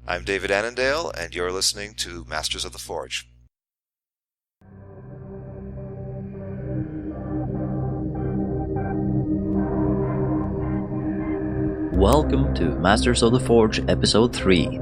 I'm David Annandale, and you're listening to Masters of the Forge. Welcome to Masters of the Forge, Episode 3.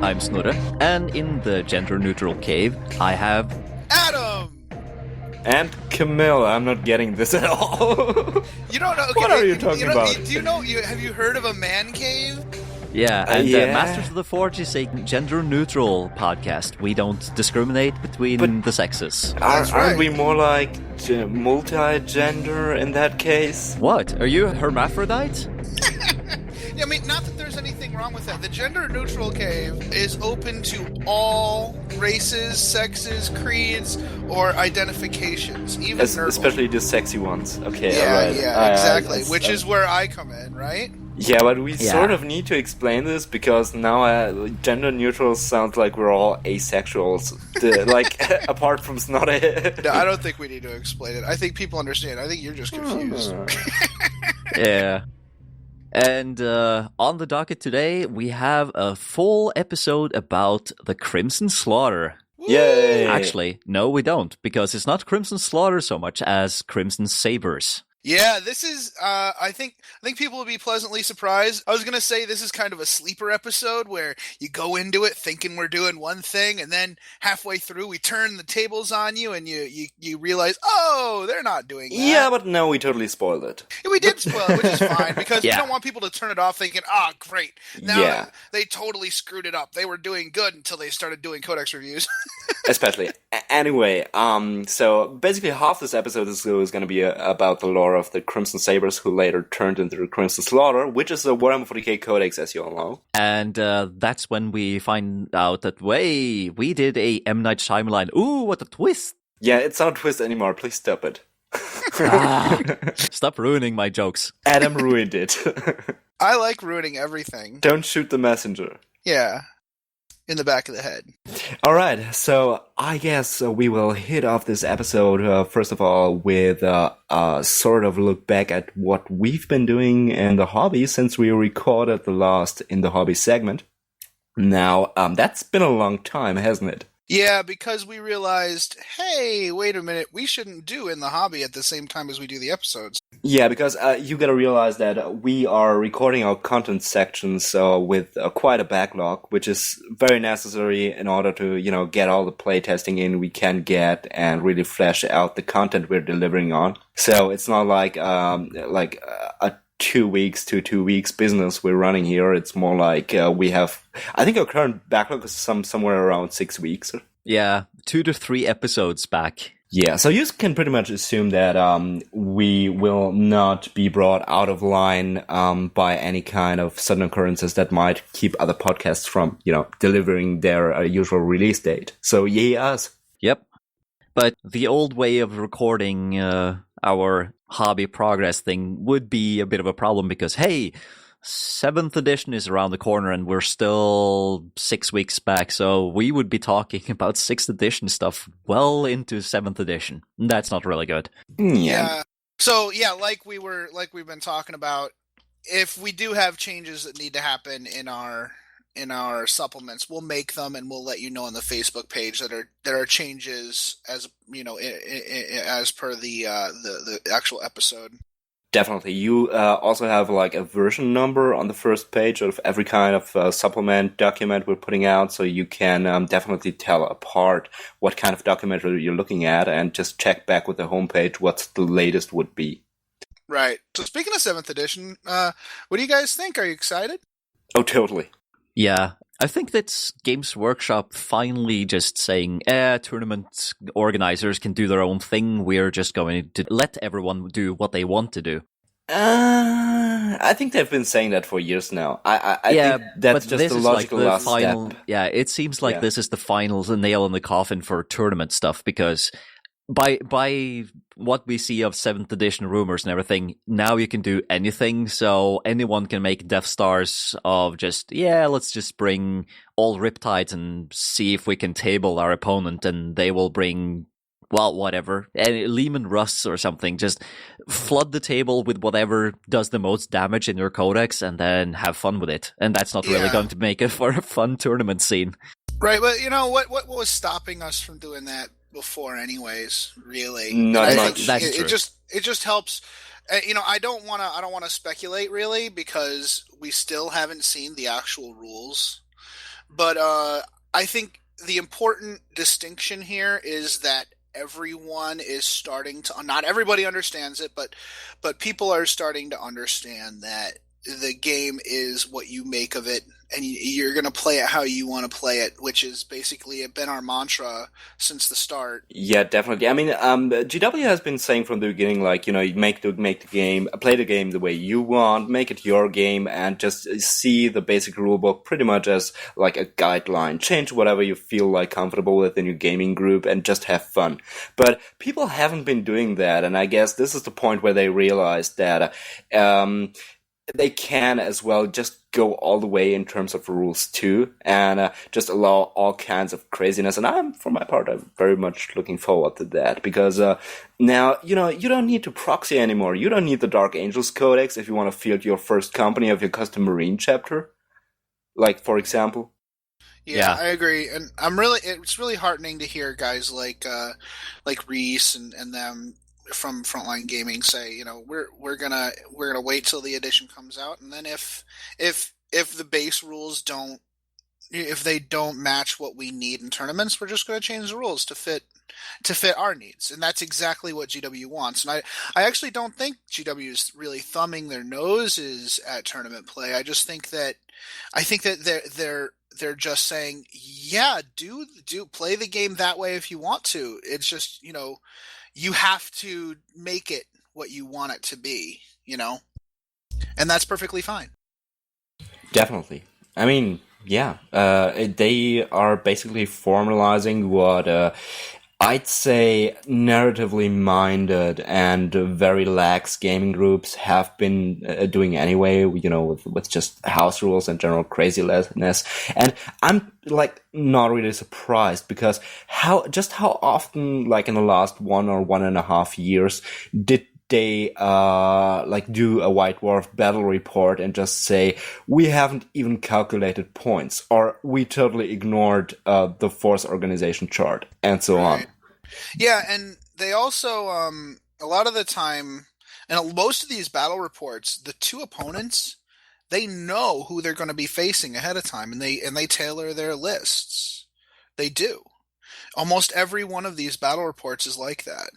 I'm Snorre, and in the gender-neutral cave, I have... Adam! And Camille. I'm not getting this at all. You don't know? Okay, What are you talking about? Do you know? Have you heard of a man cave? Yeah, and yeah. Masters of the Forge is a gender-neutral podcast. We don't discriminate between the sexes. That's right. Aren't we more like multi-gender in that case? What? Are you a hermaphrodite? Yeah, I mean, not that there's anything wrong with that. The gender-neutral cave is open to all races, sexes, creeds, or identifications, even nerdle. Especially the sexy ones. Okay, Yeah, alright. yeah, exactly. Which is where I come in, right? Yeah, but we Yeah. sort of need to explain this because now gender neutral sounds like we're all asexuals. Apart from Snorre. No, I don't think we need to explain it. I think people understand. I think you're just confused. Yeah. And on the docket today, we have a full episode about the Crimson Slaughter. Yay! Actually, no, we don't, because it's not Crimson Slaughter so much as Crimson Sabres. Yeah, this is, I think people will be pleasantly surprised. I was going to say this is kind of a sleeper episode where you go into it thinking we're doing one thing, and then halfway through we turn the tables on you, and you realize, oh, they're not doing that. Yeah, but no, we totally spoiled it. Yeah, we did spoil it, which is fine, because Yeah. you don't want people to turn it off thinking, ah, great. Now Yeah. they totally screwed it up. They were doing good until they started doing Codex reviews. Especially. Anyway, so basically half this episode is going to be about the lore of the Crimson Sabres, who later turned into the Crimson Slaughter, which is a Warhammer 40k codex, as you all know. And that's when we find out that, we did a M. Night Shyamalan. Ooh, what a twist! Yeah, it's not a twist anymore. Please stop it. Stop ruining my jokes. Adam ruined it. I like ruining everything. Don't shoot the messenger. Yeah. In the back of the head. Alright, so I guess we will hit off this episode, first of all, with a sort of look back at what we've been doing in the hobby since we recorded the last in the hobby segment. Now, that's been a long time, hasn't it? Yeah, because we realized, hey, wait a minute, we shouldn't do in the hobby at the same time as we do the episodes. Yeah, because you gotta realize that we are recording our content sections with quite a backlog, which is very necessary in order to, get all the playtesting in we can get and really flesh out the content we're delivering on. So it's not like a 2 weeks to 2 weeks business we're running here. It's more like we have, I think our current backlog is somewhere around 6 weeks. Yeah, 2 to 3 episodes back. Yeah, so you can pretty much assume that we will not be brought out of line by any kind of sudden occurrences that might keep other podcasts from, delivering their usual release date. So yay us. Yep. But the old way of recording our hobby progress thing would be a bit of a problem because, hey, 7th edition is around the corner and we're still 6 weeks back, so we would be talking about 6th edition stuff well into 7th edition. That's not really good. Yeah. So yeah, like we've been talking about, if we do have changes that need to happen in our supplements, we'll make them and we'll let you know on the Facebook page that are changes as as per the actual episode. Definitely. You also have like a version number on the first page of every kind of supplement document we're putting out, so you can definitely tell apart what kind of document you're looking at and just check back with the homepage what the latest would be. Right. So speaking of 7th edition, what do you guys think? Are you excited? Oh, totally. Yeah, I think that's Games Workshop finally just saying, tournament organizers can do their own thing. We're just going to let everyone do what they want to do. I think they've been saying that for years now. I think that's but just this the is logical like the last final, step. Yeah, it seems like this is the final nail in the coffin for tournament stuff because by what we see of 7th edition rumors and everything, now you can do anything. So anyone can make Death Stars of just, let's just bring all Riptides and see if we can table our opponent, and they will bring, well, whatever, Lehman Russ or something. Just flood the table with whatever does the most damage in your codex, and then have fun with it. And that's not really going to make it for a fun tournament scene. Right, but you know what was stopping us from doing that before anyways, really? Not much. That's true. It just helps. I don't want to speculate really, because we still haven't seen the actual rules. But I think the important distinction here is that everyone is starting to, not everybody understands it, but people are starting to understand that the game is what you make of it, and you're going to play it how you want to play it, which is basically been our mantra since the start. Yeah, definitely. I mean, GW has been saying from the beginning, like, you make the game, play the game the way you want, make it your game, and just see the basic rulebook pretty much as like a guideline. Change whatever you feel like comfortable with in your gaming group, and just have fun. But people haven't been doing that, and I guess this is the point where they realized that they can as well just go all the way in terms of rules too, and just allow all kinds of craziness. And for my part, I'm very much looking forward to that, because now, you don't need to proxy anymore. You don't need the Dark Angels Codex if you want to field your first company of your custom Marine chapter, like, for example. Yeah, I agree, and it's really heartening to hear guys like Reese and them from Frontline Gaming say, we're gonna wait till the edition comes out, and then if the base rules don't match what we need in tournaments, we're just going to change the rules to fit our needs. And that's exactly what GW wants. And I actually don't think GW is really thumbing their noses at tournament play. I think that they're just saying, do play the game that way if you want to. It's just, you have to make it what you want it to be, and that's perfectly fine. Definitely. I mean, they are basically formalizing what I'd say narratively minded and very lax gaming groups have been doing anyway, with just house rules and general craziness. And I'm not really surprised, because how often, in the last 1.5 years, did they do a White Dwarf battle report and just say, we haven't even calculated points, or we totally ignored the force organization chart, and so on. Yeah, and they also a lot of the time, and most of these battle reports, the two opponents, they know who they're going to be facing ahead of time, and they tailor their lists. They do. Almost every one of these battle reports is like that.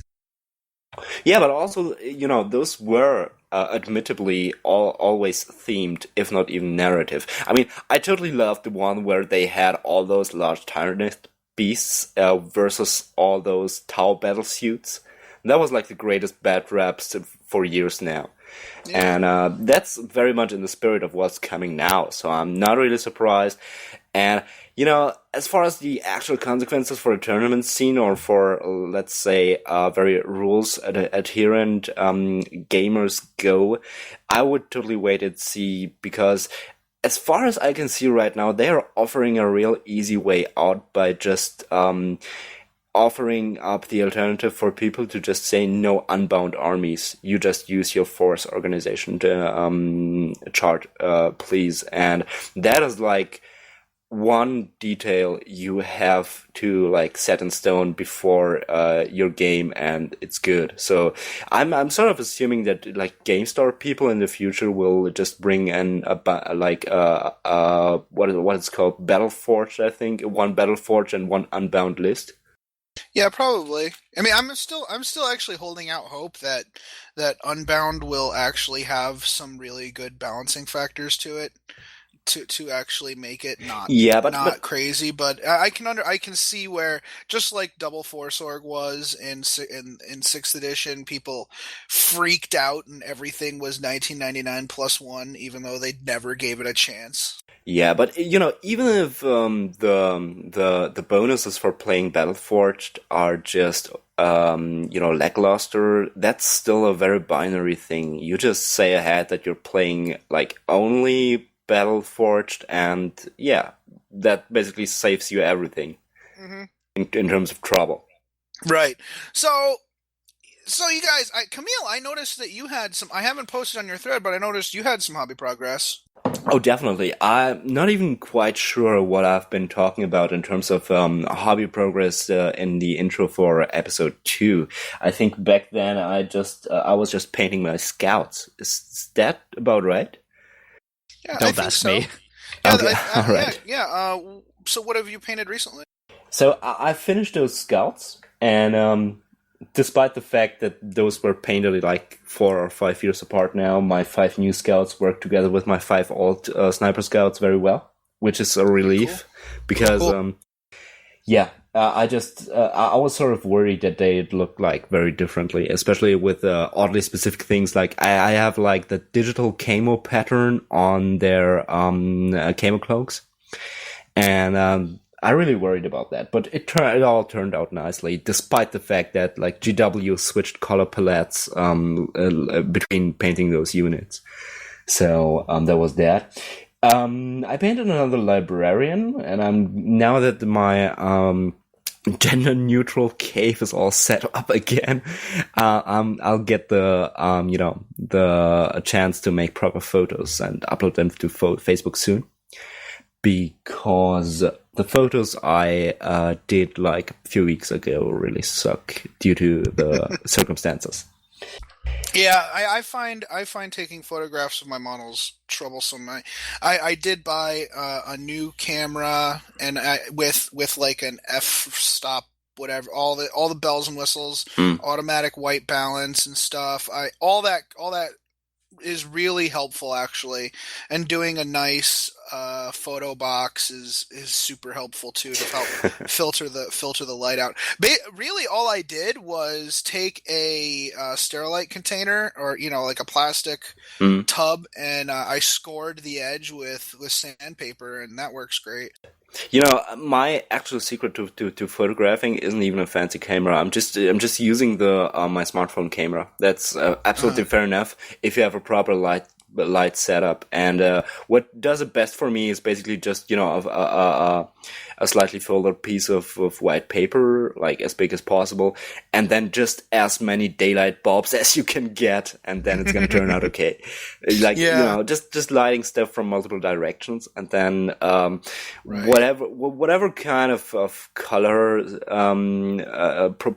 Yeah, but also, those were admittedly always themed, if not even narrative. I mean, I totally loved the one where they had all those large tyrannid beasts versus all those Tau battle suits. That was the greatest bad raps for years now. Yeah. And that's very much in the spirit of what's coming now, so I'm not really surprised. And, as far as the actual consequences for a tournament scene, or for, let's say, very rules-adherent gamers go, I would totally wait and see, because as far as I can see right now, they are offering a real easy way out by just offering up the alternative for people to just say no unbound armies. You just use your force organization chart, please. And that is one detail you have to set in stone before your game, and it's good. So I'm sort of assuming that GameStar people in the future will just bring in what is called Battleforge, I think, one Battleforge and one unbound list. Yeah, probably. I mean, I'm still actually holding out hope that Unbound will actually have some really good balancing factors to it, to actually make it not crazy. But I can see where, just like Double Force Org was in 6th edition, people freaked out and everything was 1999 +1, even though they never gave it a chance. Yeah, but even if the bonuses for playing Battleforged are just lackluster, that's still a very binary thing. You just say ahead that you're playing like only Battleforged, and yeah, that basically saves you everything in terms of trouble. Right. So you guys, Camille, I noticed that you had some. I haven't posted on your thread, but I noticed you had some hobby progress. Oh, definitely. I'm not even quite sure what I've been talking about in terms of hobby progress in the intro for episode 2. I think back then I was just painting my scouts. Is that about right? Yeah, Don't ask me. Yeah, Okay, all right. Yeah. So what have you painted recently? So I finished those scouts, and despite the fact that those were painted like 4 or 5 years apart now, my 5 new scouts work together with my 5 old sniper scouts very well, which is a relief. Cool. Because, Cool. I was sort of worried that they look like very differently, especially with oddly specific things. Like I have like the digital camo pattern on their camo cloaks, and I really worried about that, but it all turned out nicely, despite the fact that like GW switched color palettes between painting those units. So there was that. I painted another librarian, and now that my gender neutral cave is all set up again, I'll get the chance to make proper photos and upload them to Facebook soon. Because the photos I did like a few weeks ago really suck due to the circumstances. Yeah, I find taking photographs of my models troublesome. I did buy a new camera and with like an f-stop, whatever, all the bells and whistles, automatic white balance and stuff. All that is really helpful actually, and doing a nice photo box is super helpful too to help filter the light out. Really, all I did was take a Sterilite container, or like a plastic tub, and I scored the edge with sandpaper, and that works great. My actual secret to photographing isn't even a fancy camera. I'm just using the my smartphone camera. That's absolutely fair enough if you have a proper light setup. And what does it best for me is basically just a slightly folded piece of white paper, like as big as possible, and then just as many daylight bulbs as you can get, and then it's gonna turn out okay. Just lighting stuff from multiple directions, and then whatever kind of color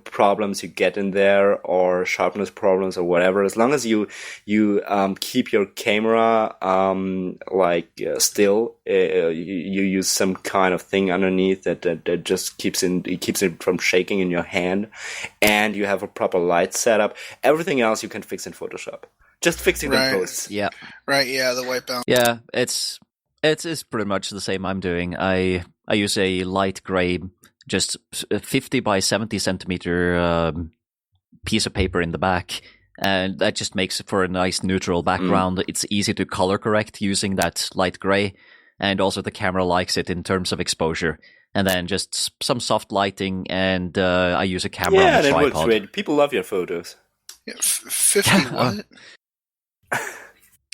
problems you get in there, or sharpness problems or whatever, as long as you keep your camera still, you use some kind of thing underneath that just keeps it from shaking in your hand, and you have a proper light setup. Everything else you can fix in Photoshop. Just fixing the posts. Yeah. Right. Yeah. The white balance. Yeah. It's pretty much the same I'm doing. I use a light gray, just 50 by 70 centimeter piece of paper in the back. And that just makes it for a nice neutral background. It's easy to color correct using that light gray. And also the camera likes it in terms of exposure. And then just some soft lighting, and I use a camera on a tripod. Yeah, that works great. People love your photos. Yeah, 50 what?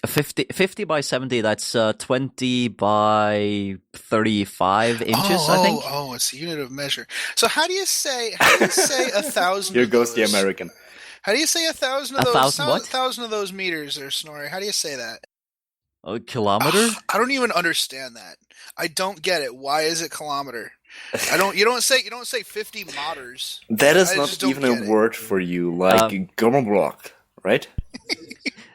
50 by 70, that's 20 by 35 inches, I think. Oh, it's a unit of measure. So how do you say 1,000 Here goes the American. How do you say 1,000 of those? 1,000 what? 1,000 of those meters there, Snorri. How do you say that? A kilometer? I don't even understand that. I don't get it. Why is it kilometer? You don't say 50 meters. That is not even a word for you, like block, right?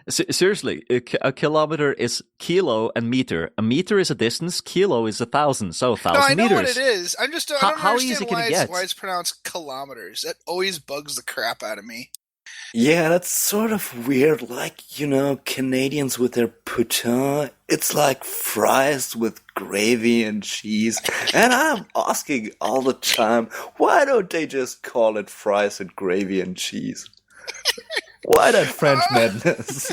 Seriously, a kilometer is kilo and meter. A meter is a distance. Kilo is 1,000. So 1,000 meters. No, I know what it is. I don't how understand easy can it get? Why it's pronounced kilometers. That always bugs the crap out of me. Yeah, that's sort of weird. Like, Canadians with their putain, it's like fries with gravy and cheese. And I'm asking all the time, why don't they just call it fries with gravy and cheese? Why that French madness?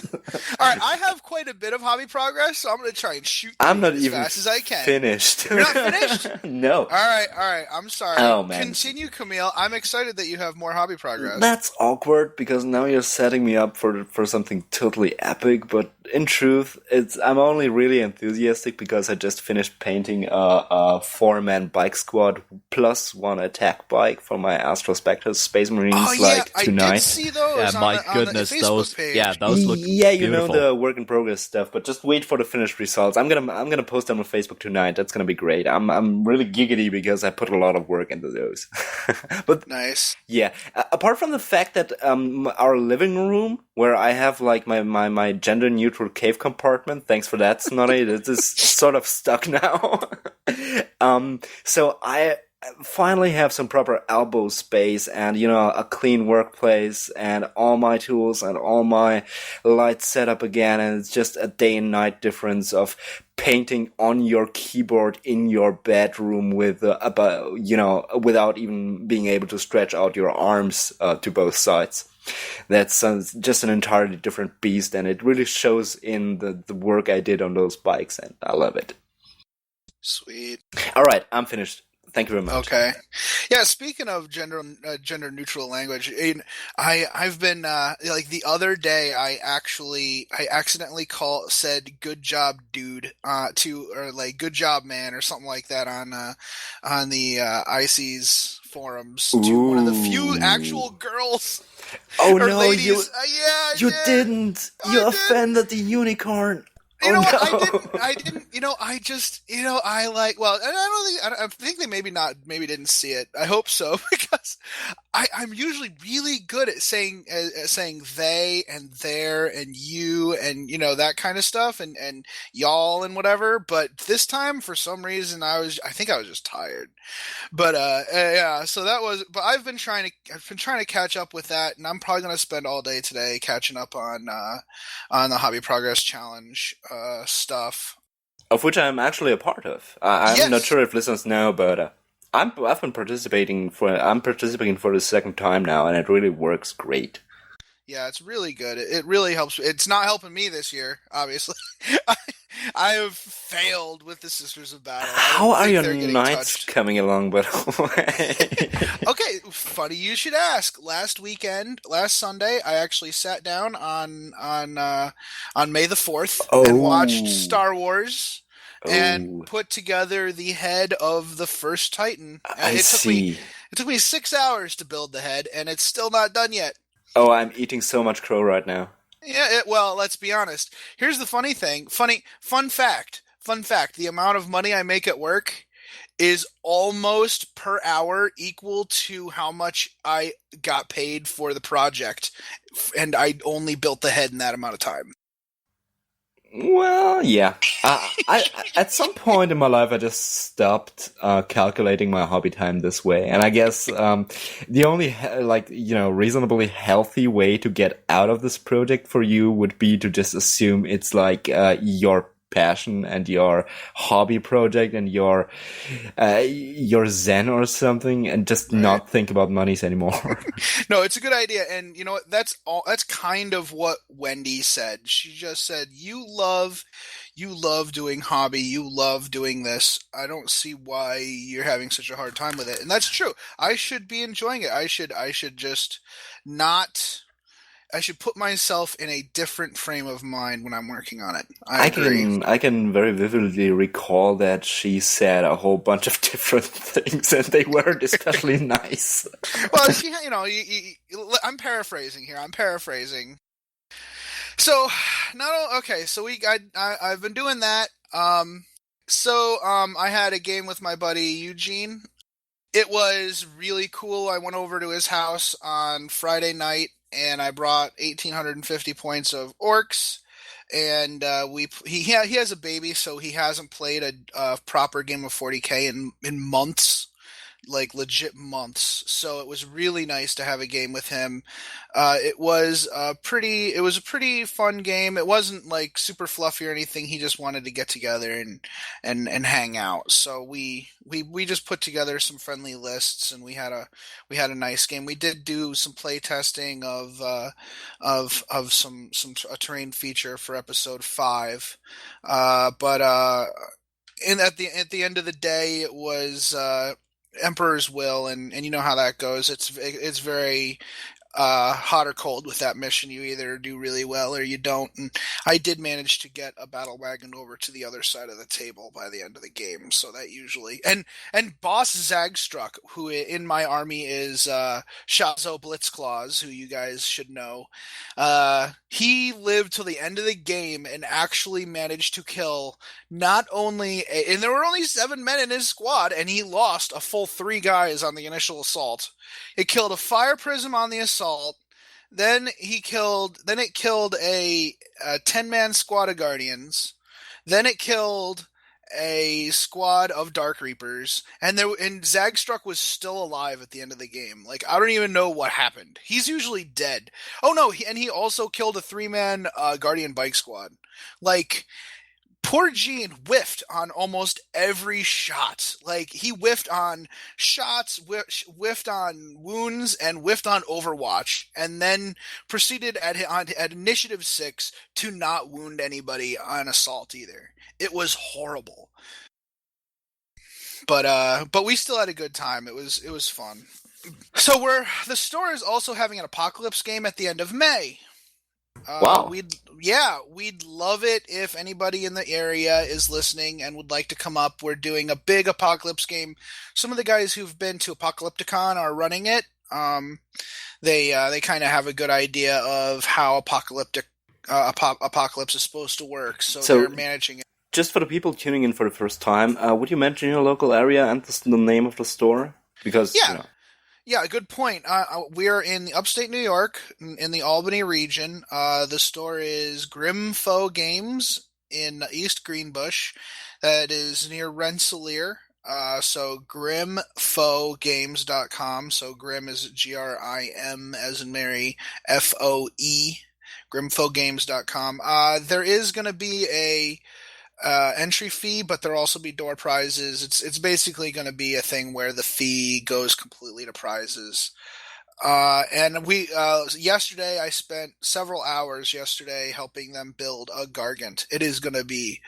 All right, I have quite a bit of hobby progress, so I'm going to try and shoot I'm not as even fast as I can. finished. You're not finished? No. All right. I'm sorry. Oh, man. Continue, Camille. I'm excited that you have more hobby progress. That's awkward because now you're setting me up for something totally epic. But in truth, I'm only really enthusiastic because I just finished painting a 4-man bike squad plus 1 attack bike for my Astro Spectre Space Marines tonight. I did see those. Yeah, my on goodness, the Facebook those page. yeah, those look you know beautiful. the work in progress stuff, but just wait for the finished results. I'm gonna post them on Facebook tonight. That's gonna be great. I'm really giggity because I put a lot of work into those. But Nice. yeah, apart from the fact that our living room, where I have like my gender neutral cave compartment, thanks for that, Snotty, it is sort of stuck now. So I finally have some proper elbow space and, a clean workplace and all my tools and all my lights set up again. And it's just a day and night difference of painting on your keyboard in your bedroom with, without even being able to stretch out your arms to both sides. That's just an entirely different beast, and it really shows in the work I did on those bikes, and I love it. Sweet. All right, I'm finished. Thank you very much. Okay. Yeah, speaking of gender neutral language, I've been like the other day I accidentally said good job dude or like good job man or something like that on the IC's forums to one of the few actual girls. Oh or no, ladies. you didn't. You offended the unicorn. You know what? No. I didn't. I like. Well, I think they maybe didn't see it. I hope so because I'm usually really good at saying they and their and you and that kind of stuff and y'all and whatever. But this time, for some reason, I think I was just tired. But yeah. So that was. But I've been trying to catch up with that, and I'm probably going to spend all day today catching up on the Hobby Progress Challenge stuff, of which I'm actually a part of. I'm not sure if listeners know, but I've been participating for the second time now, and it really works great. Yeah, it's really good. It really helps. It's not helping me this year, obviously. I have failed with the Sisters of Battle. How are your nights coming along, by the way? Okay, funny you should ask. Last Sunday, I actually sat down on May the 4th and watched Star Wars and put together the head of the first Titan. It took me 6 hours to build the head, and it's still not done yet. Oh, I'm eating so much crow right now. Yeah, well, let's be honest. Here's the funny thing. Fun fact. The amount of money I make at work is almost per hour equal to how much I got paid for the project. And I only built the head in that amount of time. Well, yeah. I at some point in my life, I just stopped calculating my hobby time this way, and I guess the only reasonably healthy way to get out of this project for you would be to just assume it's like your passion and your hobby project and your zen or something, and just not think about monies anymore. No, it's a good idea, and you know what? That's kind of what Wendy said. She just said, "You love doing hobby. You love doing this. I don't see why you're having such a hard time with it." And that's true. I should be enjoying it. I should just not. I should put myself in a different frame of mind when I'm working on it. I agree. I can very vividly recall that she said a whole bunch of different things, and they weren't especially nice. Well, I'm paraphrasing here. So, I've been doing that. I had a game with my buddy Eugene. It was really cool. I went over to his house on Friday night, and I brought 1,850 points of Orcs, and he has a baby, so he hasn't played a proper game of 40k in months. like legit months. So it was really nice to have a game with him. It was a pretty fun game. It wasn't like super fluffy or anything. He just wanted to get together and hang out. So we just put together some friendly lists, and we had a nice game. We did do some play testing of a terrain feature for episode 5, but at the end of the day, it was Emperor's Will, and you know how that goes. It's very hot or cold with that mission. You either do really well or you don't. And I did manage to get a battle wagon over to the other side of the table by the end of the game. So that usually and Boss Zagstruck, who in my army is Shazo Blitzclaws, who you guys should know. He lived till the end of the game and actually managed to kill not only and there were only 7 men in his squad, and he lost a full 3 guys on the initial assault. It killed a fire prism on the assault. Then it killed a 10-man squad of guardians. Then it killed a squad of Dark Reapers, and Zagstruck was still alive at the end of the game. Like, I don't even know what happened. He's usually dead. Oh no, he also killed a 3-man Guardian bike squad. Like, poor Gene whiffed on almost every shot. Like, he whiffed on shots, whiffed on wounds, and whiffed on Overwatch, and then proceeded at Initiative 6 to not wound anybody on assault either. It was horrible. But we still had a good time. It was fun. So the store is also having an Apocalypse game at the end of May. Wow. We'd love it if anybody in the area is listening and would like to come up. We're doing a big Apocalypse game. Some of the guys who've been to Apocalypticon are running it. They kind of have a good idea of how Apocalypse is supposed to work, so they're managing it. Just for the people tuning in for the first time, would you mention your local area and the name of the store? Because Yeah, good point. We are in upstate New York, in the Albany region. The store is Grim Foe Games in East Greenbush. That is near Rensselaer. So grimfoegames.com. So Grim is Grim as in Mary, FOE, grimfoegames.com. There is going to be a entry fee, but there'll also be door prizes. It's basically going to be a thing where the fee goes completely to prizes. And yesterday I spent several hours helping them build a Gargant. It is going to be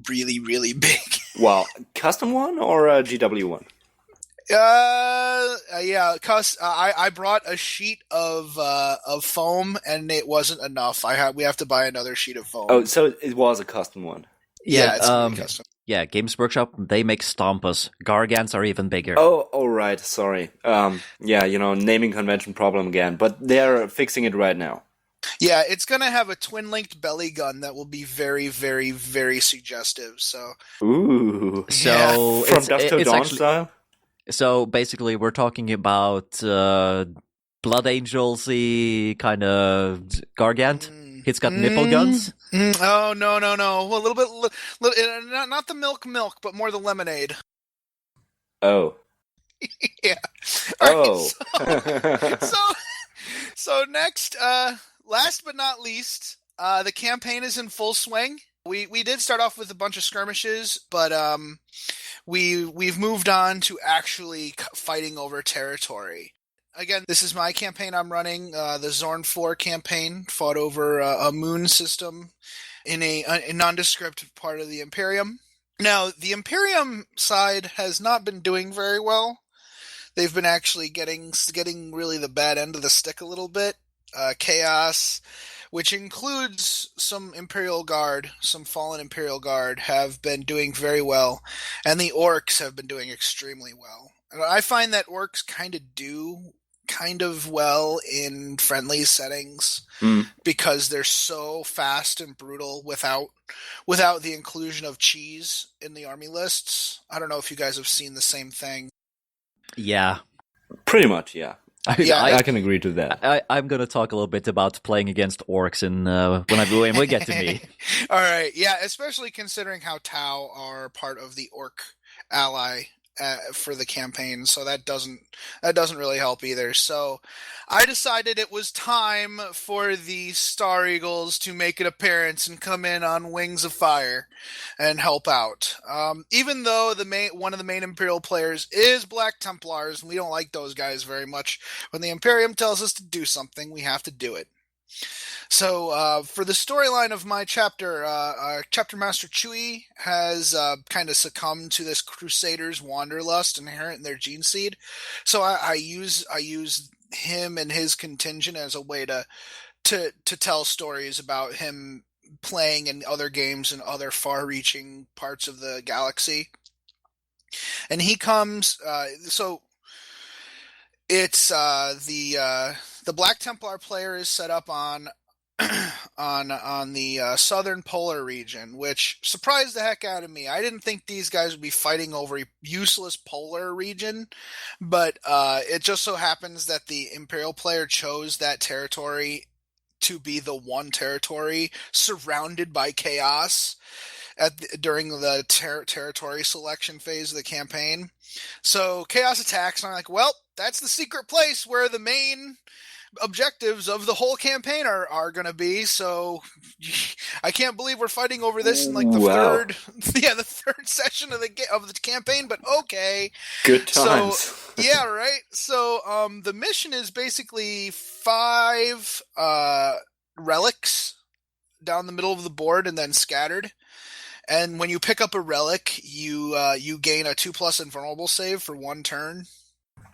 really, really big. Wow, custom one or a GW one? Yeah, I brought a sheet of foam, and it wasn't enough. We have to buy another sheet of foam. Oh, so it was a custom one. Yeah, it's custom. Yeah, Games Workshop, they make Stompas. Gargants are even bigger. Oh, right, sorry. Naming convention problem again, but they're fixing it right now. Yeah, it's going to have a twin-linked belly gun that will be very, very, very suggestive, so... Ooh. So From Dusk Till Dawn style? So basically we're talking about Blood Angels-y kind of Gargant. It's got nipple guns. Oh, no. A little bit, not the milk, but more the lemonade. Oh. Yeah. Oh. Right, so next, last but not least, the campaign is in full swing. We did start off with a bunch of skirmishes, but we've moved on to actually fighting over territory. Again, this is my campaign I'm running, the Zorn 4 campaign, fought over a moon system in a nondescript part of the Imperium. Now, the Imperium side has not been doing very well. They've been actually getting really the bad end of the stick a little bit. Chaos, which includes some Imperial Guard, some fallen Imperial Guard, have been doing very well, and the Orcs have been doing extremely well. And I find that Orcs kind of well in friendly settings because they're so fast and brutal without the inclusion of cheese in the army lists. I don't know if you guys have seen the same thing. Yeah. Pretty much, yeah. I can agree to that. I'm going to talk a little bit about playing against Orcs when we get to me. All right, yeah, especially considering how Tau are part of the Orc ally for the campaign, so that doesn't really help either. So I decided it was time for the Star Eagles to make an appearance and come in on Wings of Fire and help out. Even though one of the main Imperial players is Black Templars, and we don't like those guys very much, when the Imperium tells us to do something, we have to do it. So for the storyline of my chapter, Chapter Master Chewie has kind of succumbed to this Crusaders' wanderlust inherent in their gene seed. So I use him and his contingent as a way to tell stories about him playing in other games and other far-reaching parts of the galaxy. And he comes. So it's the Black Templar player is set up on the southern polar region, which surprised the heck out of me. I didn't think these guys would be fighting over a useless polar region, but it just so happens that the Imperial player chose that territory to be the one territory surrounded by chaos during the territory selection phase of the campaign. So chaos attacks, and I'm like, well, that's the secret place where the main objectives of the whole campaign are going to be. So I can't believe we're fighting over this in like the third session of the campaign, but okay. Good times. So, yeah, right. So the mission is basically 5 relics down the middle of the board and then scattered. And when you pick up a relic, you gain a 2+ invulnerable save for 1 turn.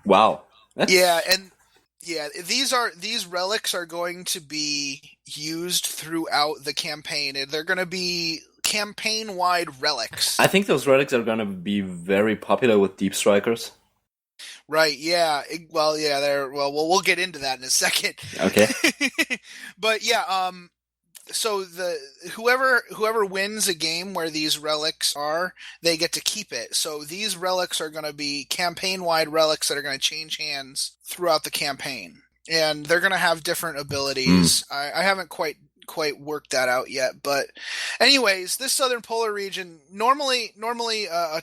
Wow. These relics are going to be used throughout the campaign. They're going to be campaign-wide relics. I think those relics are going to be very popular with Deep Strikers. Right, yeah. We'll get into that in a second. Okay. But yeah, so whoever wins a game where these relics are, they get to keep it. So these relics are going to be campaign-wide relics that are going to change hands throughout the campaign, and they're going to have different abilities. I haven't quite worked that out yet, but anyways, this southern polar region normally a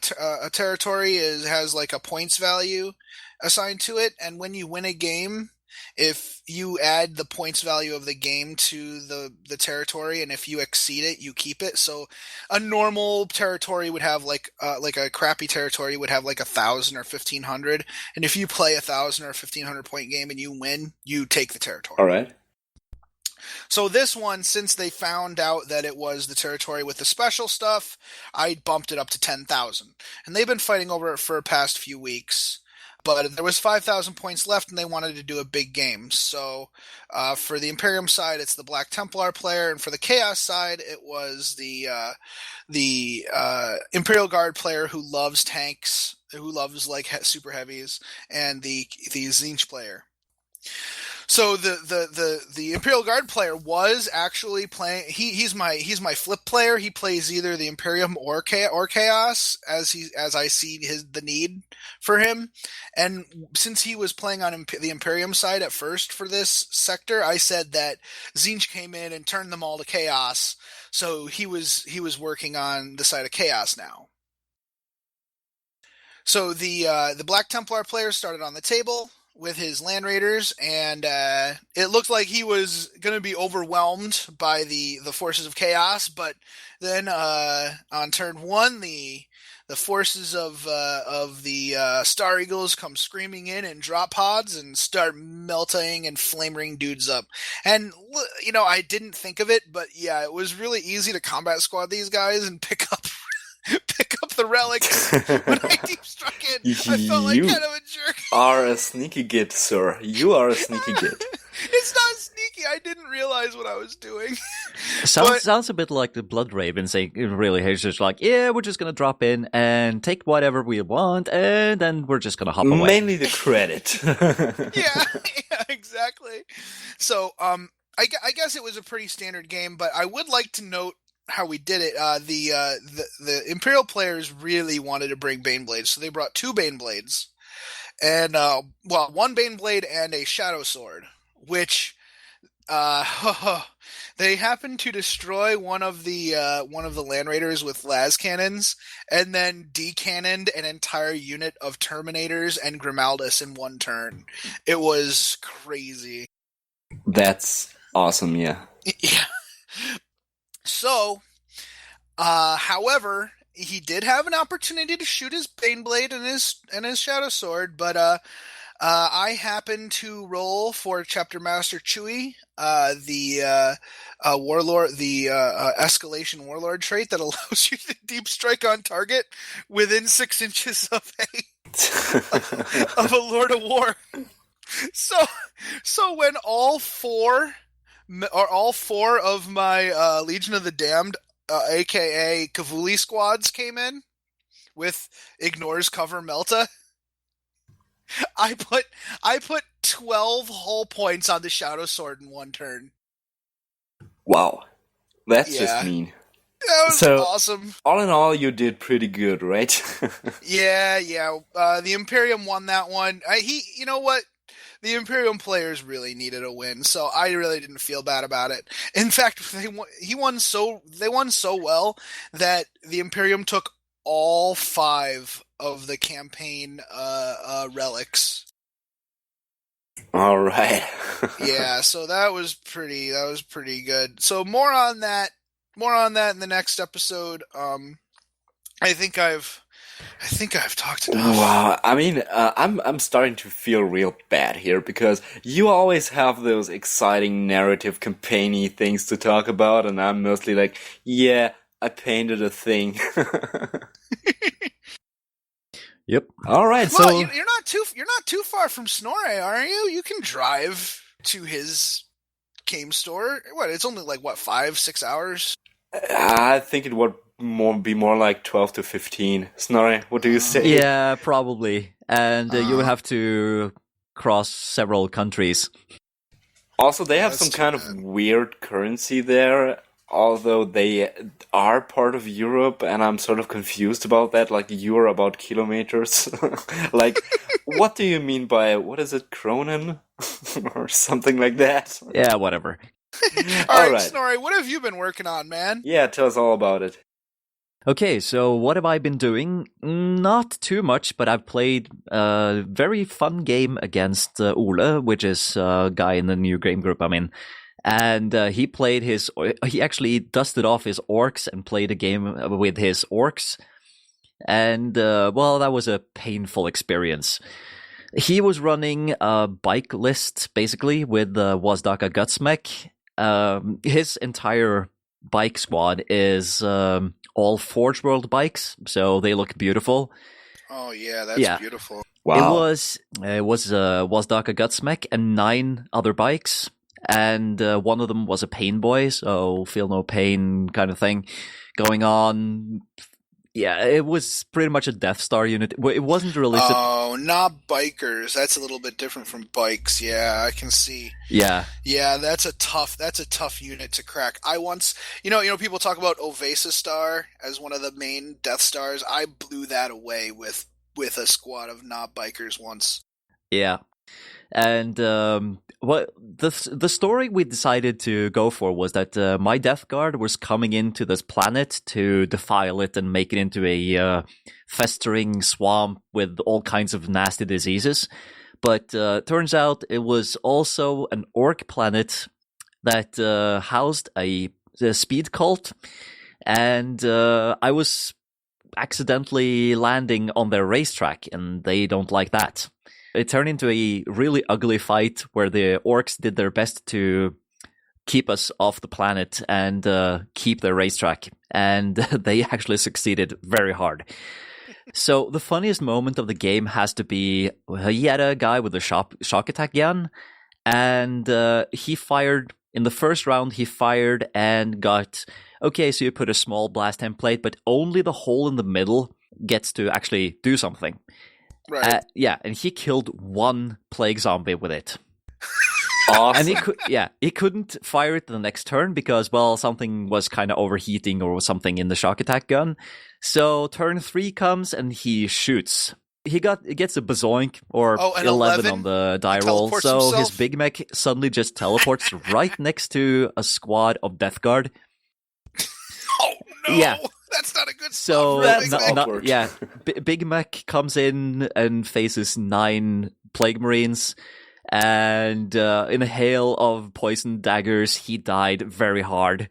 territory has like a points value assigned to it, and when you win a game, if you add the points value of the game to the territory, and if you exceed it, you keep it. So a normal territory would have like a crappy territory would have like 1,000 or 1,500, and if you play 1,000 or 1,500 point game and you win, you take the territory. All right. So this one, since they found out that it was the territory with the special stuff, I bumped it up to 10,000, and they've been fighting over it for the past few weeks. But there was 5,000 points left, and they wanted to do a big game. So for the Imperium side, it's the Black Templar player, and for the Chaos side, it was the Imperial Guard player who loves tanks, who loves like super heavies, and the Tzeentch player. So the Imperial Guard player was actually playing. He's my flip player. He plays either the Imperium or Chaos as I see the need for him. And since he was playing on the Imperium side at first for this sector, I said that Tzeentch came in and turned them all to Chaos. So he was working on the side of Chaos now. So the Black Templar player started on the table with his Land Raiders, and it looked like he was going to be overwhelmed by the forces of Chaos, but then on turn 1, the forces of the Star Eagles come screaming in and drop pods and start melting and flame ring dudes up. And, I didn't think of it, but yeah, it was really easy to combat squad these guys and pick up the relics. When I deep struck it, I felt like kind of a jerk. You are a sneaky git, sir. You are a sneaky git. It's not sneaky. I didn't realize what I was doing. Sounds a bit like the Blood Raven saying, really, he's just like, yeah, we're just going to drop in and take whatever we want, and then we're just going to hop away. Mainly the credit. yeah, exactly. So, I guess it was a pretty standard game, but I would like to note how we did it. The Imperial players really wanted to bring Baneblades, so they brought 2 Baneblades, and 1 Baneblade and a Shadow Sword, which They happened to destroy one of the Land Raiders with las cannons, and then decannoned an entire unit of Terminators and Grimaldus in one turn. It was crazy. That's awesome, yeah. Yeah. So, however, he did have an opportunity to shoot his Baneblade and his Shadow Sword, but I happened to roll for Chapter Master Chewie, the Warlord, the Escalation Warlord trait that allows you to deep strike on target within 6 inches of a Lord of War. So when all four of my Legion of the Damned, aka Cavuli squads, came in with Ignores Cover Melta, I put 12 hull points on the Shadow Sword in one turn. Wow. That's just mean. That was awesome. All in all, you did pretty good, right? Yeah. The Imperium won that one. You know what? The Imperium players really needed a win, so I really didn't feel bad about it. In fact, they won so well that the Imperium took all 5 of the campaign relics. All right. Yeah, so that was pretty good. So more on that in the next episode. I think I've talked enough. Wow, I mean, I'm starting to feel real bad here because you always have those exciting narrative campaign-y things to talk about, and I'm mostly like, yeah, I painted a thing. Yep. All right. Well, so you're not too far from Snorre, are you? You can drive to his game store. What? It's only like 5-6 hours. I think it would be more like 12 to 15. Snorri, what do you say? Yeah, probably. And you would have to cross several countries. Also, they have some kind of weird currency there, although they are part of Europe, and I'm sort of confused about that. Like, you're about kilometers. Like, what do you mean by, what is it, Kronen? Or something like that? Yeah, whatever. All right, Snorri, what have you been working on, man? Yeah, tell us all about it. Okay, so what have I been doing? Not too much, but I've played a very fun game against Ole, which is a guy in the new game group I'm in. And he actually dusted off his Orcs and played a game with his Orcs. And, well, that was a painful experience. He was running a bike list, basically, with Wazdaka Gutsmech. His entire bike squad is all Forge World bikes, so they look beautiful. Oh yeah, that's beautiful. Wow. It was Wazdaka Gutsmech and 9 other bikes, and one of them was a pain boy, so feel no pain kind of thing going on. Yeah, it was pretty much a Death Star unit. It wasn't really... Oh, not bikers. That's a little bit different from bikes. Yeah, I can see. Yeah. Yeah, that's a tough unit to crack. I once, people talk about Ovasa Star as one of the main Death Stars. I blew that away with a squad of not bikers once. Yeah. And the story we decided to go for was that my Death Guard was coming into this planet to defile it and make it into a festering swamp with all kinds of nasty diseases. But turns out it was also an orc planet that housed a speed cult. And I was accidentally landing on their racetrack, and they don't like that. It turned into a really ugly fight where the orcs did their best to keep us off the planet and keep their racetrack. And they actually succeeded very hard. So the funniest moment of the game has to be, he had a guy with a shock attack gun, and he fired, in the first round, he fired and got, okay, so you put a small blast template, but only the hole in the middle gets to actually do something. Right. Yeah, and he killed 1 plague zombie with it. Awesome. And he couldn't fire it the next turn because, well, something was kind of overheating or something in the shock attack gun. So turn 3 comes and he shoots. He gets a bazoink or Oh, an 11 11? on the die He roll, teleports so his himself? Big Mac suddenly just teleports right next to a squad of Death Guard. Oh no, Yeah. that's not a good So spot for a Big That's Mac. awkward. Big Mac comes in and faces 9 Plague Marines, and in a hail of poison daggers, he died very hard.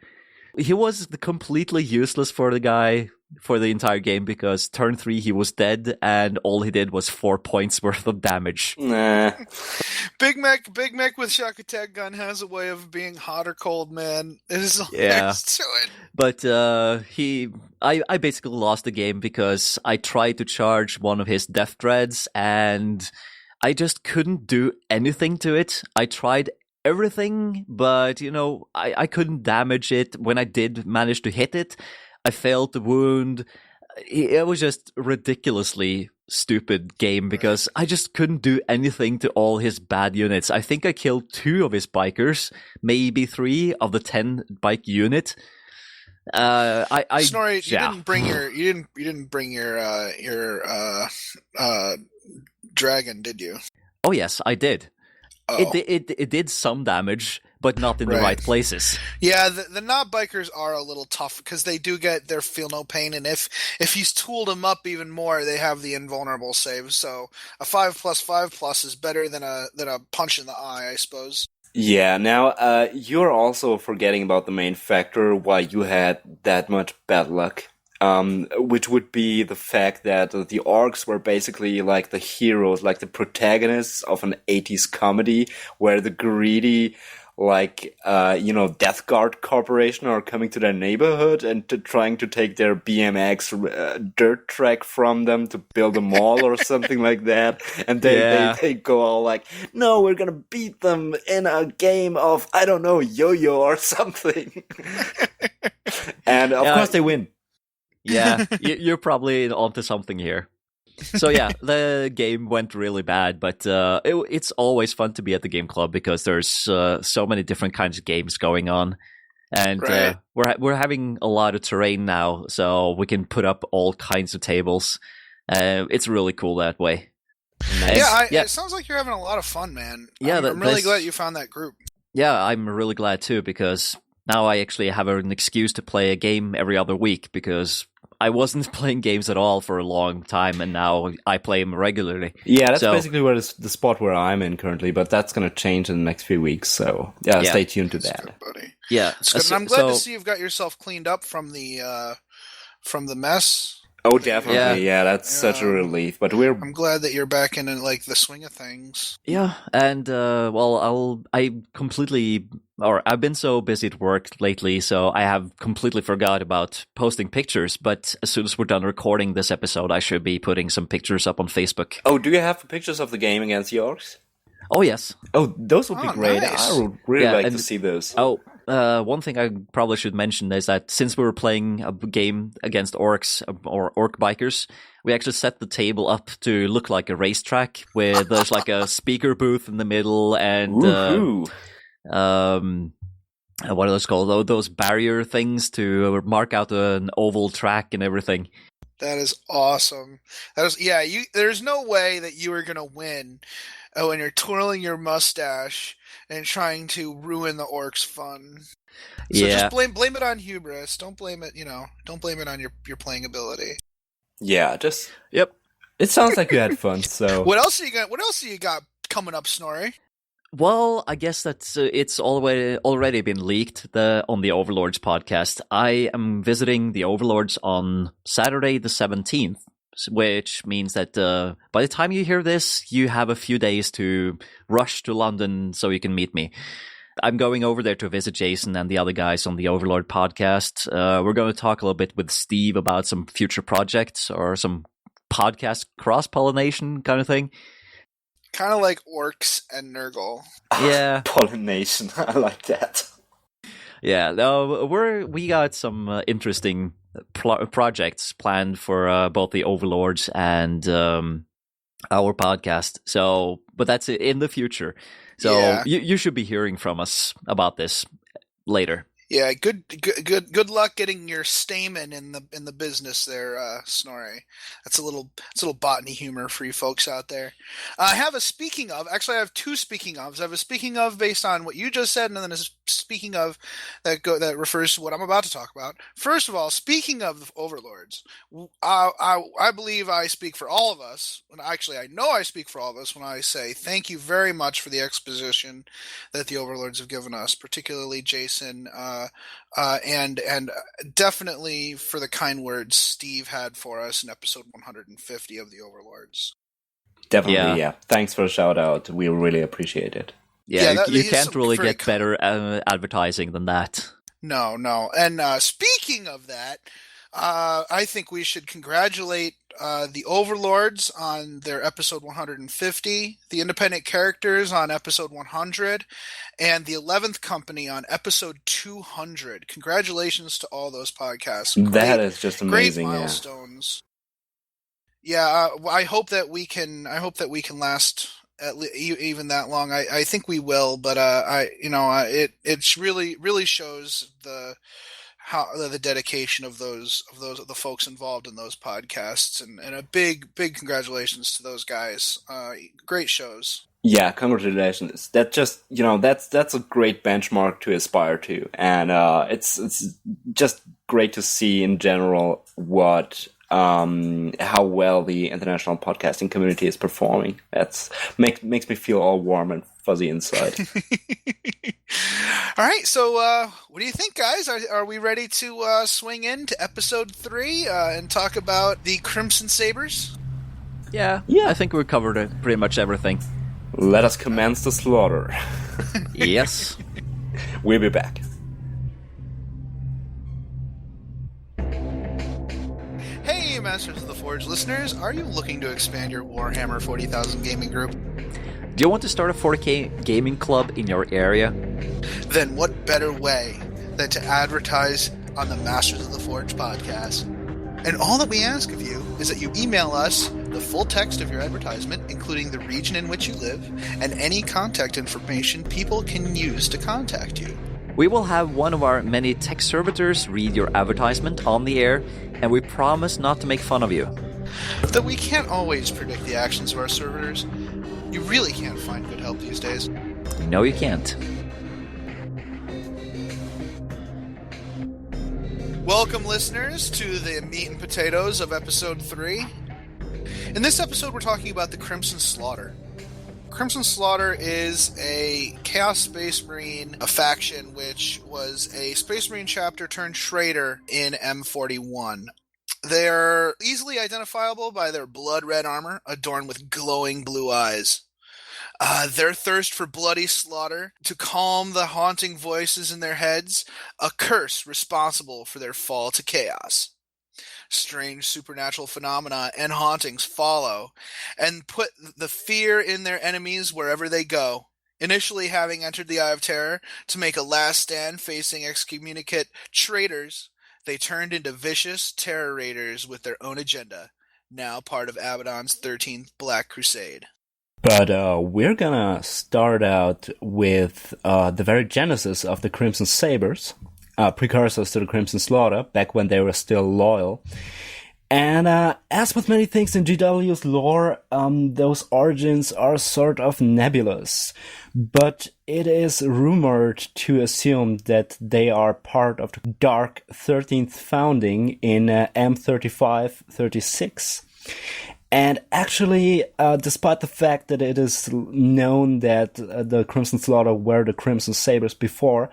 He was completely useless for the guy for the entire game because turn 3 he was dead, and all he did was 4 points worth of damage. Nah. Big Mac with shock attack gun has a way of being hot or cold, man. It is all Yeah. there is to it. But I basically lost the game because I tried to charge one of his death dreads and I just couldn't do anything to it. I tried everything, but I couldn't damage it. When I did manage to hit it, I failed the wound. It was just ridiculously stupid game because I just couldn't do anything to all his bad units. I think I killed 2 of his bikers, maybe 3 of the 10 bike unit. Snorri, you yeah. didn't bring your dragon, did you? Oh yes, I did. Oh. It did some damage, but not in the right places. Yeah, the not bikers are a little tough because they do get their feel no pain, and if he's tooled them up even more, they have the invulnerable save. So a 5+5+ is better than a punch in the eye, I suppose. Yeah, now you're also forgetting about the main factor why you had that much bad luck. Which would be the fact that the Orcs were basically like the heroes, like the protagonists of an 80s comedy where the greedy, Death Guard Corporation are coming to their neighborhood and trying to take their BMX dirt track from them to build a mall or something like that. And they go all like, no, we're gonna beat them in a game of, I don't know, yo-yo or something. And of course they win. Yeah, you're probably onto something here. So yeah, the game went really bad, but it's always fun to be at the game club because there's so many different kinds of games going on, and Right. we're having a lot of terrain now, so we can put up all kinds of tables. It's really cool that way. Nice. It sounds like you're having a lot of fun, man. Yeah, I'm really glad you found that group. Yeah, I'm really glad too because now I actually have an excuse to play a game every other week because I wasn't playing games at all for a long time, and now I play them regularly. Yeah, that's basically where the spot where I'm in currently, but that's going to change in the next few weeks, so stay tuned to that. Good, buddy. Yeah. It's good. And I'm glad to see you've got yourself cleaned up from the mess. Oh, definitely. Yeah, that's such a relief. But I'm glad that you're back in like the swing of things. Yeah, and I've been so busy at work lately, so I have completely forgot about posting pictures. But as soon as we're done recording this episode, I should be putting some pictures up on Facebook. Oh, do you have pictures of the game against the Orcs? Oh yes. Oh, those would be great. Nice. I would really like to see those. Oh, one thing I probably should mention is that since we were playing a game against Orcs or Orc bikers, we actually set the table up to look like a racetrack where there's like a speaker booth in the middle and what are those called? Those barrier things to mark out an oval track and everything. That is awesome. There's no way that you are gonna win when you're twirling your mustache and trying to ruin the Orcs' fun. So just blame it on hubris. Don't blame it. Don't blame it on your playing ability. Yeah, just Yep. It sounds like you had fun. So What else do you got coming up, Snorri? Well, I guess that's it's already been leaked on the Overlords podcast. I am visiting the Overlords on Saturday the 17th, which means that by the time you hear this, you have a few days to rush to London so you can meet me. I'm going over there to visit Jason and the other guys on the Overlord podcast. We're going to talk a little bit with Steve about some future projects or some podcast cross-pollination kind of thing. Kind of like Orcs and Nurgle. Yeah. pollination. I like that. Yeah, no, we got some interesting projects planned for both the Overlords and our podcast. So, but that's in the future. So you should be hearing from us about this later. Yeah, good luck getting your stamen in the business there, Snorri. That's a little botany humor for you folks out there. I have a speaking of. Actually, I have two speaking ofs. I have a speaking of based on what you just said, and then a speaking of that refers to what I'm about to talk about. First of all, speaking of the overlords, I believe I speak for all of us. And actually, I know I speak for all of us when I say thank you very much for the exposition that the overlords have given us, particularly Jason. And definitely for the kind words Steve had for us in episode 150 of the Overlords. Definitely, yeah. Thanks for a shout out. We really appreciate it. Yeah, you can't really get better advertising than that. No. And speaking of that, I think we should congratulate the Overlords on their episode 150, the independent characters on episode 100, and the 11th Company on episode 200. Congratulations to all those podcasts. That is just amazing. Great milestones. Yeah, I hope that we can last even that long. I think we will, but it's really shows the dedication of the folks involved in those podcasts, and a big congratulations to those guys. Great shows. Yeah, congratulations. That just that's a great benchmark to aspire to, and it's just great to see in general what how well the international podcasting community is performing. That's makes me feel all warm and fuzzy inside. All right, so what do you think, guys? Are we ready to swing into episode 3 and talk about the Crimson Sabres? Yeah, I think we covered pretty much everything. Let us commence the slaughter. Yes. We'll be back. Hey, Masters of the Forge listeners, are you looking to expand your Warhammer 40,000 gaming group? Do you want to start a 40K gaming club in your area? Then what better way than to advertise on the Masters of the Forge podcast? And all that we ask of you is that you email us the full text of your advertisement, including the region in which you live, and any contact information people can use to contact you. We will have one of our many tech servitors read your advertisement on the air, and we promise not to make fun of you. Though we can't always predict the actions of our servitors, you really can't find good help these days. No, you can't. Welcome, listeners, to the meat and potatoes of episode 3. In this episode, we're talking about the Crimson Slaughter. Crimson Slaughter is a Chaos Space Marine, a faction which was a Space Marine chapter turned Trader in M41. They're easily identifiable by their blood red armor adorned with glowing blue eyes. Their thirst for bloody slaughter to calm the haunting voices in their heads, a curse responsible for their fall to chaos. Strange supernatural phenomena and hauntings follow and put the fear in their enemies wherever they go. Initially having entered the Eye of Terror to make a last stand facing excommunicate traitors, they turned into vicious terror raiders with their own agenda, now part of Abaddon's 13th Black Crusade. But we're gonna start out with the very genesis of the Crimson Sabres, precursors to the Crimson Slaughter, back when they were still loyal. And as with many things in GW's lore, those origins are sort of nebulous. But it is rumored to assume that they are part of the Dark 13th founding in M35-36. And actually, despite the fact that it is known that the Crimson Slaughter were the Crimson Sabres before,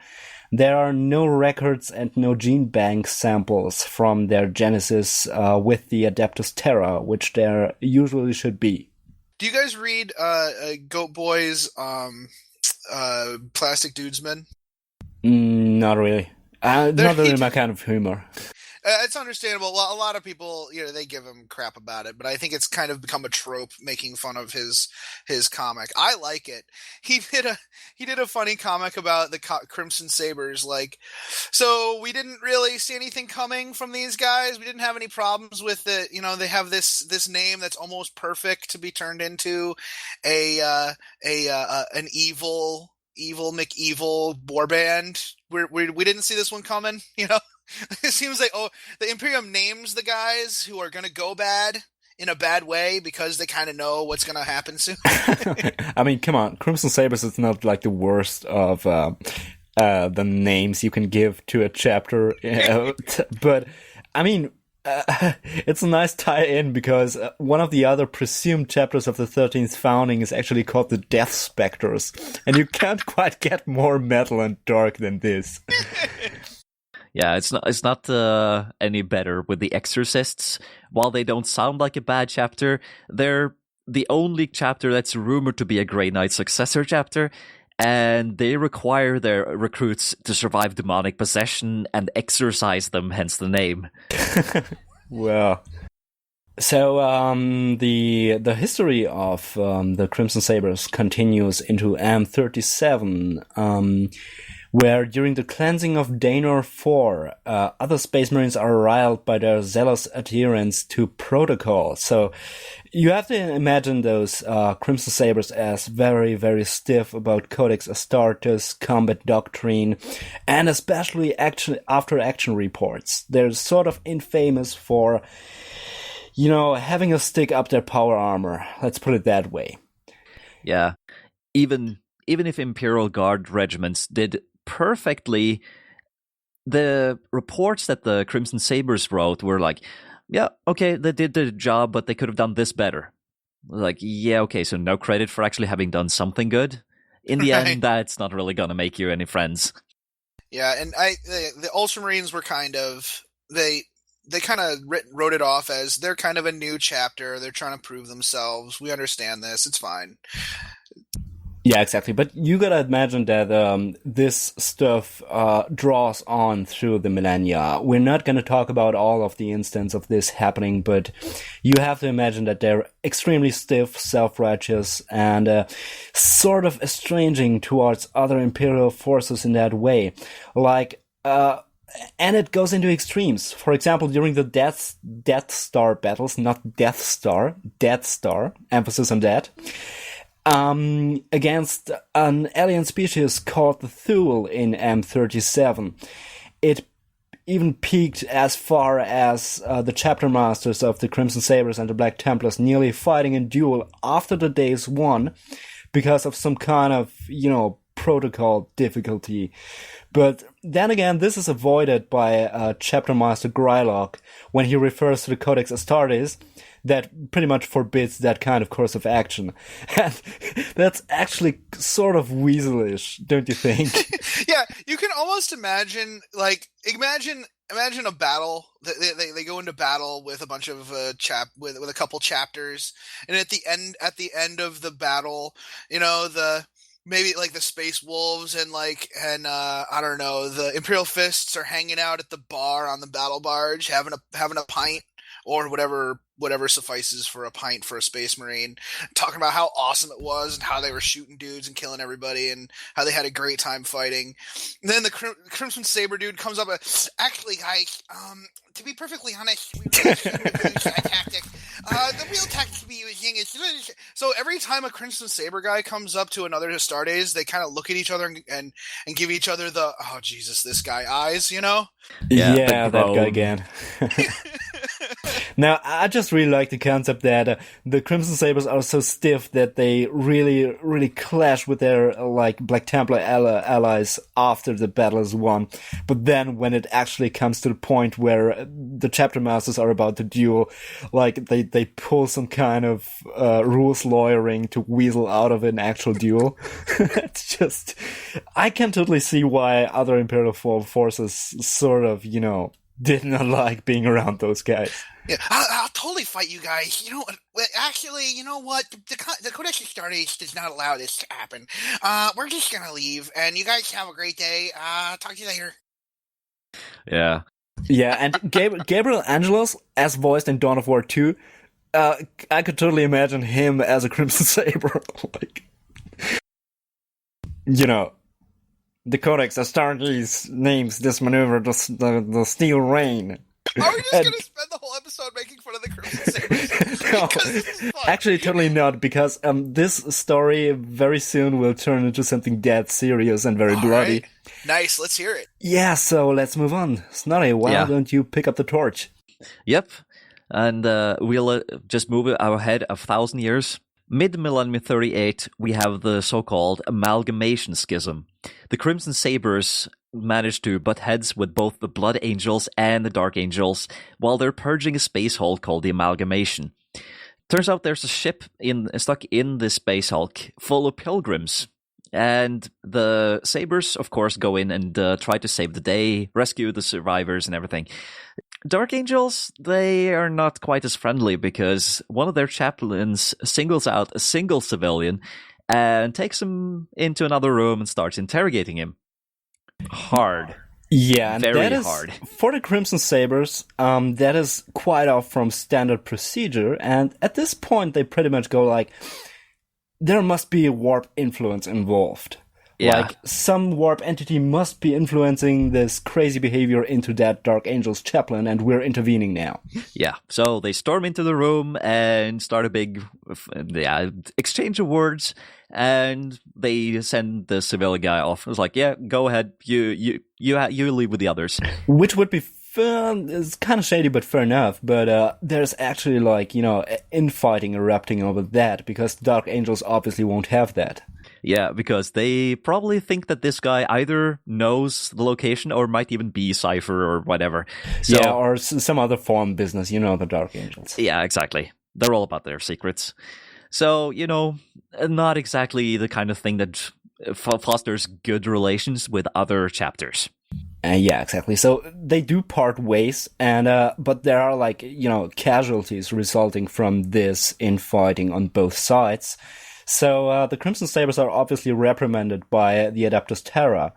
there are no records and no gene bank samples from their genesis with the Adeptus Terra, which there usually should be. Do you guys read Goat Boy's Plastic Dudesman? Not really. Not really my kind of humor. It's understandable. A lot of people, they give him crap about it, but I think it's kind of become a trope making fun of his comic. I like it. He did a funny comic about the Crimson Sabres. So we didn't really see anything coming from these guys. We didn't have any problems with it. They have this name that's almost perfect to be turned into an evil evil McEvil warband. We didn't see this one coming, you know? It seems like, the Imperium names the guys who are going to go bad in a bad way because they kind of know what's going to happen soon. I mean, come on. Crimson Sabres is not like the worst of the names you can give to a chapter. But, I mean, it's a nice tie-in because one of the other presumed chapters of the 13th founding is actually called the Death Spectres. And you can't quite get more metal and dark than this. Yeah, it's not any better with the Exorcists. While they don't sound like a bad chapter, they're the only chapter that's rumored to be a Grey Knight successor chapter, and they require their recruits to survive demonic possession and exorcise them, hence the name. Well, so the history of the Crimson Sabres continues into M37, where during the cleansing of Danor 4, other Space Marines are riled by their zealous adherence to protocol. So you have to imagine those Crimson Sabres as very, very stiff about Codex Astartes, combat doctrine, and especially after-action reports. They're sort of infamous for, having a stick up their power armor. Let's put it that way. Yeah. Even if Imperial Guard regiments did perfectly, the reports that the Crimson Sabres wrote were like, yeah, okay, they did their job, but they could have done this better. Like, yeah, okay, so no credit for actually having done something good. In the end, that's not really gonna make you any friends. Yeah, and the Ultramarines were kind of, they kind of wrote it off as they're kind of a new chapter. They're trying to prove themselves. We understand this. It's fine. Yeah, exactly. But you gotta imagine that this stuff draws on through the millennia. We're not gonna talk about all of the instances of this happening, but you have to imagine that they're extremely stiff, self-righteous, and sort of estranging towards other Imperial forces in that way. Like, and it goes into extremes. For example, during the Death Star battles, not Death Star, emphasis on that, against an alien species called the Thule in M37. It even peaked as far as the chapter masters of the Crimson Sabres and the Black Templars nearly fighting in duel after the day's won because of some kind of, protocol difficulty. But then again, this is avoided by Chapter Master Grylock when he refers to the Codex Astartes that pretty much forbids that kind of course of action. And that's actually sort of weaselish, don't you think? Yeah, you can almost imagine a battle. They go into battle with a bunch of with a couple chapters, and at the end of the battle, maybe like the Space Wolves and I don't know, the Imperial Fists are hanging out at the bar on the battle barge, having a pint or whatever suffices for a pint for a Space Marine, talking about how awesome it was and how they were shooting dudes and killing everybody and how they had a great time fighting. And then the Crimson Saber dude comes up, actually, guys, to be perfectly honest, we really shouldn't use that tactic. The real tactic to be using is... So every time a Crimson Saber guy comes up to another Astartes, they kind of look at each other and give each other the, oh, Jesus, this guy eyes, Yeah, that guy again. Now, I just really like the concept that the Crimson Sabres are so stiff that they really, really clash with their, Black Templar allies after the battle is won. But then when it actually comes to the point where the chapter masters are about to duel, they pull some kind of rules lawyering to weasel out of an actual duel. It's just... I can totally see why other Imperial forces sort of, did not like being around those guys. Yeah, I'll totally fight you guys. Actually, you know what? The Codex Astartes does not allow this to happen. We're just gonna leave, and you guys have a great day. Talk to you later. Yeah. Yeah, and Gabriel Angelos, as voiced in Dawn of War 2, I could totally imagine him as a Crimson Saber. The Codex Astartes names this maneuver the Steel Rain. Are we just going to spend the whole episode making fun of the Crimson Sabres? Because this is fun. Actually, totally not, because this story very soon will turn into something dead serious and very bloody. Right. Nice, let's hear it. Yeah, so let's move on. Snotty, why don't you pick up the torch? Yep. And we'll just move ahead 1,000 years. Mid-millennium 38, we have the so-called Amalgamation Schism. The Crimson Sabres managed to butt heads with both the Blood Angels and the Dark Angels while they're purging a space hulk called the Amalgamation. Turns out there's a ship stuck in this space hulk full of pilgrims. And the Sabres, of course, go in and try to save the day, rescue the survivors and everything. Dark Angels, they are not quite as friendly because one of their chaplains singles out a single civilian and takes him into another room and starts interrogating him. Hard. Yeah, and Very that is, hard. for the Crimson Sabres, that is quite off from standard procedure, and at this point they pretty much go like, there must be a warp influence involved. Yeah. Like, some warp entity must be influencing this crazy behavior into that Dark Angel's chaplain, and we're intervening now. Yeah, so they storm into the room and start a big exchange of words, and they send the civilian guy off. It was like, yeah, go ahead, you leave with the others. Which would be it's kind of shady, but fair enough. But there's actually, like, infighting erupting over that, because Dark Angels obviously won't have that. Yeah, because they probably think that this guy either knows the location or might even be Cypher or whatever. So, yeah, or some other foreign business, the Dark Angels. Yeah, exactly. They're all about their secrets. So, not exactly the kind of thing that fosters good relations with other chapters. Yeah, exactly. So they do part ways, and but there are casualties resulting from this infighting on both sides. So the Crimson Sabres are obviously reprimanded by the Adeptus Terra,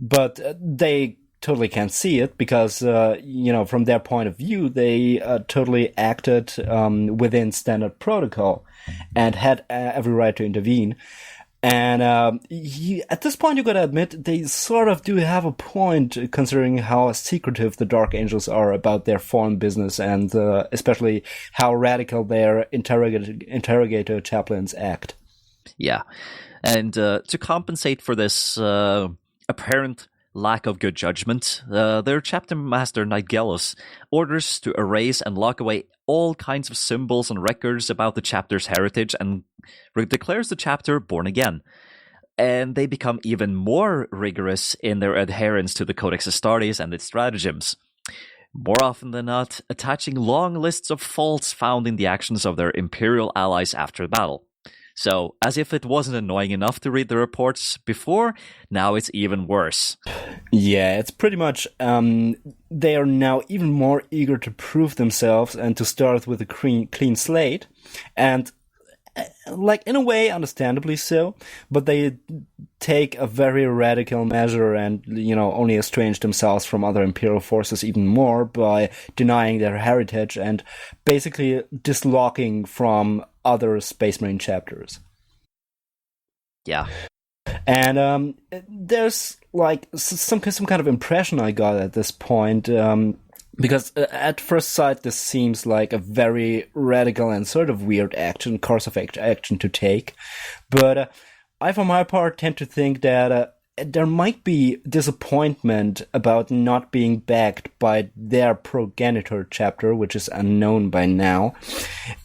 but they totally can't see it because, from their point of view, they totally acted within standard protocol and had every right to intervene. And at this point, you gotta admit, they sort of do have a point, considering how secretive the Dark Angels are about their foreign business, and especially how radical their interrogator chaplains act. Yeah, and to compensate for this apparent lack of good judgment, their chapter master Nigellus orders to erase and lock away all kinds of symbols and records about the chapter's heritage and declares the chapter born again. And they become even more rigorous in their adherence to the Codex Astartes and its stratagems. More often than not, attaching long lists of faults found in the actions of their Imperial allies after battle. So, as if it wasn't annoying enough to read the reports before, now it's even worse. Yeah, it's pretty much, they are now even more eager to prove themselves and to start with a clean slate. And, in a way, understandably so, but they take a very radical measure and, only estrange themselves from other Imperial forces even more by denying their heritage and basically dislocking from other Space Marine chapters. Yeah. And there's some kind of impression I got at this point, because at first sight this seems like a very radical and sort of weird course of action to take, but I for my part tend to think that there might be disappointment about not being backed by their progenitor chapter, which is unknown by now,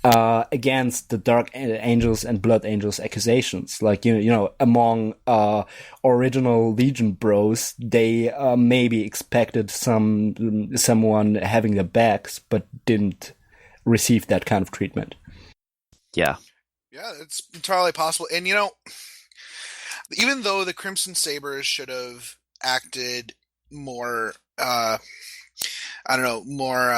against the Dark Angels and Blood Angels accusations. Among original Legion bros, they maybe expected someone having their backs, but didn't receive that kind of treatment. Yeah. Yeah, it's entirely possible. And, even though the Crimson Sabres should have acted more, more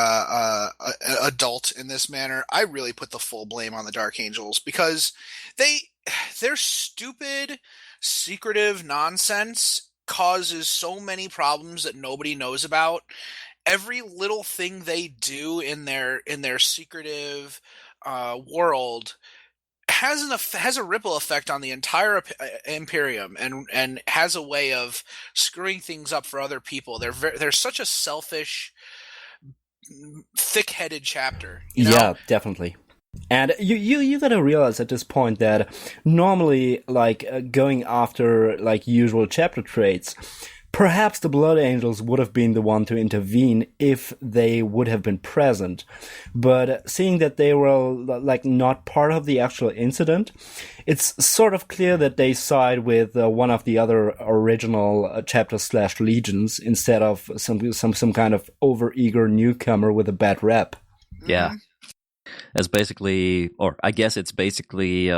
adult in this manner, I really put the full blame on the Dark Angels, because their stupid, secretive nonsense causes so many problems that nobody knows about. Every little thing they do in their secretive world has a ripple effect on the entire Imperium, and has a way of screwing things up for other people. They're such a selfish thick-headed chapter. You know? Yeah, definitely. And you gotta realize at this point that normally, like, going after, like, usual chapter traits, perhaps the Blood Angels would have been the one to intervene if they would have been present. But seeing that they were, like, not part of the actual incident, it's sort of clear that they side with one of the other original chapters/legions instead of some kind of overeager newcomer with a bad rep. Yeah. As basically, or I guess it's basically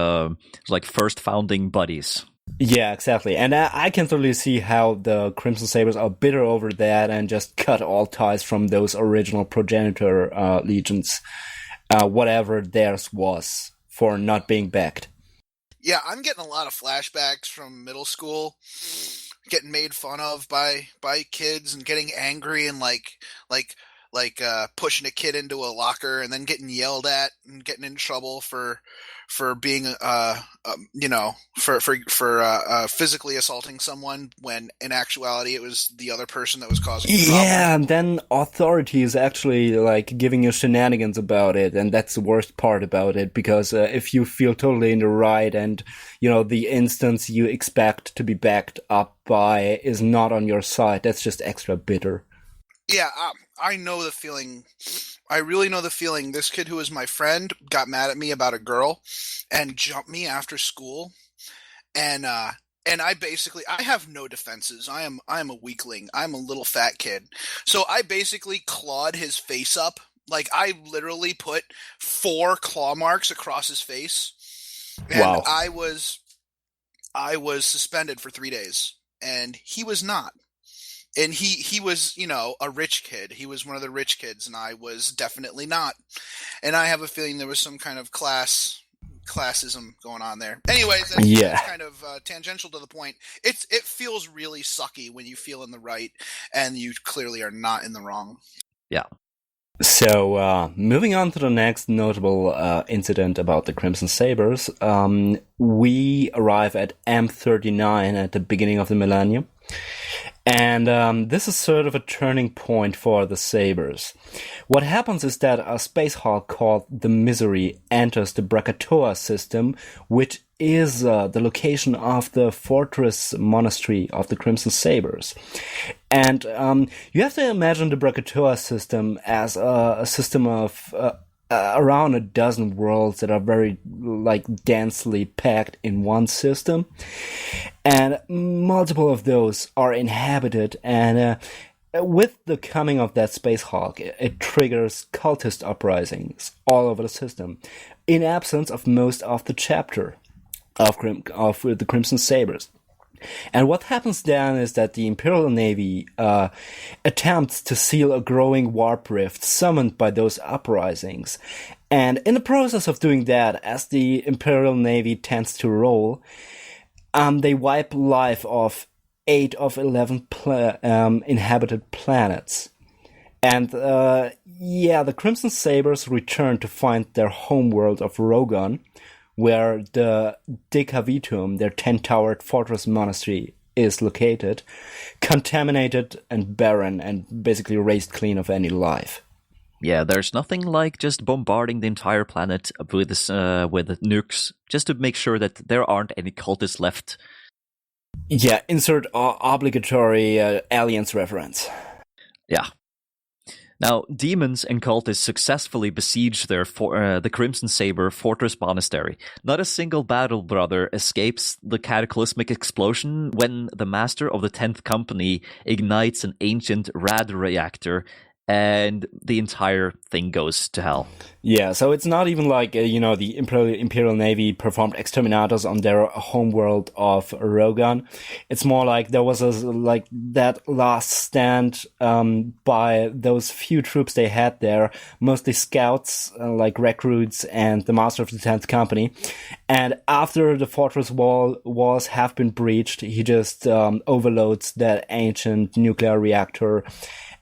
like first founding buddies. Yeah, exactly. And I can totally see how the Crimson Sabres are bitter over that and just cut all ties from those original progenitor legions, whatever theirs was, for not being backed. Yeah, I'm getting a lot of flashbacks from middle school, getting made fun of by kids and getting angry and like pushing a kid into a locker and then getting yelled at and getting in trouble for being for physically assaulting someone when in actuality it was the other person that was causing the problem. Yeah, and then authority is actually like giving you shenanigans about it, and that's the worst part about it, because if you feel totally in the right and the instance you expect to be backed up by is not on your side, that's just extra bitter. Yeah, I know the feeling. I really know the feeling. This kid who was my friend got mad at me about a girl and jumped me after school. And I have no defenses. I am a weakling. I'm a little fat kid. So I basically clawed his face up. Like, I literally put 4 claw marks across his face. And wow. I was suspended for 3 days, and he was not. And he was, a rich kid. He was one of the rich kids, and I was definitely not. And I have a feeling there was some kind of classism going on there. Anyways, that's kind of tangential to the point. It feels really sucky when you feel in the right, and you clearly are not in the wrong. Yeah. So, moving on to the next notable incident about the Crimson Sabres, we arrive at M39 at the beginning of the millennium. And this is sort of a turning point for the Sabres. What happens is that a space hulk called the Misery enters the Krakatoa system, which is the location of the fortress monastery of the Crimson Sabres. And you have to imagine the Krakatoa system as a system of around a dozen worlds that are very densely packed in one system, and multiple of those are inhabited, and with the coming of that space hulk, it triggers cultist uprisings all over the system in absence of most of the chapter of the Crimson Sabres. And what happens then is that the Imperial Navy attempts to seal a growing warp rift summoned by those uprisings. And in the process of doing that, as the Imperial Navy tends to roll, they wipe life of 8 of 11 inhabited planets. And the Crimson Sabres return to find their homeworld of Rogan, where the Decavitum, their 10-towered fortress monastery, is located, contaminated and barren and basically razed clean of any life. Yeah, there's nothing like just bombarding the entire planet with nukes, just to make sure that there aren't any cultists left. Yeah, insert obligatory aliens reference. Yeah. Now, demons and cultists successfully besiege the Crimson Sabre Fortress Monastery. Not a single battle brother escapes the cataclysmic explosion when the master of the 10th Company ignites an ancient rad reactor, and the entire thing goes to hell. Yeah, so it's not even like, the Imperial Navy performed exterminators on their homeworld of Rogan. It's more like there was that last stand by those few troops they had there, mostly scouts, like recruits, and the master of the 10th Company. And after the fortress walls have been breached, he just overloads that ancient nuclear reactor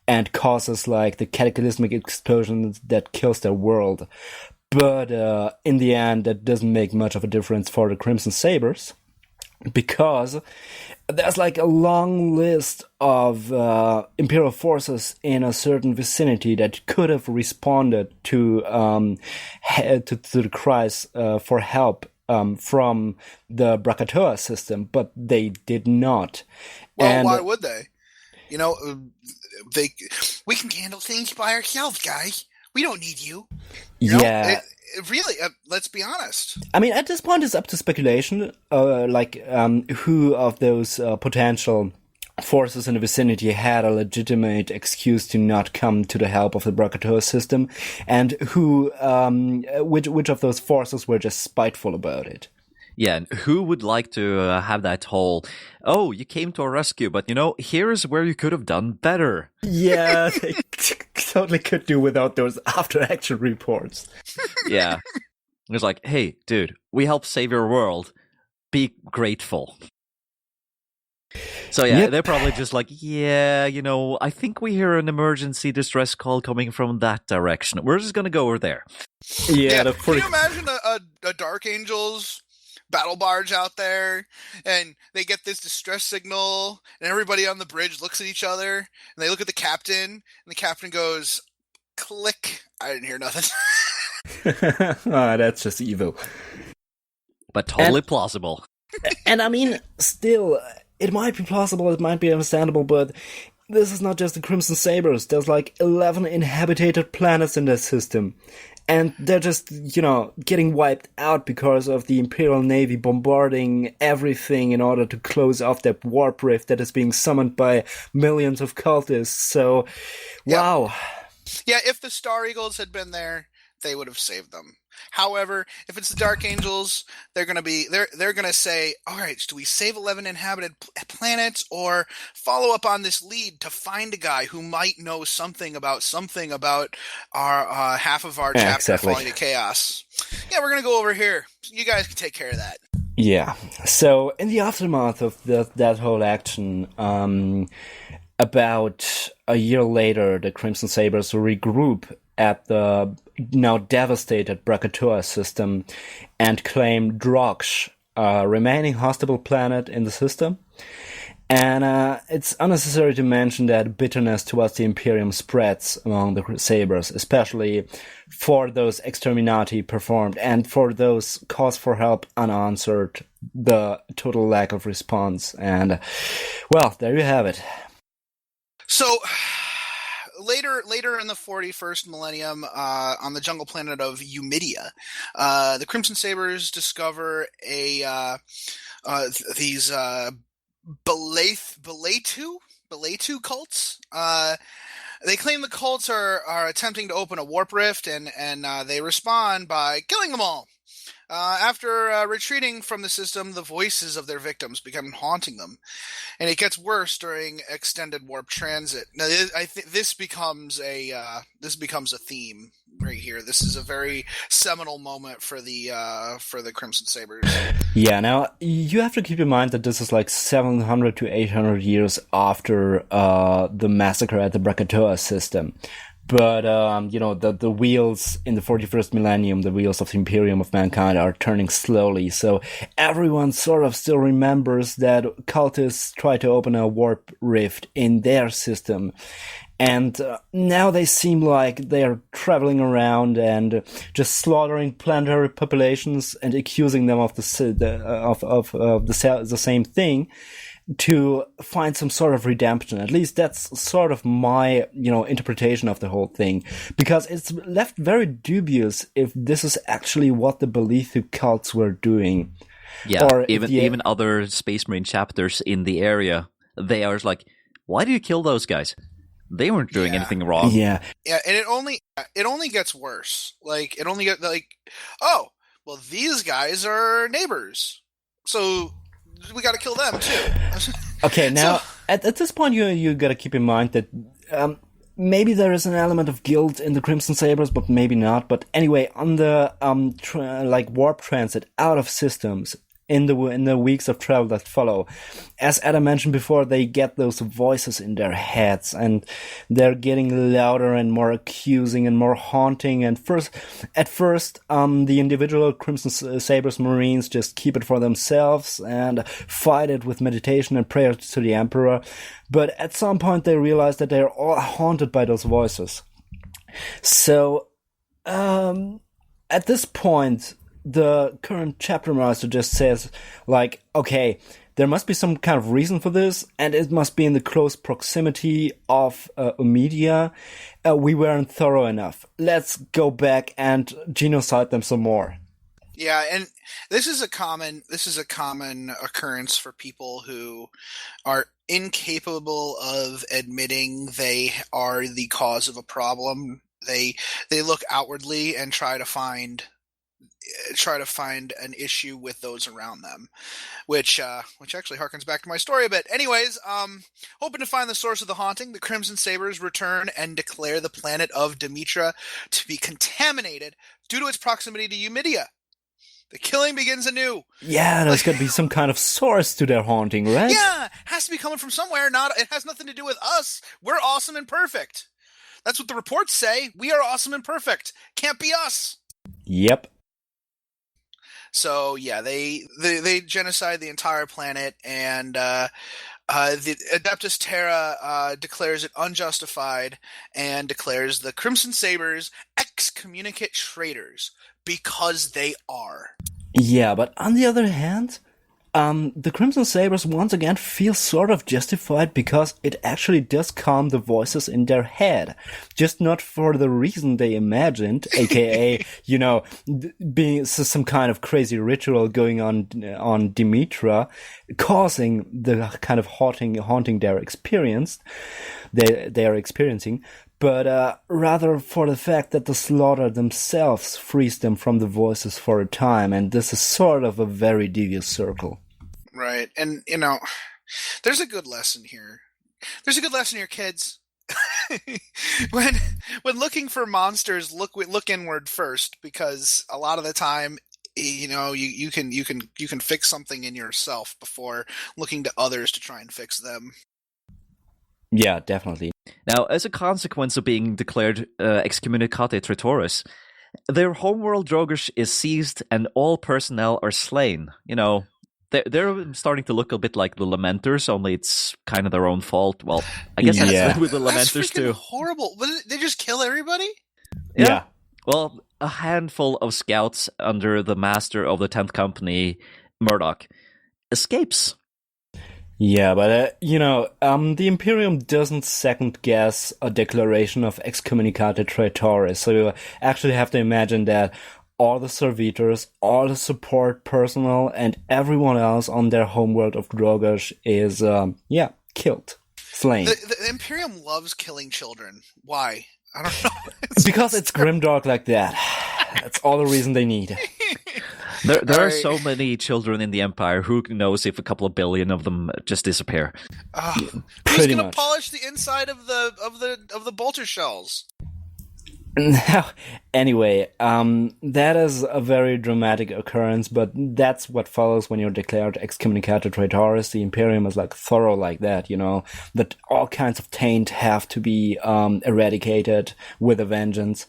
and causes the cataclysmic explosion that kills their world. But in the end, that doesn't make much of a difference for the Crimson Sabres. because there's like a long list of Imperial forces in a certain vicinity that could have responded to the cries for help from the Bracatoa system, but they did not. Well, And why would they? You know, we can handle things by ourselves, guys. We don't need you. You yeah. know, really, let's be honest. I mean, at this point, it's up to speculation, who of those potential forces in the vicinity had a legitimate excuse to not come to the help of the Bracatoa system, and which of those forces were just spiteful about it. Yeah, and who would like to have that whole, oh, you came to our rescue, but here's where you could have done better. Yeah, they totally could do without those after-action reports. Yeah. It's like, hey, dude, we helped save your world. Be grateful. So yeah, Yep. They're probably just like, yeah, I think we hear an emergency distress call coming from that direction. We're just going to go over there. Yeah, Can you imagine a Dark Angels battle barge out there, and they get this distress signal, and everybody on the bridge looks at each other, and they look at the captain, and the captain goes, click. I didn't hear nothing. That's just evil. But totally plausible. And I mean, still, it might be plausible, it might be understandable, but this is not just the Crimson Sabres. There's like 11 inhabited planets in this system. And they're just, getting wiped out because of the Imperial Navy bombarding everything in order to close off that warp rift that is being summoned by millions of cultists. So, wow. Yeah, if the Star Eagles had been there, they would have saved them. However, if it's the Dark Angels, they're gonna say, all right, do we save 11 inhabited planets or follow up on this lead to find a guy who might know something about our half of our chapter falling to chaos? Yeah, we're gonna go over here. You guys can take care of that. Yeah. So in the aftermath of that whole action, about a year later, the Crimson Sabres regroup at the now devastated Bracatoa system and claim Drogsh, a remaining hospitable planet in the system. And it's unnecessary to mention that bitterness towards the Imperium spreads among the Sabers, especially for those exterminati performed and for those calls for help unanswered, the total lack of response. And, well, there you have it. So, later in the 41st millennium, on the jungle planet of Eumidia, the Crimson Sabres discover these Belatu cults. They claim the cults are attempting to open a warp rift, and they respond by killing them all. After retreating from the system, the voices of their victims begin haunting them, and it gets worse during extended warp transit. Now, I think this becomes a theme right here. This is a very seminal moment for the Crimson Sabres. Yeah. Now you have to keep in mind that this is like 700 to 800 years after the massacre at the Bracatoa system. But, the wheels in the 41st millennium, the wheels of the Imperium of mankind are turning slowly. So everyone sort of still remembers that cultists try to open a warp rift in their system. And now they seem like they're traveling around and just slaughtering planetary populations and accusing them of the same thing, to find some sort of redemption. At least that's sort of my, interpretation of the whole thing. Because it's left very dubious if this is actually what the Belithu cults were doing. Yeah, or even other Space Marine chapters in the area, they are like, why do you kill those guys? They weren't doing anything wrong. Yeah, and it only gets worse. Like, it only gets oh, well, these guys are neighbors, so we got to kill them too. Okay, now at this point you got to keep in mind that maybe there is an element of guilt in the Crimson Sabres, but maybe not. But anyway, on the warp transit out of systems, in the weeks of travel that follow. As Adam mentioned before, they get those voices in their heads, and they're getting louder and more accusing and more haunting. And at first, the individual Crimson Sabres Marines just keep it for themselves and fight it with meditation and prayer to the Emperor. But at some point, they realize that they're all haunted by those voices. So, at this point, the current chapter master just says, like, okay, there must be some kind of reason for this, and it must be in the close proximity of Omedia. We weren't thorough enough. Let's go back and genocide them some more. Yeah, and this is a common occurrence for people who are incapable of admitting they are the cause of a problem. They look outwardly and try to find an issue with those around them, which actually harkens back to my story a bit. Anyways, hoping to find the source of the haunting, the Crimson Sabres return and declare the planet of Demetra to be contaminated due to its proximity to Umidia. The killing begins anew. Yeah, there's got to be some kind of source to their haunting, right? Yeah, has to be coming from somewhere. It has nothing to do with us. We're awesome and perfect. That's what the reports say. We are awesome and perfect. Can't be us. Yep. So yeah, they genocide the entire planet, and the Adeptus Terra declares it unjustified and declares the Crimson Sabres excommunicate traitors because they are. Yeah, but on the other hand, the Crimson Sabres once again feel sort of justified because it actually does calm the voices in their head. Just not for the reason they imagined, aka, being some kind of crazy ritual going on Demetra, causing the kind of haunting they are experiencing, but rather for the fact that the slaughter themselves frees them from the voices for a time, and this is sort of a very devious circle. Right, and there's a good lesson here. There's a good lesson here, kids. when looking for monsters, look inward first, because a lot of the time, you can fix something in yourself before looking to others to try and fix them. Yeah, definitely. Now, as a consequence of being declared excommunicate traitores, their homeworld Drogosh is seized and all personnel are slain. They're starting to look a bit like the Lamenters, only it's kind of their own fault. Well, I guess that's with the Lamenters that's too. Horrible. They just kill everybody? Yeah. Well, a handful of scouts under the master of the 10th Company, Murdoch, escapes. Yeah, but, the Imperium doesn't second-guess a declaration of excommunicate traitores, so you actually have to imagine that all the servitors, all the support personnel, and everyone else on their homeworld of Drogosh is, killed. Slain. The Imperium loves killing children. Why? I don't know. Because it's grimdark like that. That's all the reason they need. There are so many children in the Empire. Who knows if a couple of billion of them just disappear? Who's going to polish the inside of the bolter shells? Now, anyway, that is a very dramatic occurrence, but that's what follows when you're declared excommunicate traitores. The Imperium is thorough like that, that all kinds of taint have to be eradicated with a vengeance.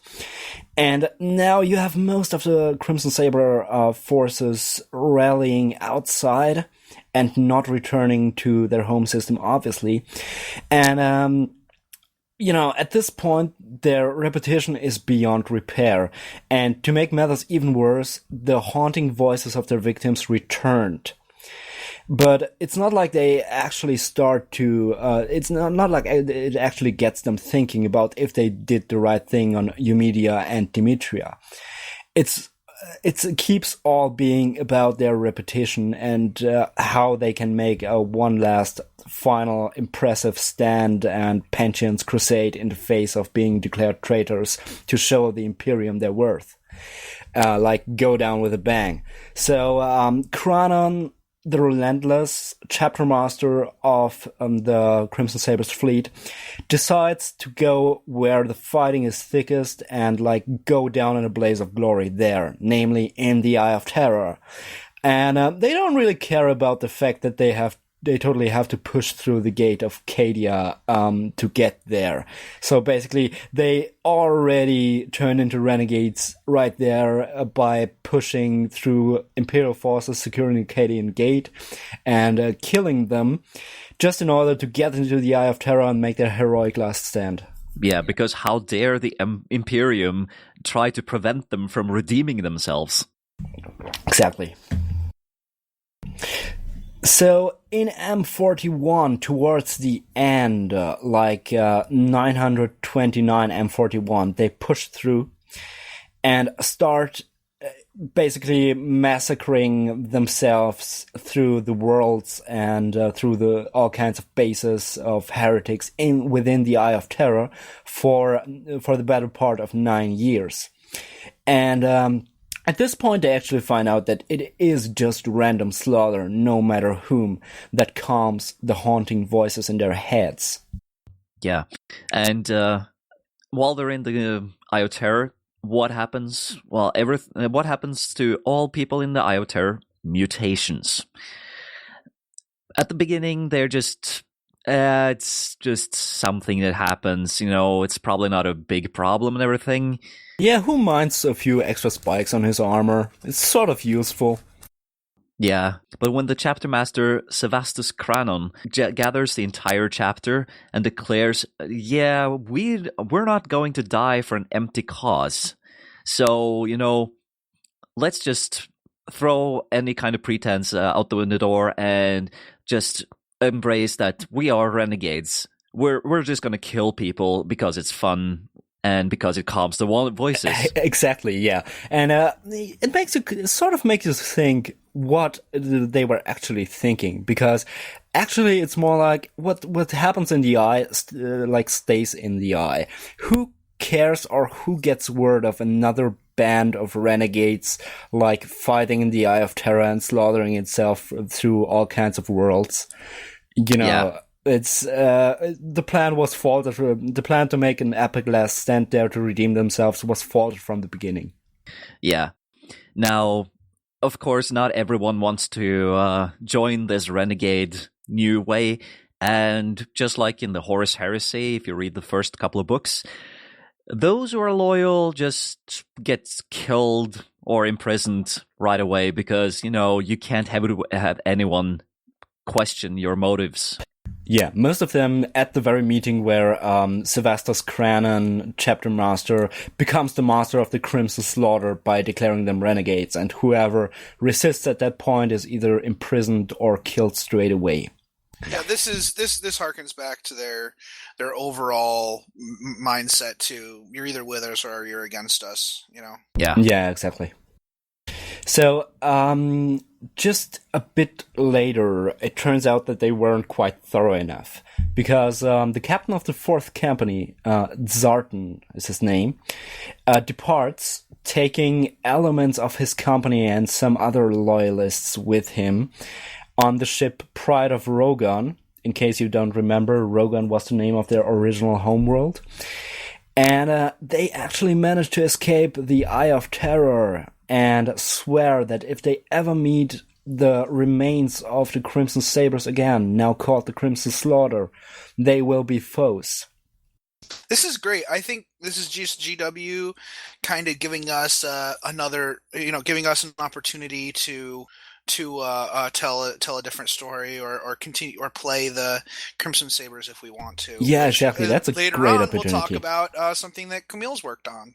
And now you have most of the Crimson Saber forces rallying outside and not returning to their home system, obviously. And, at this point, their reputation is beyond repair. And to make matters even worse, the haunting voices of their victims returned. But it's not like they actually start to, it's not like it actually gets them thinking about if they did the right thing on Umedia and Demetria. It keeps all being about their reputation and how they can make one last final impressive stand and pensions crusade in the face of being declared traitors to show the Imperium their worth. Go down with a bang. So, Kranon, the relentless chapter master of the Crimson Sabres fleet, decides to go where the fighting is thickest and go down in a blaze of glory there, namely in the Eye of Terror. And they don't really care about the fact that they totally have to push through the gate of Cadia to get there. So basically, they already turn into renegades right there by pushing through Imperial forces securing the Cadian gate and killing them, just in order to get into the Eye of Terror and make their heroic last stand. Yeah, because how dare the Imperium try to prevent them from redeeming themselves? Exactly. So in M41, towards the end, 929 M41, they push through and start basically massacring themselves through the worlds and through all kinds of bases of heretics within the Eye of Terror for the better part of 9 years. And at this point, they actually find out that it is just random slaughter, no matter whom, that calms the haunting voices in their heads. Yeah, and while they're in the Eye of Terror, what happens? Well, what happens to all people in the Eye of Terror? Mutations. At the beginning, they're just... it's just something that happens, it's probably not a big problem and everything. Yeah, who minds a few extra spikes on his armor? It's sort of useful. Yeah, but when the chapter master Sevastus Cranon gathers the entire chapter and declares, we're not going to die for an empty cause. So, let's just throw any kind of pretense out the window door and just embrace that we are renegades. We're just going to kill people because it's fun. And because it calms the voices. Exactly, yeah. And it sort of makes you think what they were actually thinking. Because actually it's more like what happens in the eye, stays in the eye. Who cares or who gets word of another band of renegades, fighting in the Eye of Terror and slaughtering itself through all kinds of worlds? Yeah. It's the plan was faulted. The plan to make an epic last stand there to redeem themselves was faulted from the beginning. Yeah. Now, of course, not everyone wants to join this renegade new way. And just like in the Horus Heresy, if you read the first couple of books, those who are loyal just get killed or imprisoned right away because, you can't have anyone question your motives. Yeah, most of them at the very meeting where Sevastus Cranon, chapter master, becomes the master of the Crimson Slaughter by declaring them renegades, and whoever resists at that point is either imprisoned or killed straight away. Yeah, this harkens back to their overall mindset to you're either with us or you're against us, Yeah, exactly. So, just a bit later, it turns out that they weren't quite thorough enough, because the captain of the 4th Company, Zarton is his name, departs, taking elements of his company and some other loyalists with him on the ship Pride of Rogan. In case you don't remember, Rogan was the name of their original homeworld. And they actually managed to escape the Eye of Terror and swear that if they ever meet the remains of the Crimson Sabres again, now called the Crimson Slaughter, they will be foes. This is great. I think this is just GW kind of giving us giving us an opportunity to tell a different story or continue or play the Crimson Sabres if we want to. Yeah, exactly. That's a great opportunity. We'll talk about something that Camille's worked on.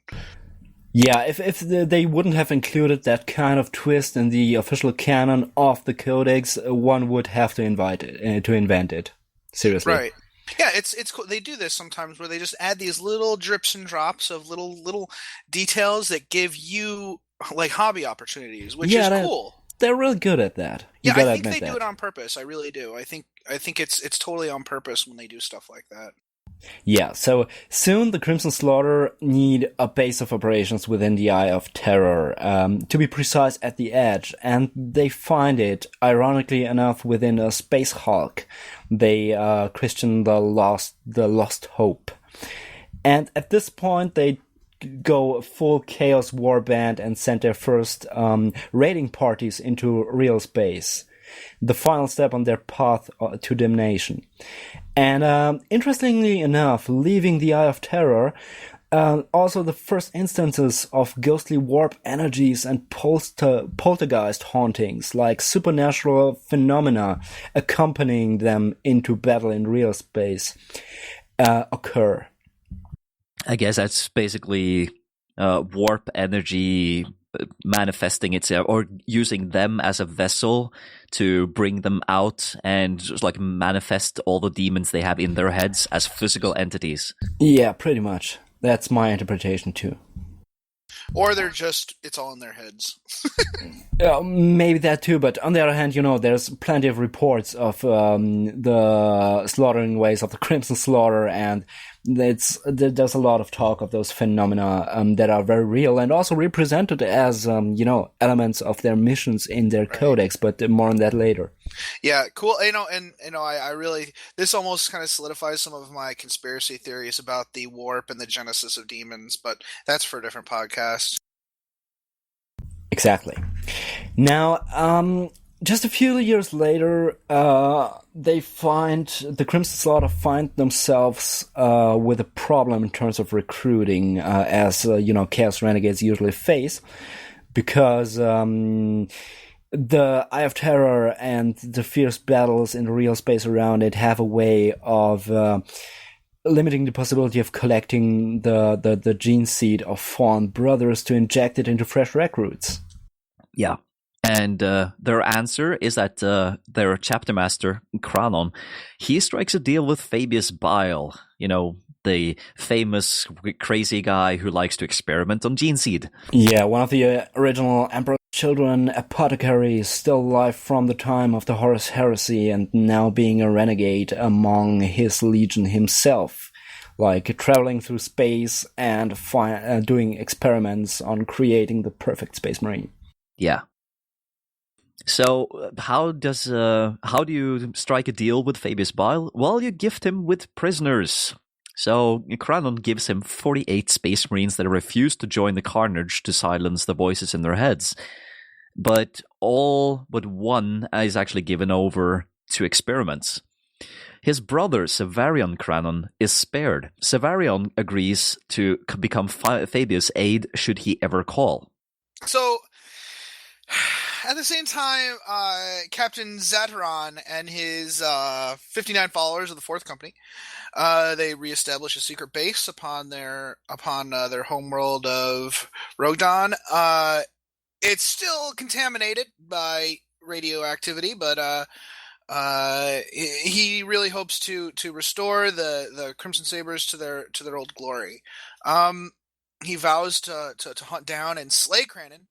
Yeah, if they wouldn't have included that kind of twist in the official canon of the Codex, one would have to invent it. Seriously. Right. Yeah, it's cool. They do this sometimes where they just add these little drips and drops of little details that give you hobby opportunities, which is cool. They're really good at that. I think they do it on purpose. I really do. I think it's totally on purpose when they do stuff like that. Yeah, so soon the Crimson Slaughter need a base of operations within the Eye of Terror, to be precise at the edge, and they find it, ironically enough, within a Space Hulk. They christen the lost hope. And at this point they go full Chaos Warband and send their first raiding parties into real space. The final step on their path to damnation. And interestingly enough, leaving the Eye of Terror, also the first instances of ghostly warp energies and poltergeist hauntings, like supernatural phenomena accompanying them into battle in real space, occur. I guess that's basically warp energy manifesting itself, or using them as a vessel to bring them out and just like manifest all the demons they have in their heads as physical entities. Yeah, pretty much. That's my interpretation too. Or they're just, it's all in their heads. Maybe that too, but on the other hand, there's plenty of reports of the slaughtering ways of the Crimson Slaughter, and there's a lot of talk of those phenomena that are very real and also represented as, elements of their missions in their codex, but more on that later. Yeah, cool. I really, this almost kind of solidifies some of my conspiracy theories about the warp and the genesis of demons, but that's for a different podcast. Exactly. Now, just a few years later, the Crimson Slaughter find themselves with a problem in terms of recruiting, as Chaos Renegades usually face, because the Eye of Terror and the fierce battles in the real space around it have a way of limiting the possibility of collecting the gene seed of fallen brothers to inject it into fresh recruits. Yeah. And their answer is that their chapter master, Kranon, he strikes a deal with Fabius Bile, the famous crazy guy who likes to experiment on gene seed. Yeah, one of the original Emperor's children, apothecaries, still alive from the time of the Horus Heresy and now being a renegade among his legion himself, like traveling through space and doing experiments on creating the perfect space marine. Yeah. So how do you strike a deal with Fabius Bile? Well, you gift him with prisoners. So Kranon gives him 48 Space Marines that refuse to join the carnage to silence the voices in their heads. But all but one is actually given over to experiments. His brother, Severion Kranon, is spared. Severion agrees to become Fabius' aide should he ever call. So, at the same time, Captain Zarton and his 59 followers of the Fourth Company, they reestablish a secret base upon their homeworld of Rogdon. It's still contaminated by radioactivity, but he really hopes to restore the Crimson Sabres to their old glory. He vows to hunt down and slay Kranon.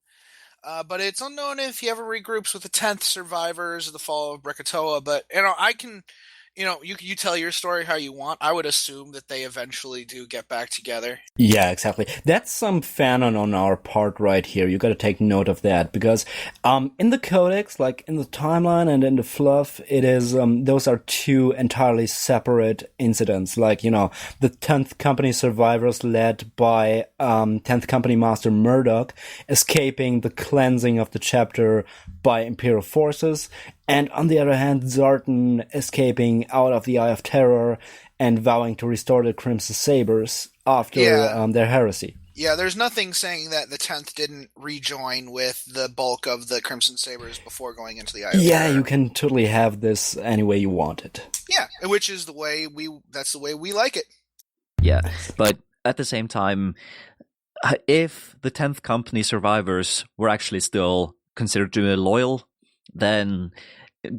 But it's unknown if he ever regroups with the 10th survivors of the fall of Brekatoa. But, I can, you tell your story how you want. I would assume that they eventually do get back together. Yeah, exactly. That's some fanon on our part right here. You gotta take note of that, because in the codex, like in the timeline and in the fluff, it is those are two entirely separate incidents. Like, the 10th Company survivors led by 10th Company Master Murdoch escaping the cleansing of the chapter by Imperial forces, and on the other hand, Zarton escaping out of the Eye of Terror and vowing to restore the Crimson Sabres after their heresy. Yeah, there's nothing saying that the 10th didn't rejoin with the bulk of the Crimson Sabres before going into the Eye of Terror. Yeah, you can totally have this any way you want it. Yeah, which is that's the way we like it. Yeah, but at the same time, if the 10th Company survivors were actually still considered to be loyal, then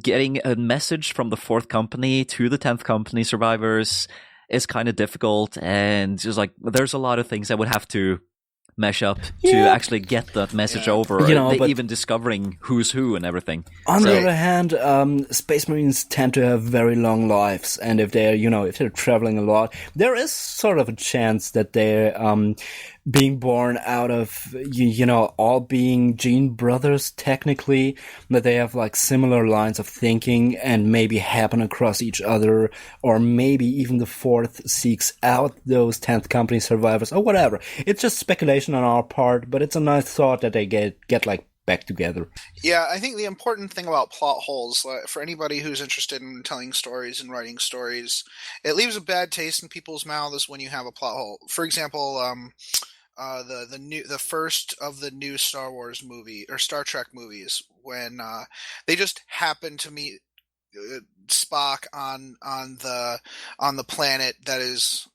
getting a message from the 4th Company to the 10th Company survivors is kind of difficult, and just like there's a lot of things that would have to mesh up to actually get that message over, but even discovering who's who and everything. On the other hand, Space Marines tend to have very long lives, and if they're traveling a lot, there is sort of a chance that they being born out of, all being gene brothers, technically, that they have like similar lines of thinking and maybe happen across each other, or maybe even the fourth seeks out those 10th company survivors, or whatever. It's just speculation on our part, but it's a nice thought that they get like back together. Yeah, I think the important thing about plot holes, for anybody who's interested in telling stories and writing stories, it leaves a bad taste in people's mouths when you have a plot hole. For example, the first of the new Star Wars movie or Star Trek movies, when they just happen to meet Spock on the planet that is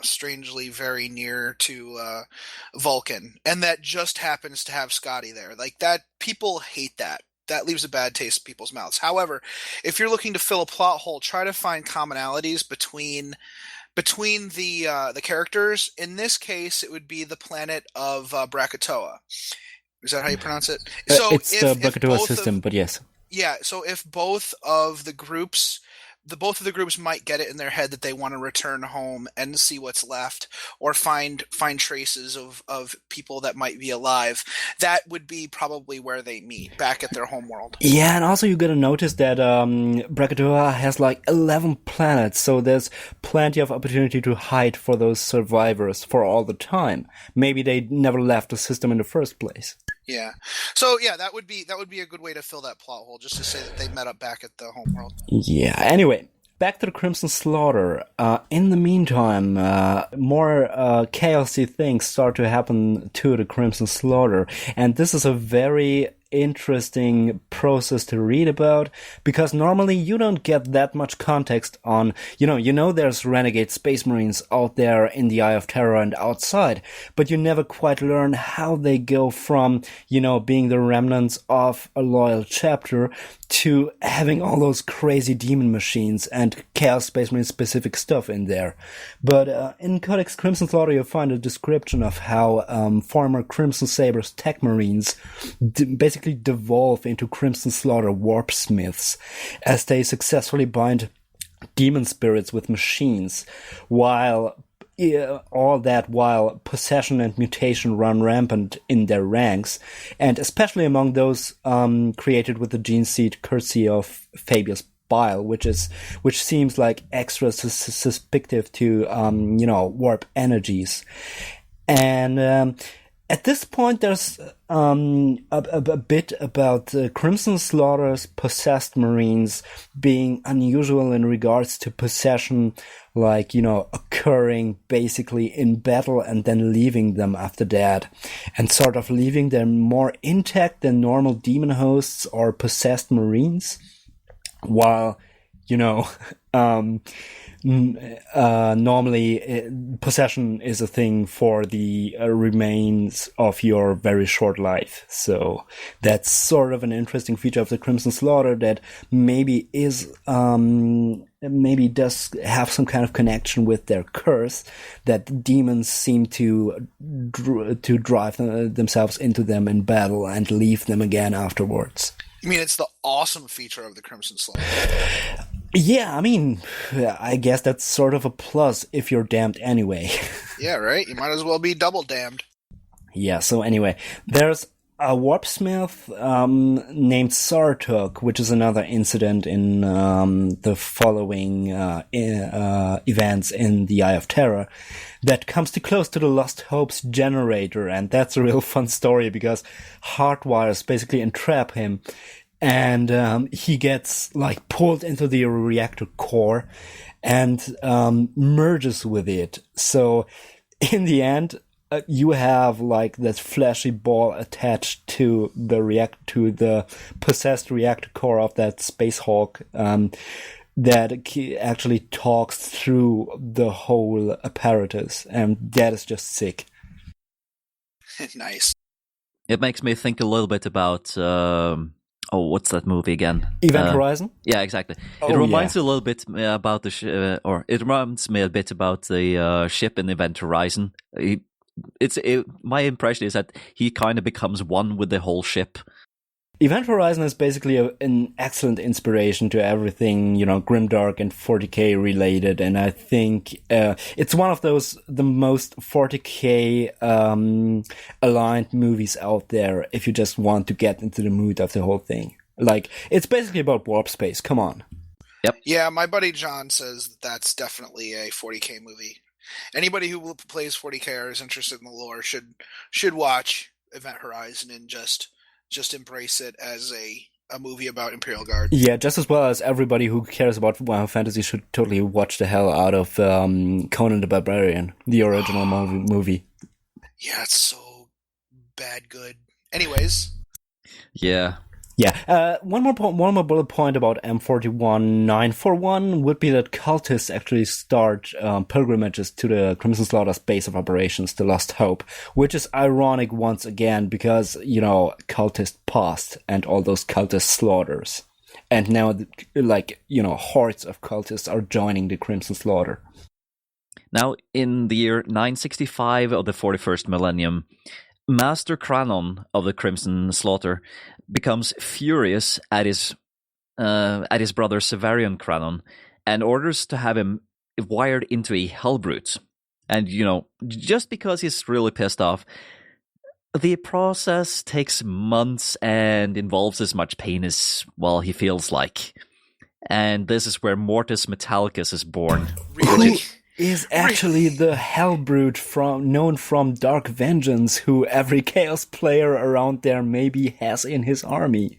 strangely very near to Vulcan, and that just happens to have Scotty there. Like that, people hate that. That leaves a bad taste in people's mouths. However, if you're looking to fill a plot hole, try to find commonalities between the characters. In this case, it would be the planet of Krakatoa. Is that how you pronounce it? So it's the Krakatoa system, but yes. Yeah, so if both of the groups might get it in their head that they want to return home and see what's left, or find traces of people that might be alive, that would be probably where they meet, back at their homeworld. Yeah, and also you gotta notice that Krakatoa has like 11 planets, so there's plenty of opportunity to hide for those survivors for all the time. Maybe they never left the system in the first place. Yeah. So yeah, that would be a good way to fill that plot hole, just to say that they met up back at the homeworld. Yeah. Anyway, back to the Crimson Slaughter. In the meantime, more chaosy things start to happen to the Crimson Slaughter, and this is a very interesting process to read about, because normally you don't get that much context on, there's renegade space marines out there in the Eye of Terror and outside, but you never quite learn how they go from, being the remnants of a loyal chapter to having all those crazy demon machines and Chaos Space Marine specific stuff in there. But in Codex Crimson Slaughter, you'll find a description of how former Crimson Sabres tech marines basically devolve into Crimson Slaughter warp smiths as they successfully bind demon spirits with machines, while possession and mutation run rampant in their ranks, and especially among those created with the gene seed courtesy of Fabius Bile, which seems like extra suspective to warp energies. And at this point, there's a bit about Crimson Slaughter's possessed marines being unusual in regards to possession, like, occurring basically in battle and then leaving them after that, and sort of leaving them more intact than normal demon hosts or possessed marines, while, normally possession is a thing for the remains of your very short life. So that's sort of an interesting feature of the Crimson Slaughter that maybe does have some kind of connection with their curse, that demons seem to drive themselves into them in battle and leave them again afterwards. I mean, it's the awesome feature of the Crimson Slaughter. Yeah, I guess that's sort of a plus if you're damned anyway. Yeah, right? You might as well be double damned. Yeah, so anyway, there's a warpsmith named Zarton, which is another incident in the following events in the Eye of Terror, that comes too close to the Lost Hopes generator, and that's a real fun story because hardwires basically entrap him, and he gets pulled into the reactor core and merges with it. So in the end, you have that fleshy ball attached to the possessed reactor core of that Space Hawk that actually talks through the whole apparatus, and that is just sick. Nice. It makes me think a little bit about what's that movie again? Event Horizon? Yeah, exactly. Oh, it reminds me a little bit about it reminds me a bit about the ship in Event Horizon. My impression is that he kind of becomes one with the whole ship. Event Horizon is basically an excellent inspiration to everything, grimdark and 40k related, and I think it's one of the most 40k aligned movies out there if you just want to get into the mood of the whole thing. Like, it's basically about warp space, come on. Yep. Yeah, my buddy John says that's definitely a 40k movie. Anybody who plays 40k or is interested in the lore should watch Event Horizon and just embrace it as a movie about Imperial Guard. Yeah, just as well as everybody who cares about Warhammer Fantasy should totally watch the hell out of Conan the Barbarian, the original movie. Yeah, it's so bad good. Anyways. Yeah. Yeah, one more bullet point about M41941 would be that cultists actually start pilgrimages to the Crimson Slaughter's base of operations, the Lost Hope, which is ironic once again because, cultist past and all those cultist slaughters. And now, hordes of cultists are joining the Crimson Slaughter. Now, in the year 965 of the 41st millennium, Master Cranon of the Crimson Slaughter becomes furious at his brother Severian Cranon and orders to have him wired into a Hellbrute. And, just because he's really pissed off, the process takes months and involves as much pain as, he feels like. And this is where Mortis Metallicus is born. Really? Is actually the Hellbrute known from Dark Vengeance, who every Chaos player around there maybe has in his army.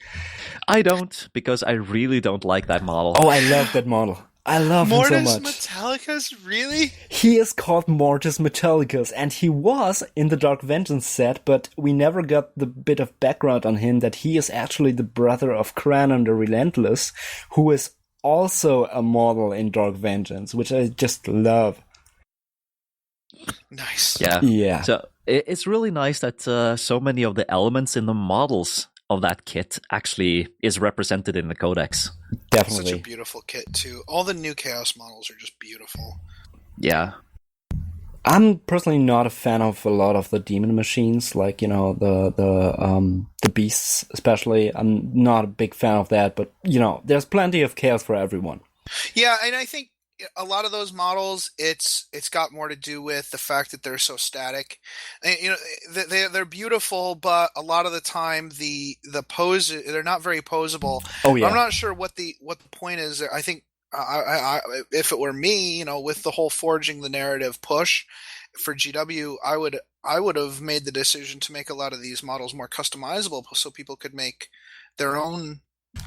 I don't, because I really don't like that model. Oh, I love that model. I love him so much. Mortis Metallicus? Really? He is called Mortis Metallicus, and he was in the Dark Vengeance set, but we never got the bit of background on him that he is actually the brother of Cranon the Relentless, who is also a model in Dark Vengeance, which I just love. Nice. Yeah. So it's really nice that so many of the elements in the models of that kit actually is represented in the Codex. Definitely. Such a beautiful kit, too. All the new Chaos models are just beautiful. Yeah. I'm personally not a fan of a lot of the demon machines, like, the beasts especially. I'm not a big fan of that, but, there's plenty of chaos for everyone. Yeah, and I think a lot of those models, it's got more to do with the fact that they're so static. And, they're beautiful, but a lot of the time the pose, they're not very posable. Oh yeah. I'm not sure what the point is. I think I if it were me, with the whole forging the narrative push for GW, I would have made the decision to make a lot of these models more customizable so people could make their own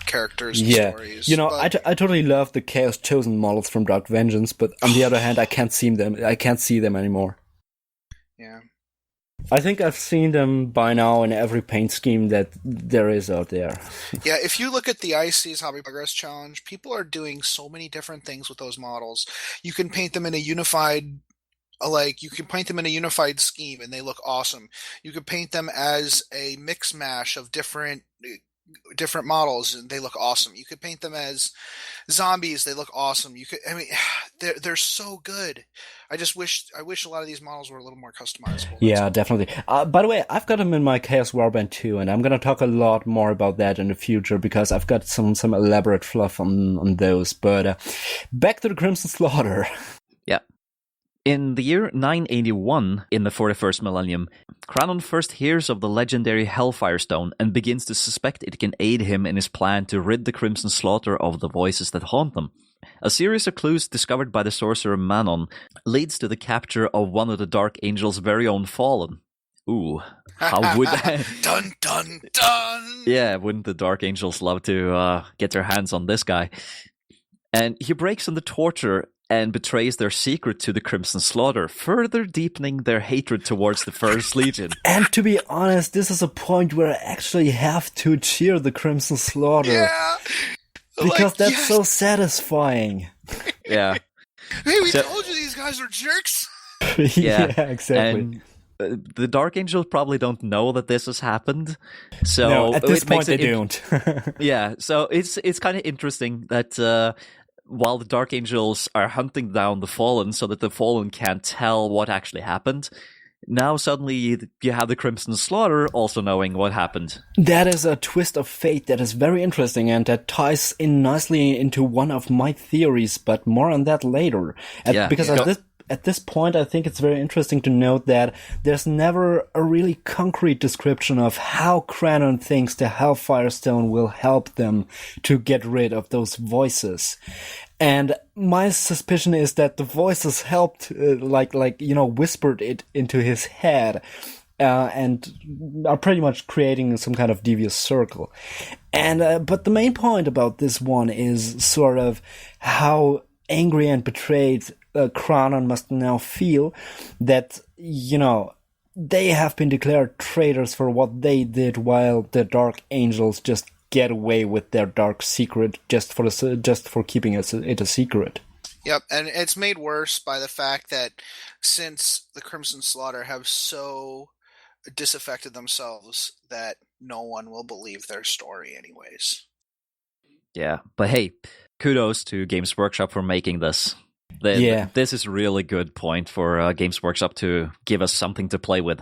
characters and stories. I totally love the Chaos Chosen models from Dark Vengeance, but on the other hand, I can't see them anymore. Yeah. I think I've seen them by now in every paint scheme that there is out there. Yeah, if you look at the IC's Hobby Progress Challenge, people are doing so many different things with those models. You can paint them in a unified scheme and they look awesome. You could paint them as a mix mash of different models and they look awesome. You could paint them as zombies, they look awesome. They're so good. I wish a lot of these models were a little more customizable. Yeah, definitely. By the way, I've got them in my Chaos Warband too, and I'm going to talk a lot more about that in the future because I've got some elaborate fluff on those. But back to the Crimson Slaughter. Yeah. In the year 981, in the 41st millennium, Cranon first hears of the legendary Hellfire Stone and begins to suspect it can aid him in his plan to rid the Crimson Slaughter of the voices that haunt them. A series of clues discovered by the sorcerer Manon leads to the capture of one of the Dark Angel's very own Fallen. Ooh, how would that... Dun, dun, dun! Yeah, wouldn't the Dark Angels love to get their hands on this guy? And he breaks on the torture and betrays their secret to the Crimson Slaughter, further deepening their hatred towards the First Legion. And to be honest, this is a point where I actually have to cheer the Crimson Slaughter. Yeah! Because that's so satisfying. Yeah. Hey, we told you these guys are jerks! Yeah, exactly. And the Dark Angels probably don't know that this has happened. So no, at this point they don't. Yeah, so it's kind of interesting that... while the Dark Angels are hunting down the Fallen so that the Fallen can't tell what actually happened, now suddenly you have the Crimson Slaughter also knowing what happened. That is a twist of fate that is very interesting, and that ties in nicely into one of my theories, but more on that later. Because at this point, I think it's very interesting to note that there's never a really concrete description of how Cranon thinks the Hellfire Stone will help them to get rid of those voices. And my suspicion is that the voices helped, whispered it into his head, and are pretty much creating some kind of devious circle. And, but the main point about this one is sort of how angry and betrayed Cranon must now feel that, they have been declared traitors for what they did, while the Dark Angels just get away with their dark secret just for keeping it a secret. Yep, and it's made worse by the fact that since the Crimson Slaughter have so disaffected themselves that no one will believe their story anyways. Yeah, but hey, kudos to Games Workshop for making this. This is a really good point for Games Workshop to give us something to play with.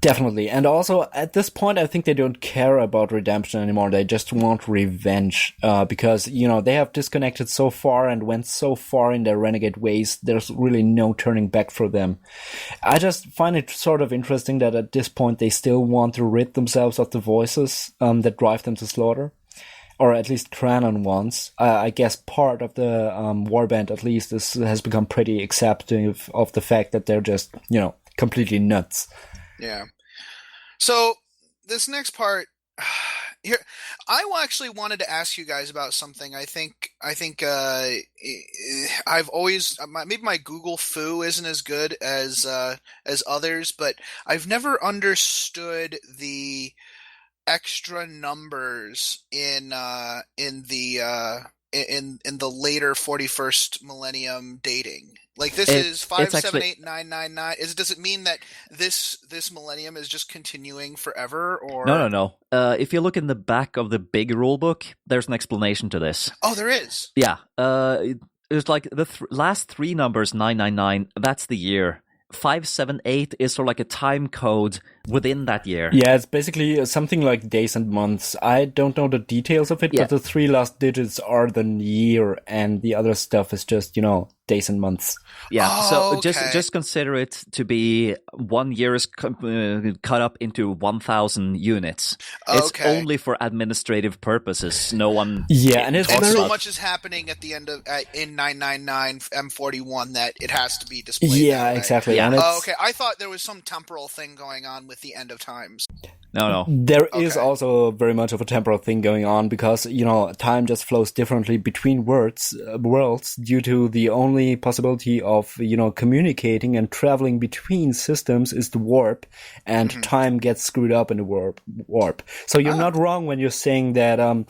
Definitely. And also, at this point, I think they don't care about redemption anymore. They just want revenge, because, they have disconnected so far and went so far in their renegade ways, there's really no turning back for them. I just find it sort of interesting that at this point they still want to rid themselves of the voices that drive them to slaughter. Or at least Cranon wants. I guess part of the warband, at least, has become pretty accepting of the fact that they're just, completely nuts. Yeah. So this next part here, I actually wanted to ask you guys about something. I think I've always maybe my Google foo isn't as good as others, but I've never understood the extra numbers in the later 41st millennium dating. Like this is 578999. Does it mean that this millennium is just continuing forever, or No. If you look in the back of the big rule book, there's an explanation to this. Oh, there is. Yeah. It's like the last three numbers, 999. That's the year. 578 is sort of like a time code within that year. Yeah, it's basically something like days and months. I don't know the details of it, but the three last digits are the year, and the other stuff is just, days and months. Yeah, okay. just consider it to be 1 year is cut up into 1,000 units. It's only for administrative purposes. No one. Yeah, and so much is happening at the end of in 999 M41 that it has to be displayed. Yeah, exactly. Yeah. And okay. I thought there was some temporal thing going on with the end of times. No. There is also very much of a temporal thing going on because, time just flows differently between worlds due to the only possibility of, communicating and traveling between systems is the warp, and time gets screwed up in the warp. So you're not wrong when you're saying that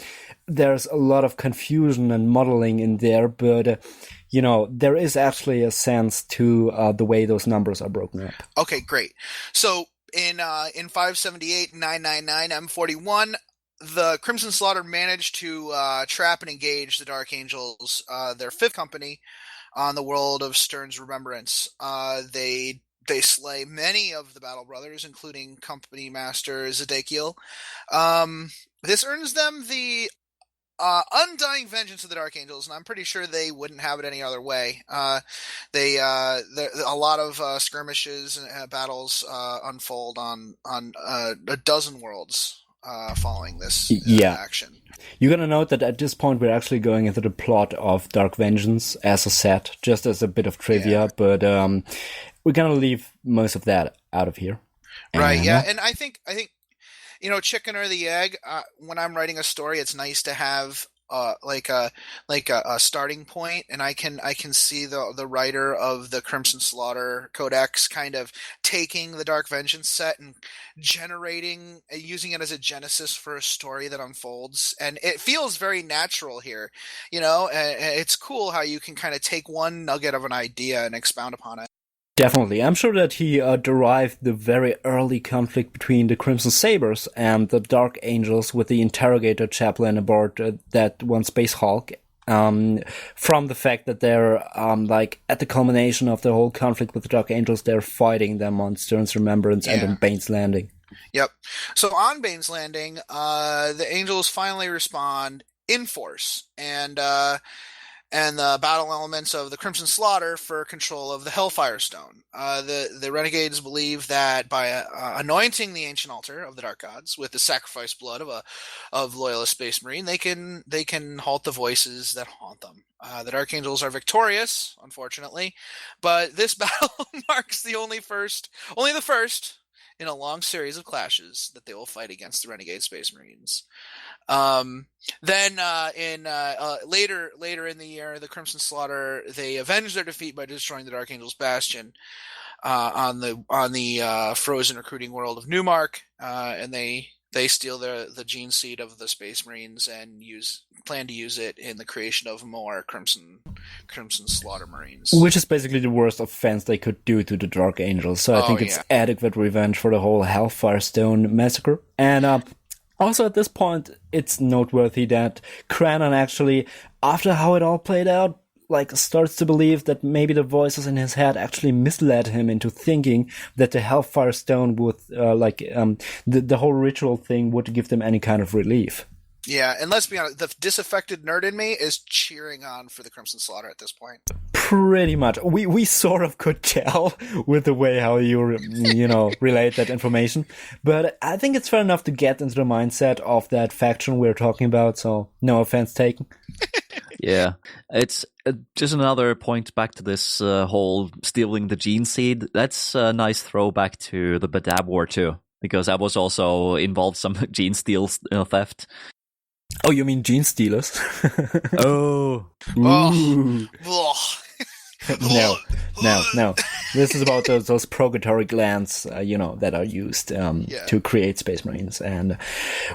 there's a lot of confusion and modeling in there, but there is actually a sense to the way those numbers are broken up. Okay, great. So in 578 999 M41, the Crimson Slaughter managed to trap and engage the Dark Angels, their fifth company, on the world of Stern's Remembrance. They slay many of the Battle Brothers, including Company Master Zedekiel. This earns them the undying vengeance of the Dark Angels, and I'm pretty sure they wouldn't have it any other way. A lot of skirmishes and battles unfold on a dozen worlds following this action. You're gonna note that at this point we're actually going into the plot of Dark Vengeance as a set, just as a bit of trivia, but we're gonna leave most of that out of here. Right, and I think chicken or the egg. When I'm writing a story, it's nice to have like a starting point, and I can see the writer of the Crimson Slaughter Codex kind of taking the Dark Vengeance set and using it as a genesis for a story that unfolds, and it feels very natural here. It's cool how you can kind of take one nugget of an idea and expound upon it. Definitely. I'm sure that he derived the very early conflict between the Crimson Sabres and the Dark Angels with the interrogator chaplain aboard that one Space Hulk from the fact that they're like at the culmination of the whole conflict with the Dark Angels, they're fighting them on Stern's Remembrance and on Bane's Landing. Yep. So on Bane's Landing, the Angels finally respond in force, and the battle elements of the Crimson Slaughter for control of the Hellfire Stone. The Renegades believe that by anointing the ancient altar of the Dark Gods with the sacrificed blood of loyalist Space Marine, they can halt the voices that haunt them. The Dark Angels are victorious, unfortunately, but this battle marks the only the first in a long series of clashes that they will fight against the Renegade Space Marines. Then later in the year, the Crimson Slaughter, they avenge their defeat by destroying the Dark Angels Bastion on the frozen recruiting world of Newmark, and they steal the gene seed of the Space Marines and plan to use it in the creation of more Crimson Slaughter Marines. Which is basically the worst offense they could do to the Dark Angels. So I think it's adequate revenge for the whole Hellfire Stone massacre. And also at this point, it's noteworthy that Cranon actually, after how it all played out, like starts to believe that maybe the voices in his head actually misled him into thinking that the Hellfire Stone would, the whole ritual thing would give them any kind of relief. Yeah, and let's be honest, the disaffected nerd in me is cheering on for the Crimson Slaughter at this point. Pretty much. We sort of could tell with the way how you relate that information. But I think it's fair enough to get into the mindset of that faction we're talking about, so no offense taken. Yeah, it's just another point back to this whole stealing the gene seed. That's a nice throwback to the Badab War too, because that was also involved some gene steal theft. Oh, you mean gene stealers? Oh. Ooh. No. This is about those purgatory glands, that are used to create Space Marines, and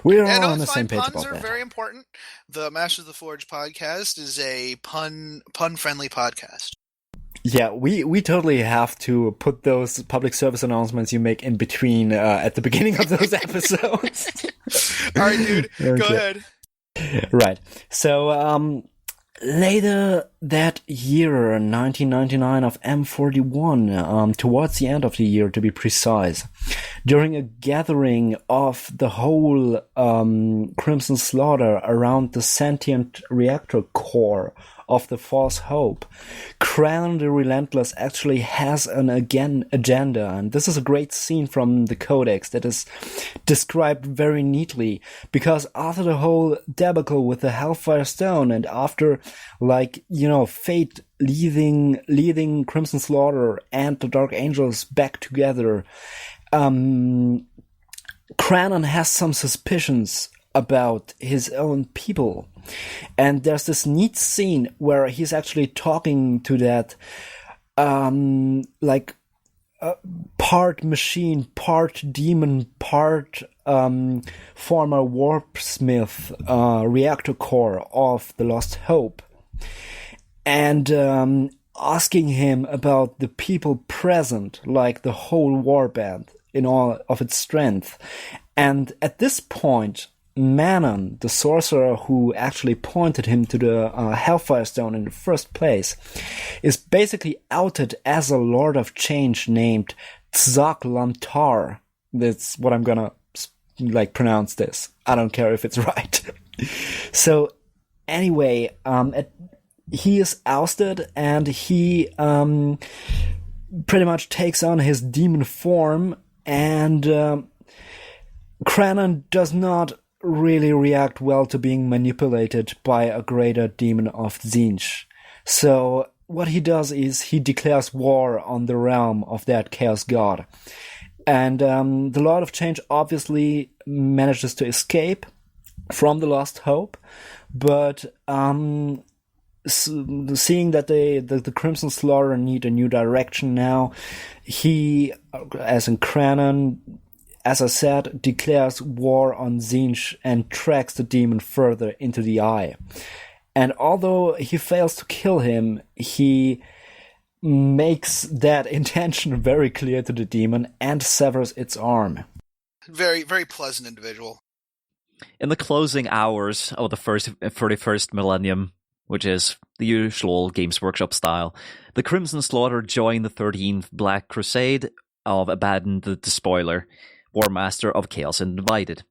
we're all on the same page about that. Puns are very important. The Masters of the Forge podcast is a pun-friendly podcast. Yeah, we totally have to put those public service announcements you make in between at the beginning of those episodes. All right, dude, go ahead. Right. So, later that year, 1999 of M41, towards the end of the year to be precise, during a gathering of the whole Crimson Slaughter around the sentient reactor core of the False Hope, Cranon the Relentless actually has an agenda, and this is a great scene from the Codex that is described very neatly, because after the whole debacle with the Hellfire Stone, and after, fate leading Crimson Slaughter and the Dark Angels back together, Cranon has some suspicions about his own people. And there's this neat scene where he's actually talking to that, part machine, part demon, part former warpsmith reactor core of the Lost Hope, and asking him about the people present, like the whole warband in all of its strength. And at this point, Manon, the sorcerer who actually pointed him to the Hellfire Stone in the first place, is basically outed as a Lord of Change named Tzak Lantar. That's what I'm gonna pronounce this. I don't care if it's right. So anyway, he is ousted, and he pretty much takes on his demon form, and Cranon does not really react well to being manipulated by a greater demon of Tzeentch. So what he does is he declares war on the realm of that Chaos God. And the Lord of Change obviously manages to escape from the Lost Hope, but seeing that the Crimson Slaughter need a new direction now, he, as in Cranon, as I said, declares war on Tzeentch and tracks the demon further into the Eye. And although he fails to kill him, he makes that intention very clear to the demon and severs its arm. Very, very pleasant individual. In the closing hours of the 31st millennium, which is the usual Games Workshop style. The Crimson Slaughter join the 13th Black Crusade of Abaddon the Despoiler, War Master of Chaos and Divided.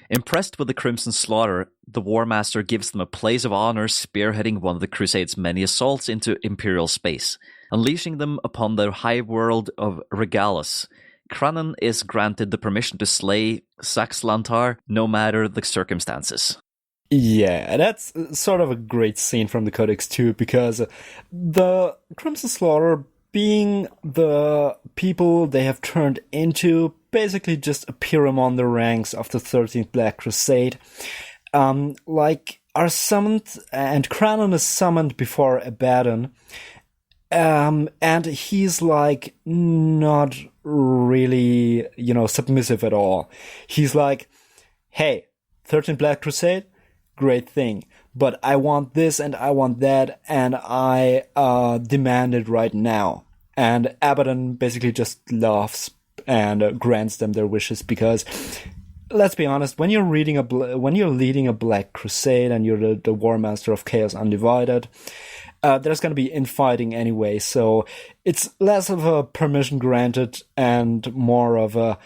Impressed with the Crimson Slaughter, the War Master gives them a place of honor spearheading one of the Crusade's many assaults into Imperial space. Unleashing them upon the high world of Regalis, Cranon is granted the permission to slay Saxlantar no matter the circumstances. Yeah, that's sort of a great scene from the Codex too, because the Crimson Slaughter, being the people they have turned into, basically just appear among the ranks of the 13th Black Crusade, are summoned, and Cranon is summoned before Abaddon, and he's like not really, submissive at all. He's like, hey, 13th Black Crusade, great thing, but I want this and I want that, and I demand it right now. And Abaddon basically just laughs and grants them their wishes, because let's be honest, when you're leading a Black Crusade and you're the War Master of Chaos Undivided, there's going to be infighting anyway, so it's less of a permission granted and more of a,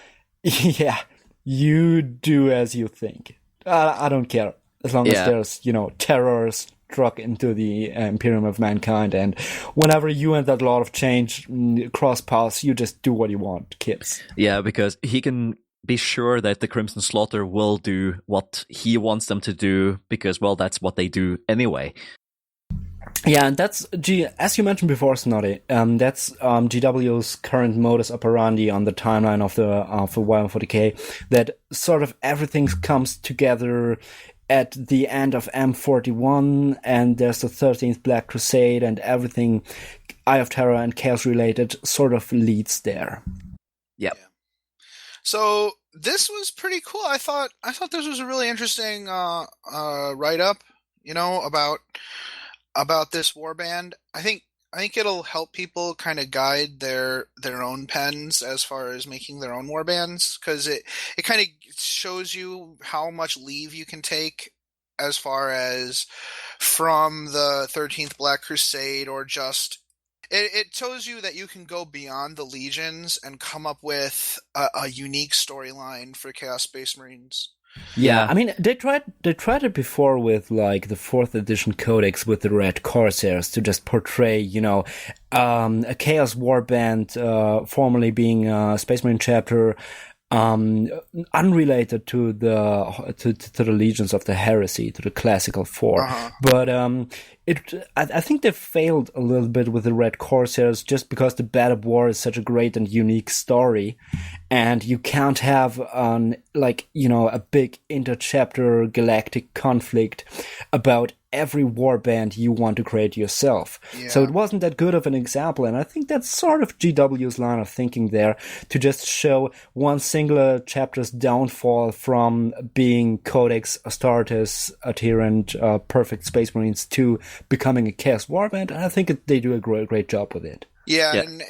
yeah, you do as you think. I don't care, as long as there's, terror struck into the Imperium of mankind, and whenever you and that Lord of Change cross paths, you just do what you want, kids. Yeah, because he can be sure that the Crimson Slaughter will do what he wants them to do, because, well, that's what they do anyway. Yeah, and that's, as you mentioned before, Snotty, that's GW's current modus operandi on the timeline of the Y140K, that sort of everything comes together at the end of M41, and there's the 13th Black Crusade, and everything Eye of Terror and Chaos related sort of leads there. Yep. Yeah. So this was pretty cool. I thought this was a really interesting write-up, about this warband. I think it'll help people kind of guide their own pens as far as making their own warbands, because it kind of shows you how much leave you can take as far as from the 13th Black Crusade, or just it shows you that you can go beyond the legions and come up with a unique storyline for Chaos Space Marines. Yeah, I mean, they tried it before with like the 4th edition Codex with the Red Corsairs to just portray, a Chaos Warband, formerly being a Space Marine chapter, unrelated to the legions of the heresy, to the classical four. Uh-huh. But I think they failed a little bit with the Red Corsairs, just because the Bad of War is such a great and unique story, and you can't have a big interchapter galactic conflict about every warband you want to create yourself. Yeah. So it wasn't that good of an example, and I think that's sort of GW's line of thinking there, to just show one singular chapter's downfall from being Codex Astartes adherent perfect Space Marines to becoming a Chaos Warband, and I think they do a great job with it. Yeah. And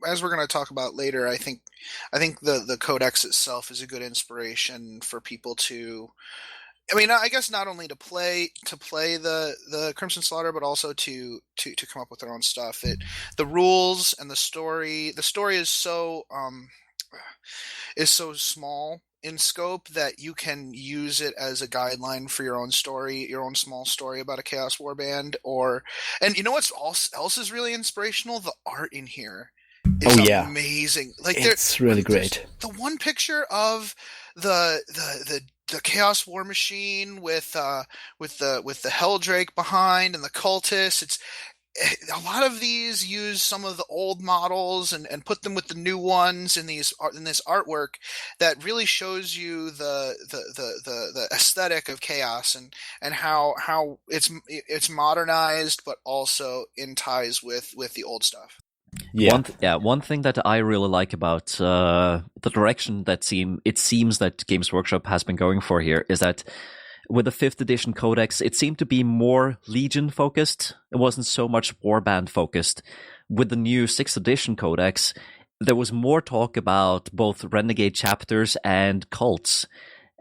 as we're going to talk about later, I think the Codex itself is a good inspiration for people to, I mean, I guess not only to play the Crimson Slaughter, but also to come up with their own stuff. The rules and the story is so small in scope that you can use it as a guideline for your own story, your own small story about a Chaos Warband. And you know what's else is really inspirational? The art in here is amazing. Like, it's really great. The one picture of the Chaos War Machine with the Helldrake behind and the cultists. A lot of these use some of the old models and put them with the new ones in this artwork that really shows you the aesthetic of Chaos and how it's modernized but also in ties with the old stuff. Yeah. One thing that I really like about the direction that it seems that Games Workshop has been going for here is that with the 5th edition Codex, it seemed to be more Legion focused. It wasn't so much Warband focused. With the new 6th edition Codex, there was more talk about both Renegade chapters and cults.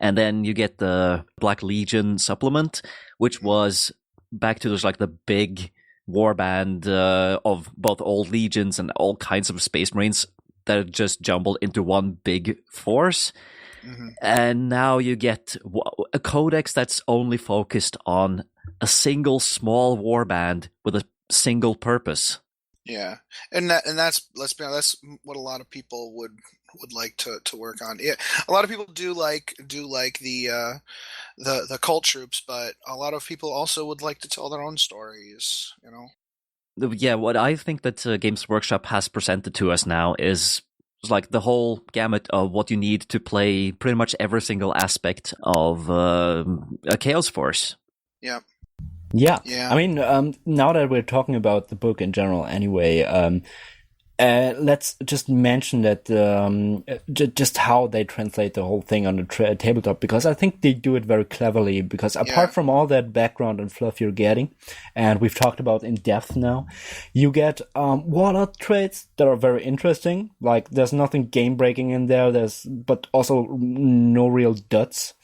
And then you get the Black Legion supplement, which was back to those like the big warband of both old legions and all kinds of space marines that are just jumbled into one big force. Mm-hmm. And now you get a codex that's only focused on a single small warband with a single purpose. Yeah, and that's, let's be honest, that's what a lot of people would like to work on. Yeah, a lot of people do like the cult troops, but a lot of people also would like to tell their own stories. You know. Yeah, what I think that Games Workshop has presented to us now is like the whole gamut of what you need to play pretty much every single aspect of a Chaos Force. Yeah. Yeah. Yeah. I mean, now that we're talking about the book in general anyway, let's just mention that just how they translate the whole thing on the tabletop, because I think they do it very cleverly, because apart from all that background and fluff you're getting, and we've talked about in depth now, you get warlord traits that are very interesting. Like, there's nothing game breaking in there, but also no real duds.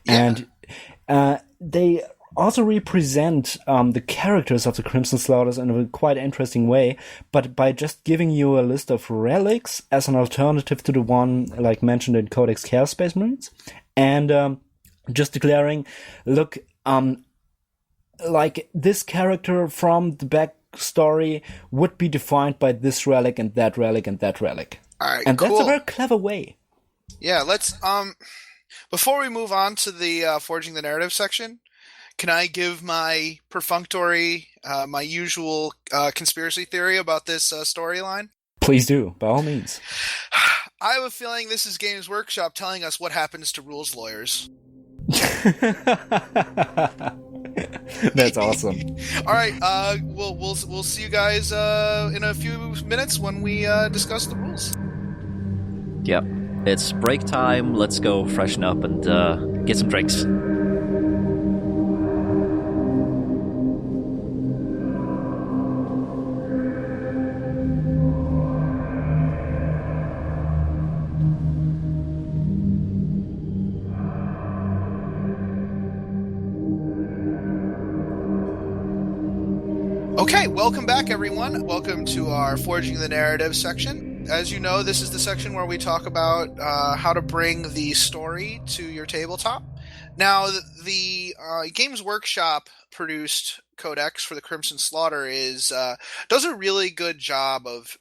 Yeah. And they also represent the characters of the Crimson Slaughters in a quite interesting way, but by just giving you a list of relics as an alternative to the one like mentioned in Codex Chaos Space Marines, and just declaring, look, like this character from the backstory would be defined by this relic and that relic and that relic. All right, and cool. That's a very clever way. Yeah, let's before we move on to the Forging the Narrative section, can I give my perfunctory, my usual conspiracy theory about this storyline? Please do, by all means. I have a feeling this is Games Workshop telling us what happens to rules lawyers. That's awesome. All right, we'll see you guys in a few minutes when we discuss the rules. Yep, it's break time. Let's go freshen up and get some drinks. Okay, welcome back, everyone. Welcome to our Forging the Narrative section. As you know, this is the section where we talk about how to bring the story to your tabletop. Now, the Games Workshop produced codex for the Crimson Slaughter does a really good job of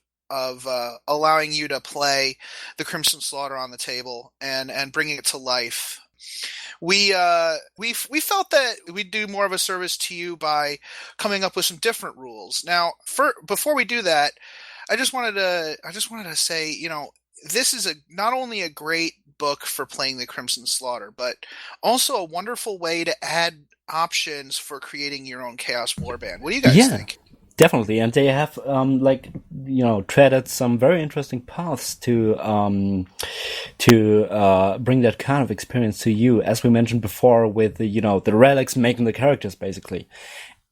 allowing you to play the Crimson Slaughter on the table and bringing it to life. We felt that we'd do more of a service to you by coming up with some different rules. Now, before we do that, I just wanted to say, you know, this is not only a great book for playing the Crimson Slaughter, but also a wonderful way to add options for creating your own Chaos Warband. What do you guys think? Definitely, and they have treaded some very interesting paths to bring that kind of experience to you, as we mentioned before, with the relics making the characters basically.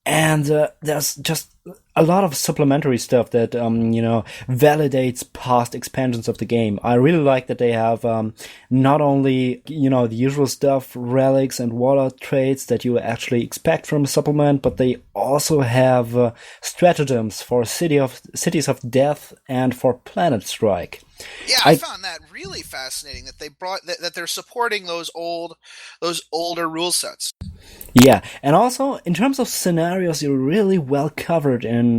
And there's just a lot of supplementary stuff that validates past expansions of the game. I really like that they have not only the usual stuff, relics and warlord traits that you actually expect from a supplement, but they also have stratagems for cities of death and for planet strike. Yeah, I found that really fascinating that they brought that they're supporting those older rule sets. Yeah, and also in terms of scenarios, you're really well covered in,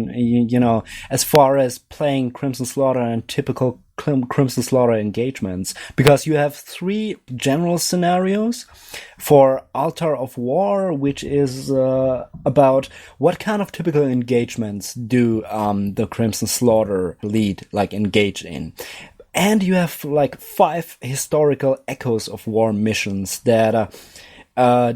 as far as playing Crimson Slaughter and typical Crimson Slaughter engagements, because you have 3 general scenarios for Altar of War, which is about what kind of typical engagements do the Crimson Slaughter lead engage in. And you have 5 historical echoes of war missions that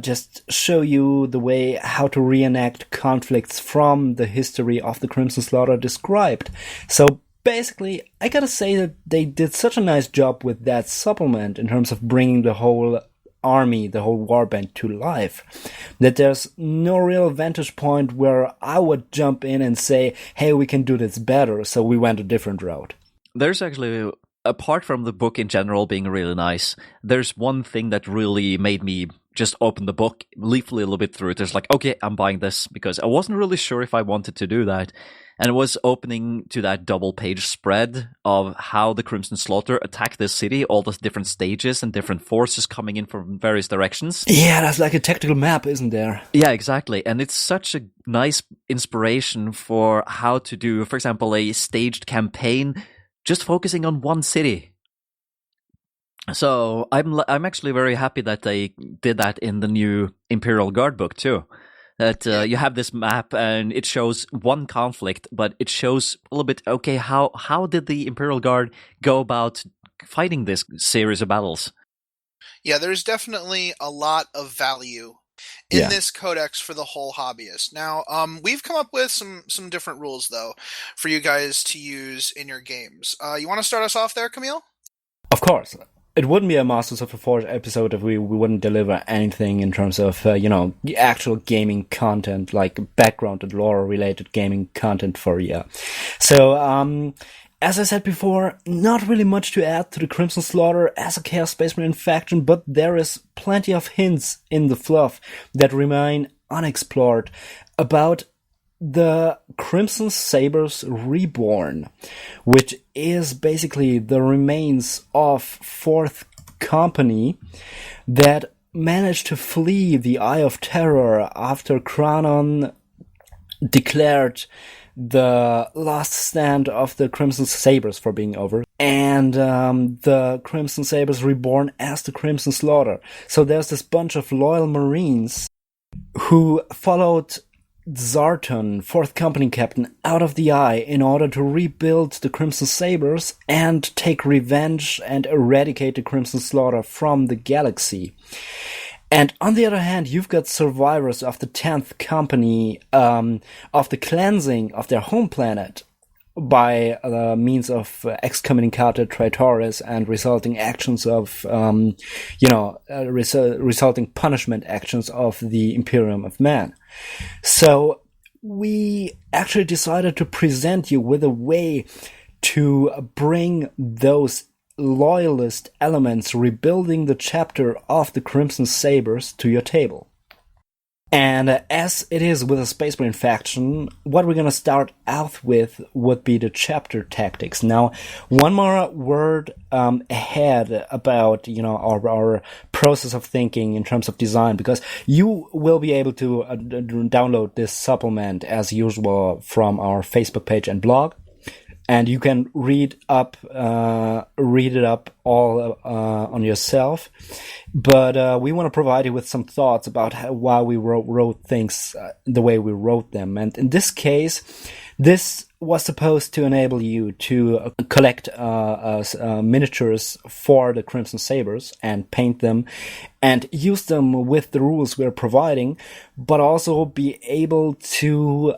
just show you the way how to reenact conflicts from the history of the Crimson Slaughter described. So basically, I gotta say that they did such a nice job with that supplement in terms of bringing the whole army, the whole warband to life, that there's no real vantage point where I would jump in and say, hey, we can do this better, so we went a different route. There's actually, apart from the book in general being really nice, there's one thing that really made me just opened the book, leafed a little bit through it. There's like, okay, I'm buying this, because I wasn't really sure if I wanted to do that. And it was opening to that double-page spread of how the Crimson Slaughter attacked this city, all the different stages and different forces coming in from various directions. Yeah, that's like a tactical map, isn't there? Yeah, exactly. And it's such a nice inspiration for how to do, for example, a staged campaign just focusing on one city. So I'm actually very happy that they did that in the new Imperial Guard book too. That you have this map and it shows one conflict, but it shows a little bit, okay, how did the Imperial Guard go about fighting this series of battles? Yeah, there's definitely a lot of value in this codex for the whole hobbyist. Now, we've come up with some different rules though for you guys to use in your games. You want to start us off there, Camille? Of course. It wouldn't be a Masters of the Forge episode if we wouldn't deliver anything in terms of, the actual gaming content, like background and lore-related gaming content for you. So, as I said before, not really much to add to the Crimson Slaughter as a Chaos Space Marine faction, but there is plenty of hints in the fluff that remain unexplored about the Crimson Sabres Reborn, which is basically the remains of 4th Company that managed to flee the Eye of Terror after Kranon declared the last stand of the Crimson Sabres for being over, and the Crimson Sabres Reborn as the Crimson Slaughter. So there's this bunch of loyal Marines who followed Zarton, 4th Company captain, out of the Eye in order to rebuild the Crimson Sabres and take revenge and eradicate the Crimson Slaughter from the galaxy. And on the other hand, you've got survivors of the 10th Company, of the cleansing of their home planet by means of excommunicata traitores and resulting actions of, resulting punishment actions of the Imperium of Man. So we actually decided to present you with a way to bring those loyalist elements rebuilding the chapter of the Crimson Sabres to your table. And as it is with a Space Marine faction, what we're going to start out with would be the chapter tactics. Now, one more word ahead about our process of thinking in terms of design, because you will be able to download this supplement as usual from our Facebook page and blog. And you can read it up all on yourself. But we want to provide you with some thoughts about why we wrote things the way we wrote them. And in this case, this was supposed to enable you to collect miniatures for the Crimson Sabres and paint them and use them with the rules we're providing, but also be able to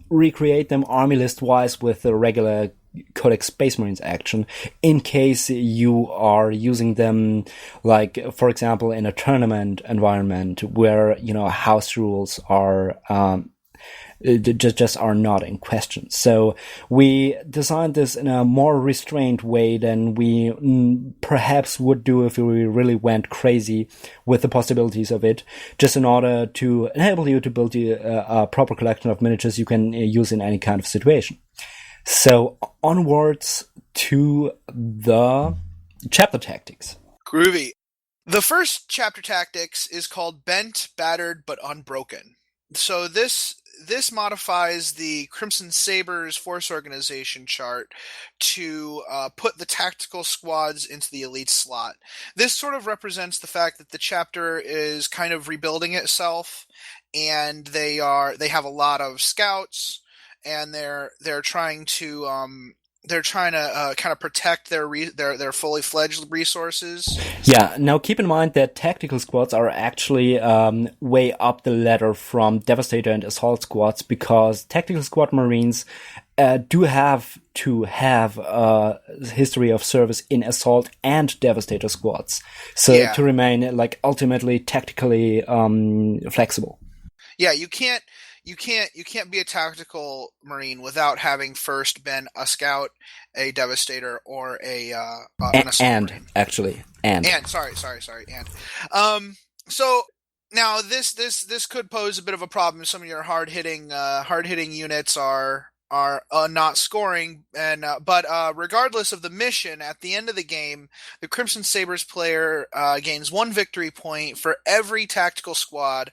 recreate them army list-wise with the regular Codex Space Marines action in case you are using them, like, for example, in a tournament environment where, house rules are just are not in question. So we designed this in a more restrained way than we perhaps would do if we really went crazy with the possibilities of it, just in order to enable you to build a proper collection of miniatures you can use in any kind of situation. So onwards to the chapter tactics. Groovy. The first chapter tactics is called Bent, Battered, but Unbroken. So this modifies the Crimson Sabres force organization chart to put the tactical squads into the elite slot. This sort of represents the fact that the chapter is kind of rebuilding itself, and they have a lot of scouts, and they're trying to kind of protect their fully fledged resources. Yeah, now keep in mind that tactical squads are actually way up the ladder from Devastator and Assault squads, because tactical squad Marines do have to have a history of service in Assault and Devastator squads. So to remain ultimately tactically flexible. Yeah, you can't be a tactical Marine without having first been a scout, a Devastator, or an assault Marine. Sorry. So now this could pose a bit of a problem. Some of your hard hitting units are not scoring, and but regardless of the mission, at the end of the game, the Crimson Sabres player gains 1 victory point for every tactical squad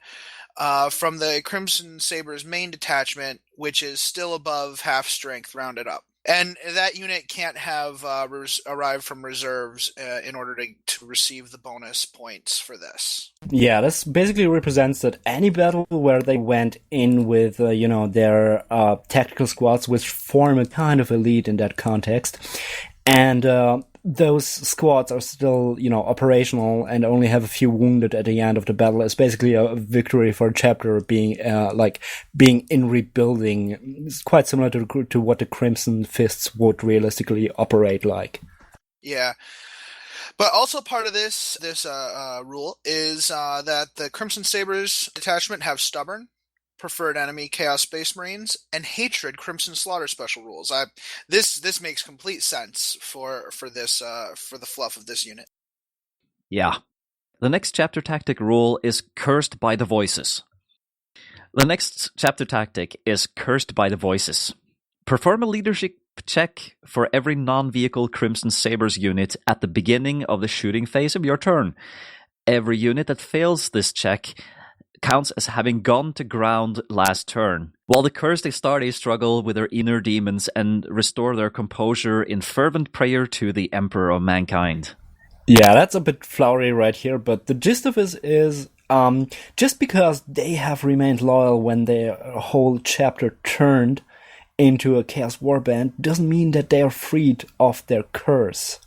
from the Crimson Sabres main detachment, which is still above half strength rounded up. And that unit can't have arrived from reserves in order to receive the bonus points for this. Yeah, this basically represents that any battle where they went in with, their tactical squads, which form a kind of elite in that context, and those squads are still, operational and only have a few wounded at the end of the battle, is basically a victory for a chapter being in rebuilding. It's quite similar to what the Crimson Fists would realistically operate like. Yeah. But also part of this rule is that the Crimson Sabres detachment have stubborn, preferred enemy Chaos Space Marines, and hatred Crimson Slaughter special rules. This makes complete sense for the fluff of this unit. Yeah. The next chapter tactic rule is Cursed by the Voices. The next chapter tactic is Cursed by the Voices. Perform a leadership check for every non-vehicle Crimson Sabres unit at the beginning of the shooting phase of your turn. Every unit that fails this check counts as having gone to ground last turn. While the cursed Astartes struggle with their inner demons and restore their composure in fervent prayer to the Emperor of Mankind. Yeah, that's a bit flowery right here, but the gist of it is just because they have remained loyal when their whole chapter turned into a Chaos Warband doesn't mean that they are freed of their curse.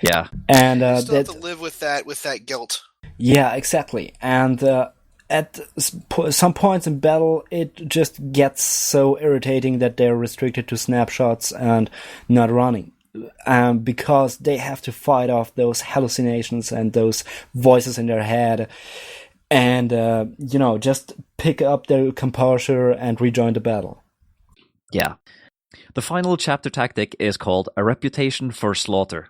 Yeah. And you still have to live with that guilt. Yeah, exactly. And at some points in battle, it just gets so irritating that they're restricted to snapshots and not running. Because they have to fight off those hallucinations and those voices in their head and, just pick up their composure and rejoin the battle. Yeah. The final chapter tactic is called A Reputation for Slaughter.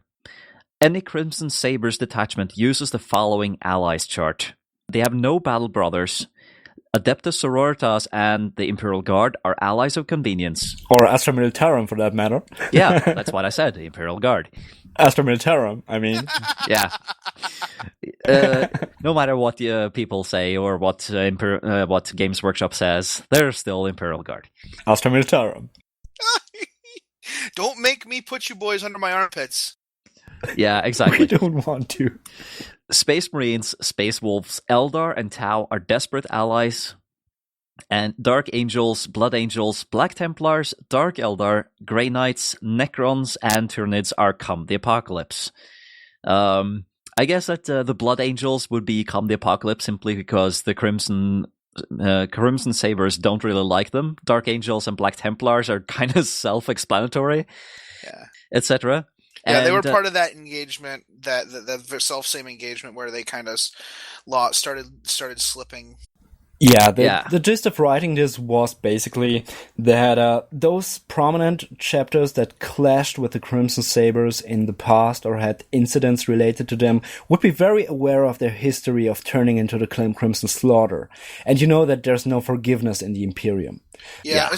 Any Crimson Sabres detachment uses the following allies chart. They have no battle brothers. Adeptus Sororitas and the Imperial Guard are allies of convenience. Or Astra Militarum, for that matter. Yeah, that's what I said, the Imperial Guard. Astra Militarum, I mean. Yeah. No matter what people say or what Games Workshop says, they're still Imperial Guard. Astra Militarum. Don't make me put you boys under my armpits. Yeah, exactly. We don't want to. Space Marines, Space Wolves, Eldar, and Tau are desperate allies. And Dark Angels, Blood Angels, Black Templars, Dark Eldar, Grey Knights, Necrons, and Tyranids are Come the Apocalypse. I guess that the Blood Angels would be Come the Apocalypse simply because the Crimson Sabres don't really like them. Dark Angels and Black Templars are kind of self-explanatory, yeah, etc. Yeah, they were part of that engagement, that the self-same engagement where they kind of started slipping. Yeah, the gist of writing this was basically that those prominent chapters that clashed with the Crimson Sabres in the past or had incidents related to them would be very aware of their history of turning into the Crimson Slaughter. And you know that there's no forgiveness in the Imperium. Yeah.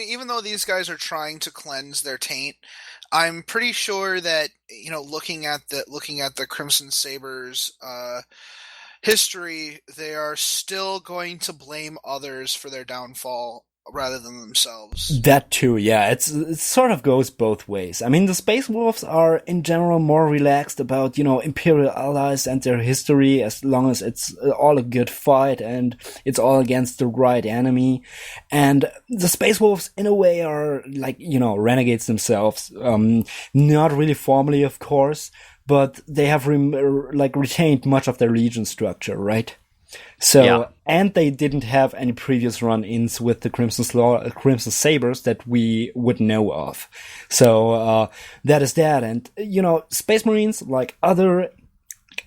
Even though these guys are trying to cleanse their taint, I'm pretty sure that, looking at the Crimson Sabres history, they are still going to blame others for their downfall rather than themselves. That too, yeah. It sort of goes both ways. I mean, the Space Wolves are in general more relaxed about, Imperial allies and their history, as long as it's all a good fight and it's all against the right enemy. And the Space Wolves, in a way, are like, renegades themselves. Not really formally, of course, but they have retained much of their legion structure, right? So, yeah. And they didn't have any previous run-ins with the Crimson Sabres that we would know of. So, that is that. And, Space Marines, like other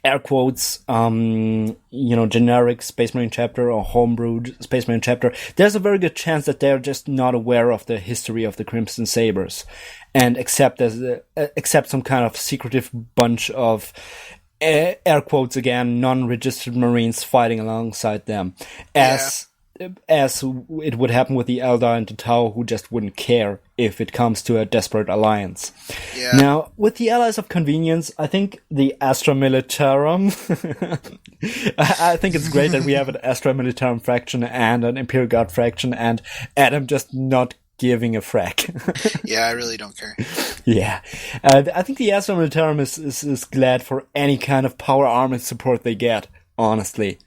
air quotes, generic Space Marine chapter or homebrewed Space Marine chapter, there's a very good chance that they're just not aware of the history of the Crimson Sabres and accept some kind of secretive bunch of air quotes again, non-registered Marines fighting alongside them, as it would happen with the Eldar and the Tau, who just wouldn't care if it comes to a desperate alliance. Yeah. Now, with the Allies of Convenience, I think the Astra Militarum, I think it's great that we have an Astra Militarum faction and an Imperial Guard faction, and Adam just not giving a frack. Yeah, I really don't care. Yeah. I think the Astra Militarum is glad for any kind of power armament support they get, honestly.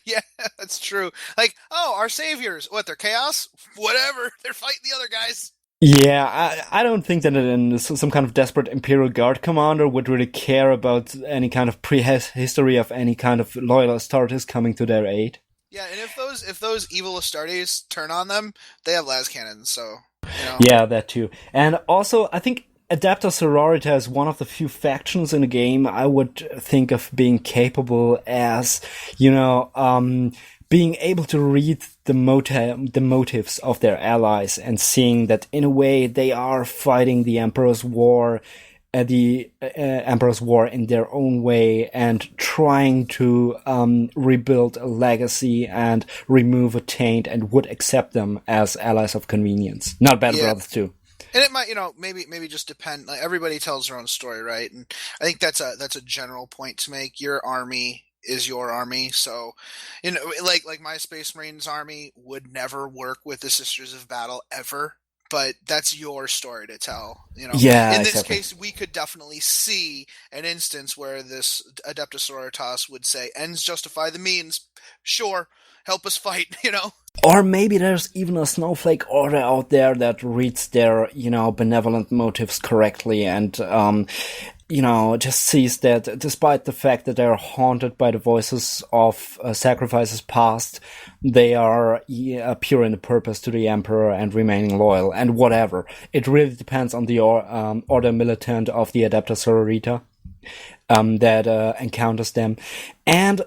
Yeah, that's true. Like, oh, our saviors, what, they're chaos? Whatever, they're fighting the other guys. Yeah, I don't think that some kind of desperate Imperial Guard commander would really care about any kind of prehistory of any kind of loyal Astartes coming to their aid. Yeah, and if those evil Astartes turn on them, they have las cannons, so, you know. Yeah, that too. And also, I think Adeptus Sororita is one of the few factions in the game I would think of being capable as, being able to read the motives of their allies and seeing that in a way they are fighting the Emperor's War, in their own way and trying to rebuild a legacy and remove a taint and would accept them as allies of convenience. Not Battle Brothers too. And it might, maybe just depend. Like, everybody tells their own story, right? And I think that's a general point to make. Your army is your army, so like my Space Marines army would never work with the Sisters of Battle ever. But that's your story to tell, Yeah, in this exactly. case, we could definitely see an instance where this Adeptus Sororitas would say, "Ends justify the means. Sure, help us fight." Or maybe there's even a snowflake order out there that reads their, benevolent motives correctly and, just sees that despite the fact that they're haunted by the voices of sacrifices past, they are pure in the purpose to the Emperor and remaining loyal and whatever. It really depends on the order militant of the Adeptus Sororita that encounters them. And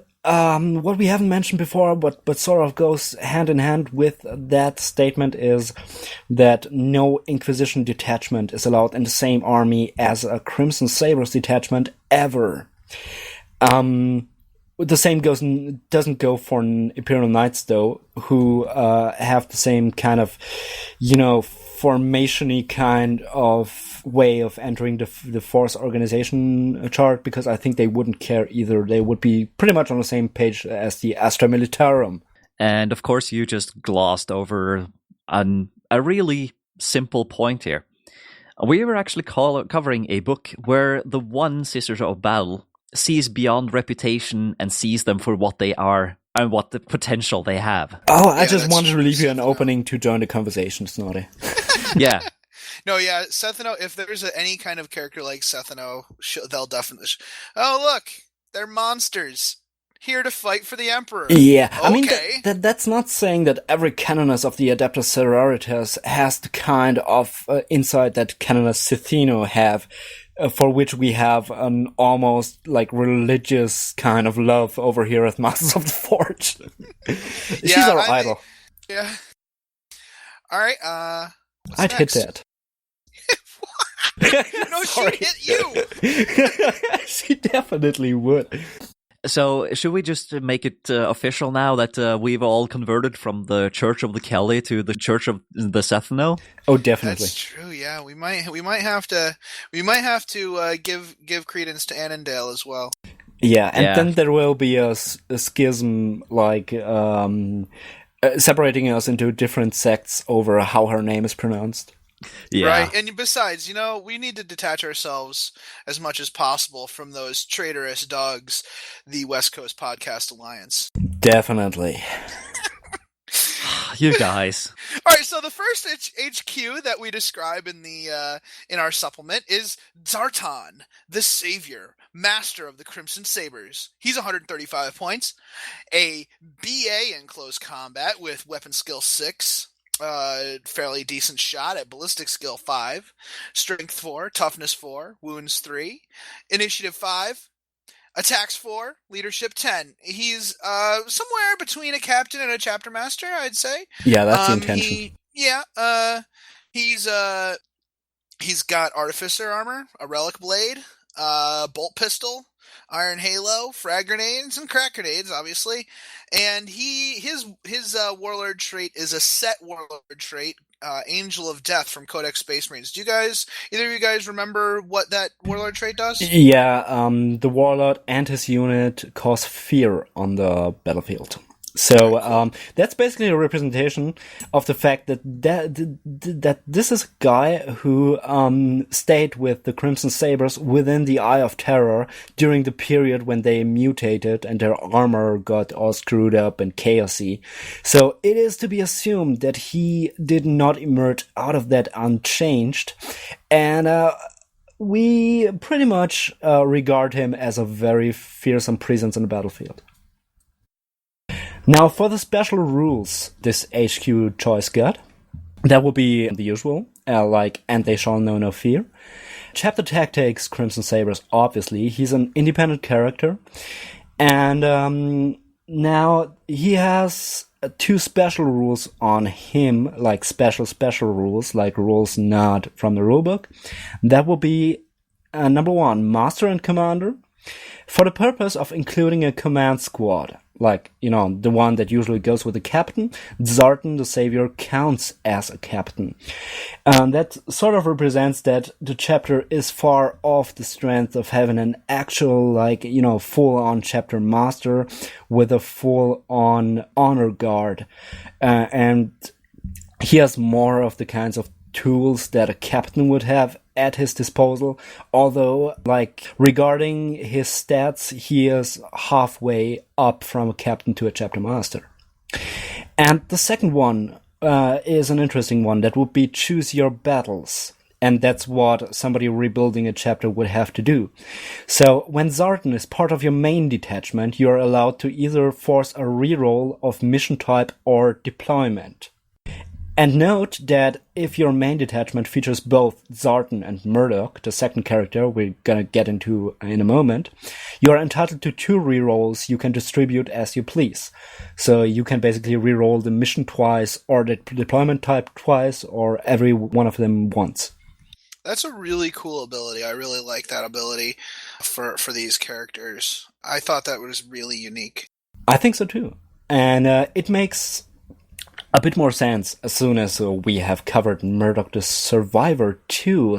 what we haven't mentioned before, but sort of goes hand in hand with that statement, is that no Inquisition detachment is allowed in the same army as a Crimson Sabres detachment ever. The same doesn't go for Imperial Knights though, who have the same kind of, formation-y kind of way of entering the Force organization chart, because I think they wouldn't care either. They would be pretty much on the same page as the Astra Militarum. And of course, you just glossed over a really simple point here. We were actually covering a book where the one Sisters of Battle sees beyond reputation and sees them for what they are and what the potential they have. Oh, I just wanted to leave you an opening to join the conversation, Snorri. Yeah. No, yeah, Sethano, if there's any kind of character like Sethano, they'll definitely... Oh, look, they're monsters. Here to fight for the Emperor. Yeah, okay. I mean, that's not saying that every canonist of the Adeptus Sororitas has the kind of insight that canonist Sithino have, for which we have an almost religious kind of love over here at Masters of the Forge. She's our idol. Yeah. All right. I'd next? hit that. No, she hit you. She definitely would. So, should we just make it official now that we've all converted from the Church of the Kelly to the Church of the Sethano? Oh, definitely. That's true. Yeah, we might have to give credence to Annandale as well. Yeah, and then there will be a schism, separating us into different sects over how her name is pronounced. Yeah. Right, and besides, we need to detach ourselves as much as possible from those traitorous dogs, the West Coast Podcast Alliance. Definitely. You guys. All right, so the first HQ that we describe in our supplement is Zarton, the Savior, Master of the Crimson Sabres. He's 135 points, a BA in close combat with weapon skill 6. Fairly decent shot at ballistic skill 5, strength 4, toughness 4, wounds 3, initiative 5, attacks 4, leadership 10. He's somewhere between a captain and a chapter master, I'd say. Yeah, that's the intention. He's got artificer armor, a relic blade, bolt pistol, Iron Halo, frag grenades, and crack grenades, obviously. And his warlord trait is a set warlord trait, Angel of Death from Codex Space Marines. Do either of you guys remember what that warlord trait does? Yeah, the warlord and his unit cause fear on the battlefield. So that's basically a representation of the fact that this is a guy who stayed with the Crimson Sabres within the Eye of Terror during the period when they mutated and their armor got all screwed up and chaosy. So it is to be assumed that he did not emerge out of that unchanged, and we pretty much regard him as a very fearsome presence on the battlefield. Now, for the special rules this HQ choice got, that will be the usual, like, and they shall know no fear. Chapter Tactics, Crimson Sabres, obviously, he's an independent character, and now he has 2 special rules on him, like special rules, like rules not from the rulebook. That will be, number 1, Master and Commander, for the purpose of including a command squad. Like, the one that usually goes with the captain, Zarton the Savior counts as a captain. That sort of represents that the chapter is far off the strength of having an actual, full-on chapter master with a full-on honor guard. And he has more of the kinds of tools that a captain would have at his disposal, although, regarding his stats, he is halfway up from a captain to a chapter master. And the second one is an interesting one. That would be choose your battles. And that's what somebody rebuilding a chapter would have to do. So when Zarton is part of your main detachment, you're allowed to either force a reroll of mission type or deployment. And note that if your main detachment features both Zarton and Murdoch, the second character we're gonna get into in a moment, you are entitled to 2 rerolls you can distribute as you please. So you can basically reroll the mission twice, or the deployment type twice, or every one of them once. That's a really cool ability. I really like that ability for these characters. I thought that was really unique. I think so too. And it makes a bit more sense as soon as we have covered Murdoch the Survivor too.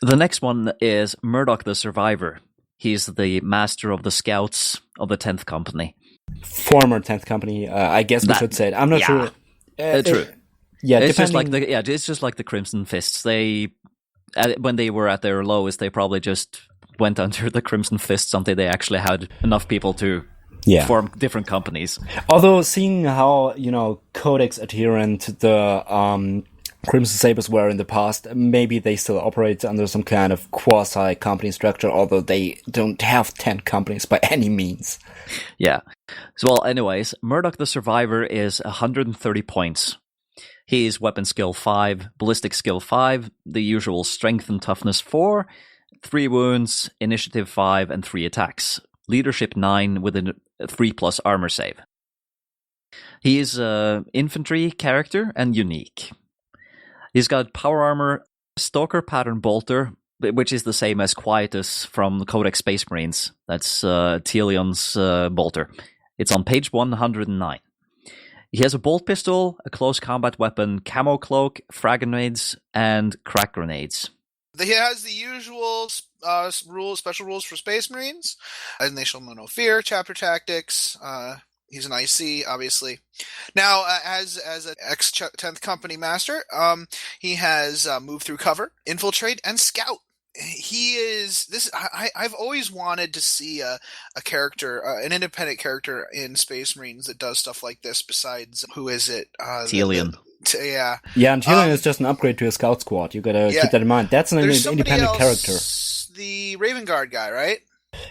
The next one is Murdoch the Survivor. He's the master of the scouts of the 10th Company. Former 10th Company, I guess we should say it. I'm not sure. True. It's just like the Crimson Fists. They, when they were at their lowest, they probably just went under the Crimson Fists until they actually had enough people to form different companies. Although seeing how, Codex adherent the Crimson Sabres were in the past, maybe they still operate under some kind of quasi-company structure, although they don't have 10 companies by any means. Yeah. So, well, anyways, Murdoch the Survivor is 130 points. He's weapon skill 5, ballistic skill 5, the usual strength and toughness 4, 3 wounds, initiative 5, and 3 attacks. Leadership 9 with a 3+ armor save. He is an infantry character and unique. He's got power armor, Stalker Pattern Bolter, which is the same as Quietus from the Codex Space Marines. That's Telion's bolter. It's on page 109. He has a bolt pistol, a close combat weapon, camo cloak, frag grenades, and crack grenades. He has the usual special rules for Space Marines, and they shall know no fear, chapter tactics. He's an IC, obviously. Now, as an ex-10th Company master, he has move through cover, infiltrate, and scout. He is this. I've always wanted to see a character, an independent character in Space Marines that does stuff like this. Besides, who is it? Telion. Yeah, and Telion is just an upgrade to a scout squad. You gotta keep that in mind. That's an independent character. The Raven Guard guy, right?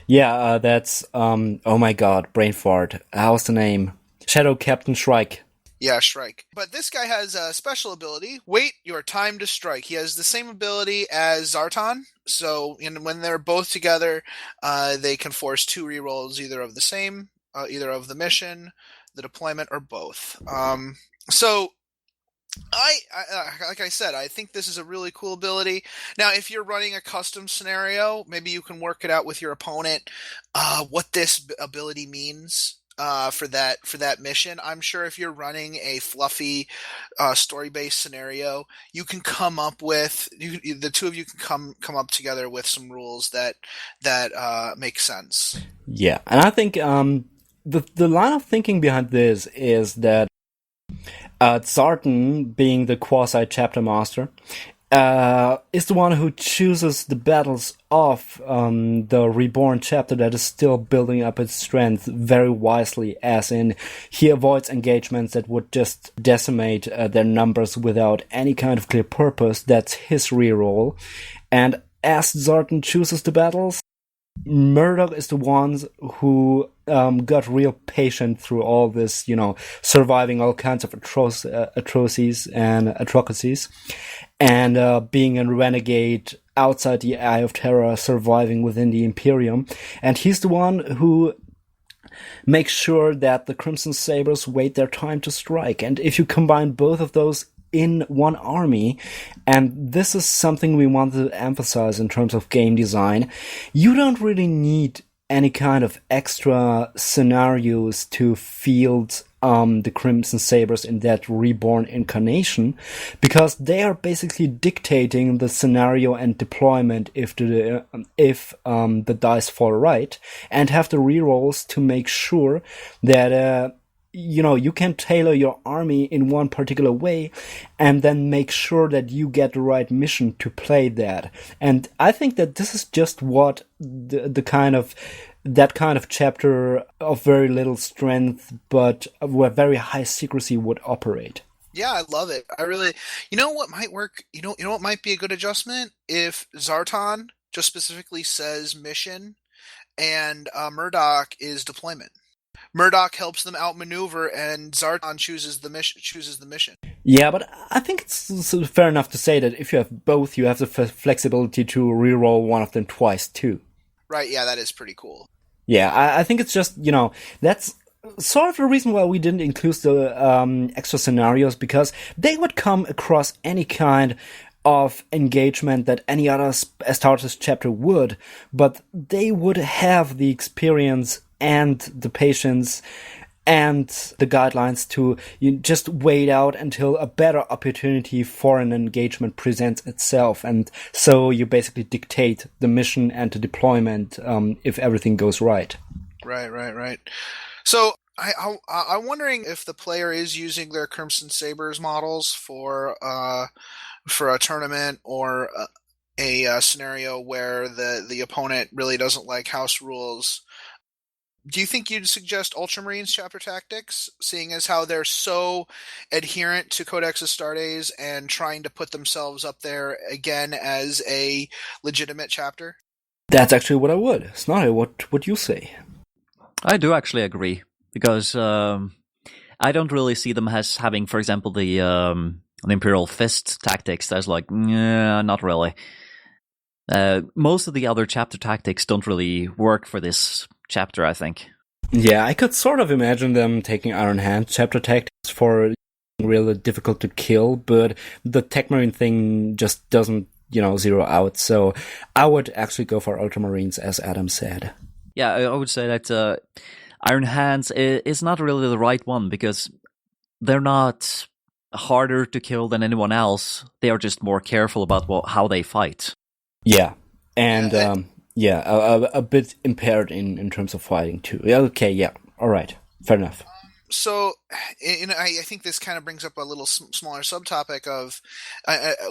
Yeah, that's oh my god, brain fart. How's the name? Shadow Captain Shrike. Yeah, Shrike. But this guy has a special ability. Wait your time to strike. He has the same ability as Zarton. So when they're both together, they can force 2 rerolls, either of the same, either of the mission, the deployment, or both. So Like I said, I think this is a really cool ability. Now, if you're running a custom scenario, maybe you can work it out with your opponent, what this ability means for that mission. I'm sure if you're running a fluffy story-based scenario, you can come up with the two of you can come up together with some rules that make sense. Yeah, and I think the line of thinking behind this is that Zarton, being the quasi-chapter master, is the one who chooses the battles of the Reborn chapter that is still building up its strength very wisely, as in he avoids engagements that would just decimate their numbers without any kind of clear purpose. That's his reroll. And as Zarton chooses the battles, Murdoch is the ones who got real patient through all this, surviving all kinds of atrocities and atrocities, and being a renegade outside the Eye of Terror, surviving within the Imperium. And he's the one who makes sure that the Crimson Sabres wait their time to strike. And if you combine both of those in one army, and this is something we want to emphasize in terms of game design, you don't really need any kind of extra scenarios to field the Crimson Sabres in that Reborn incarnation, because they are basically dictating the scenario and deployment if the dice fall right, and have the rerolls to make sure that you can tailor your army in one particular way and then make sure that you get the right mission to play that. And I think that this is just what that kind of chapter of very little strength but where very high secrecy would operate. Yeah, I love it. I really, what might work? What might be a good adjustment if Zarton just specifically says mission and Murdoch is deployment. Murdoch helps them outmaneuver, and Zarton chooses the mission. Yeah, but I think it's fair enough to say that if you have both, you have the flexibility to reroll one of them twice too. Right? Yeah, that is pretty cool. Yeah, I think it's just that's sort of the reason why we didn't include the extra scenarios, because they would come across any kind of engagement that any other Astartes chapter would, but they would have the experience and the patience and the guidelines to just wait out until a better opportunity for an engagement presents itself. And so you basically dictate the mission and the deployment if everything goes right. Right. So I'm wondering if the player is using their Crimson Sabres models for a tournament or a scenario where the opponent really doesn't like house rules. Do you think you'd suggest Ultramarines chapter tactics, seeing as how they're so adherent to Codex Astartes and trying to put themselves up there again as a legitimate chapter? That's actually what I would. Snorri, what would you say? I do actually agree, because I don't really see them as having, for example, the Imperial Fist tactics. That's like, not really. Most of the other chapter tactics don't really work for this chapter, I think. Yeah, I could sort of imagine them taking Iron Hand chapter tactics for really difficult to kill, but the Techmarine thing just doesn't, zero out. So I would actually go for Ultramarines, as Adam said. Yeah, I would say that Iron Hands is not really the right one, because they're not harder to kill than anyone else. They are just more careful about how they fight. Yeah, and a bit impaired in terms of fighting too. Okay, yeah, all right, fair enough. So, I think this kind of brings up a little smaller subtopic of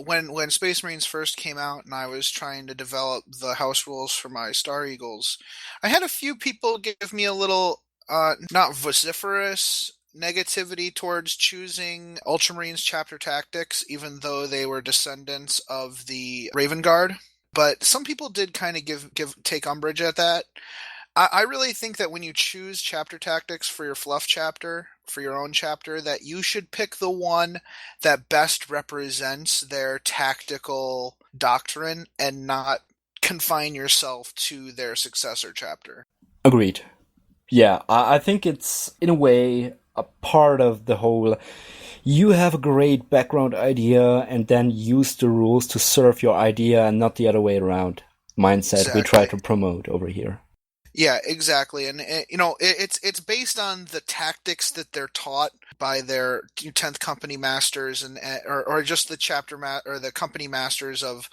when Space Marines first came out, and I was trying to develop the house rules for my Star Eagles. I had a few people give me a little not vociferous negativity towards choosing Ultramarines chapter tactics, even though they were descendants of the Raven Guard. But some people did kind of take umbrage at that. I really think that when you choose chapter tactics for your fluff chapter, for your own chapter, that you should pick the one that best represents their tactical doctrine and not confine yourself to their successor chapter. Agreed. Yeah, I think it's, in a way, a part of the whole, you have a great background idea and then use the rules to serve your idea and not the other way around mindset we try to promote over here. Yeah, exactly. And it's based on the tactics that they're taught by their 10th company masters or just the chapter or the company masters of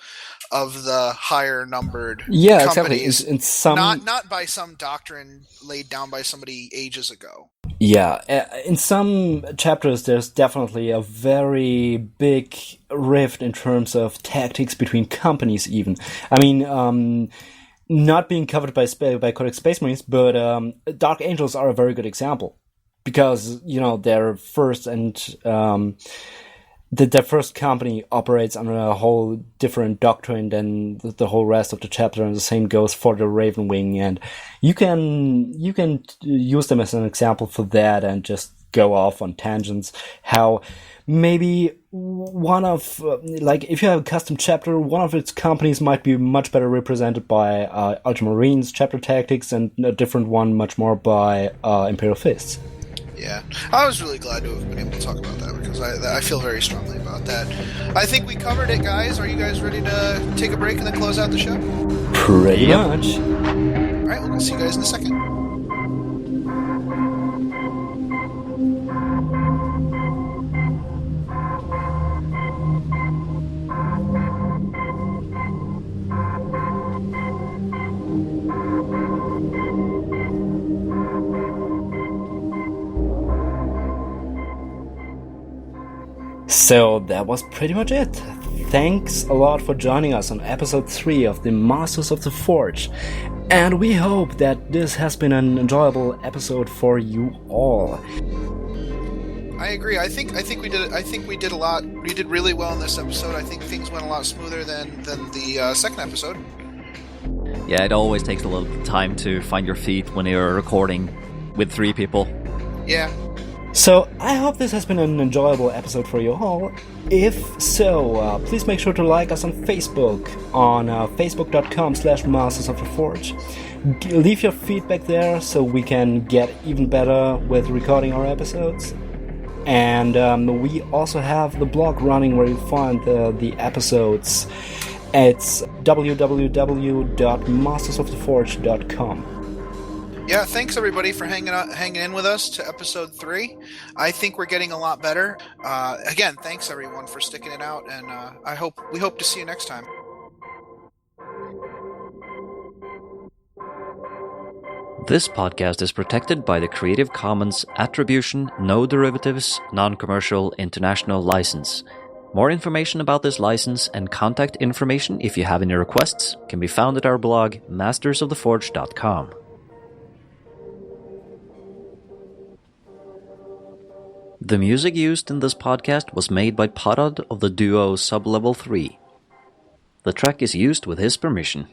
the higher numbered companies. Exactly. In some... not by some doctrine laid down by somebody ages ago. Yeah, in some chapters there's definitely a very big rift in terms of tactics between companies even. I mean, not being covered by Codex Space Marines, but Dark Angels are a very good example because their first their first company operates under a whole different doctrine than the whole rest of the chapter, and the same goes for the Raven Wing. And you can use them as an example for that, and just go off on tangents. How maybe one of if you have a custom chapter, one of its companies might be much better represented by Ultramarines chapter tactics, and a different one much more by Imperial Fists. Yeah, I was really glad to have been able to talk about that because I feel very strongly about that. I think we covered it, guys. Are you guys ready to take a break and then close out the show? Pretty much. All right, we'll see you guys in a second. So that was pretty much it. Thanks a lot for joining us on episode 3 of the Masters of the Forge, and we hope that this has been an enjoyable episode for you all. I agree. I think we did a lot. We did really well in this episode. I think things went a lot smoother than the second episode. Yeah, it always takes a little time to find your feet when you're recording with 3 people. Yeah. So, I hope this has been an enjoyable episode for you all. If so, please make sure to like us on Facebook, on facebook.com/Masters of the Forge. Leave your feedback there so we can get even better with recording our episodes. And we also have the blog running where you find the episodes. It's www.mastersoftheforge.com. Yeah, thanks everybody for hanging in with us to episode 3. I think we're getting a lot better. Again, thanks everyone for sticking it out, and we hope to see you next time. This podcast is protected by the Creative Commons Attribution, No Derivatives, Non-Commercial International License. More information about this license and contact information if you have any requests can be found at our blog, mastersoftheforge.com. The music used in this podcast was made by Parad of the duo Sublevel 3. The track is used with his permission.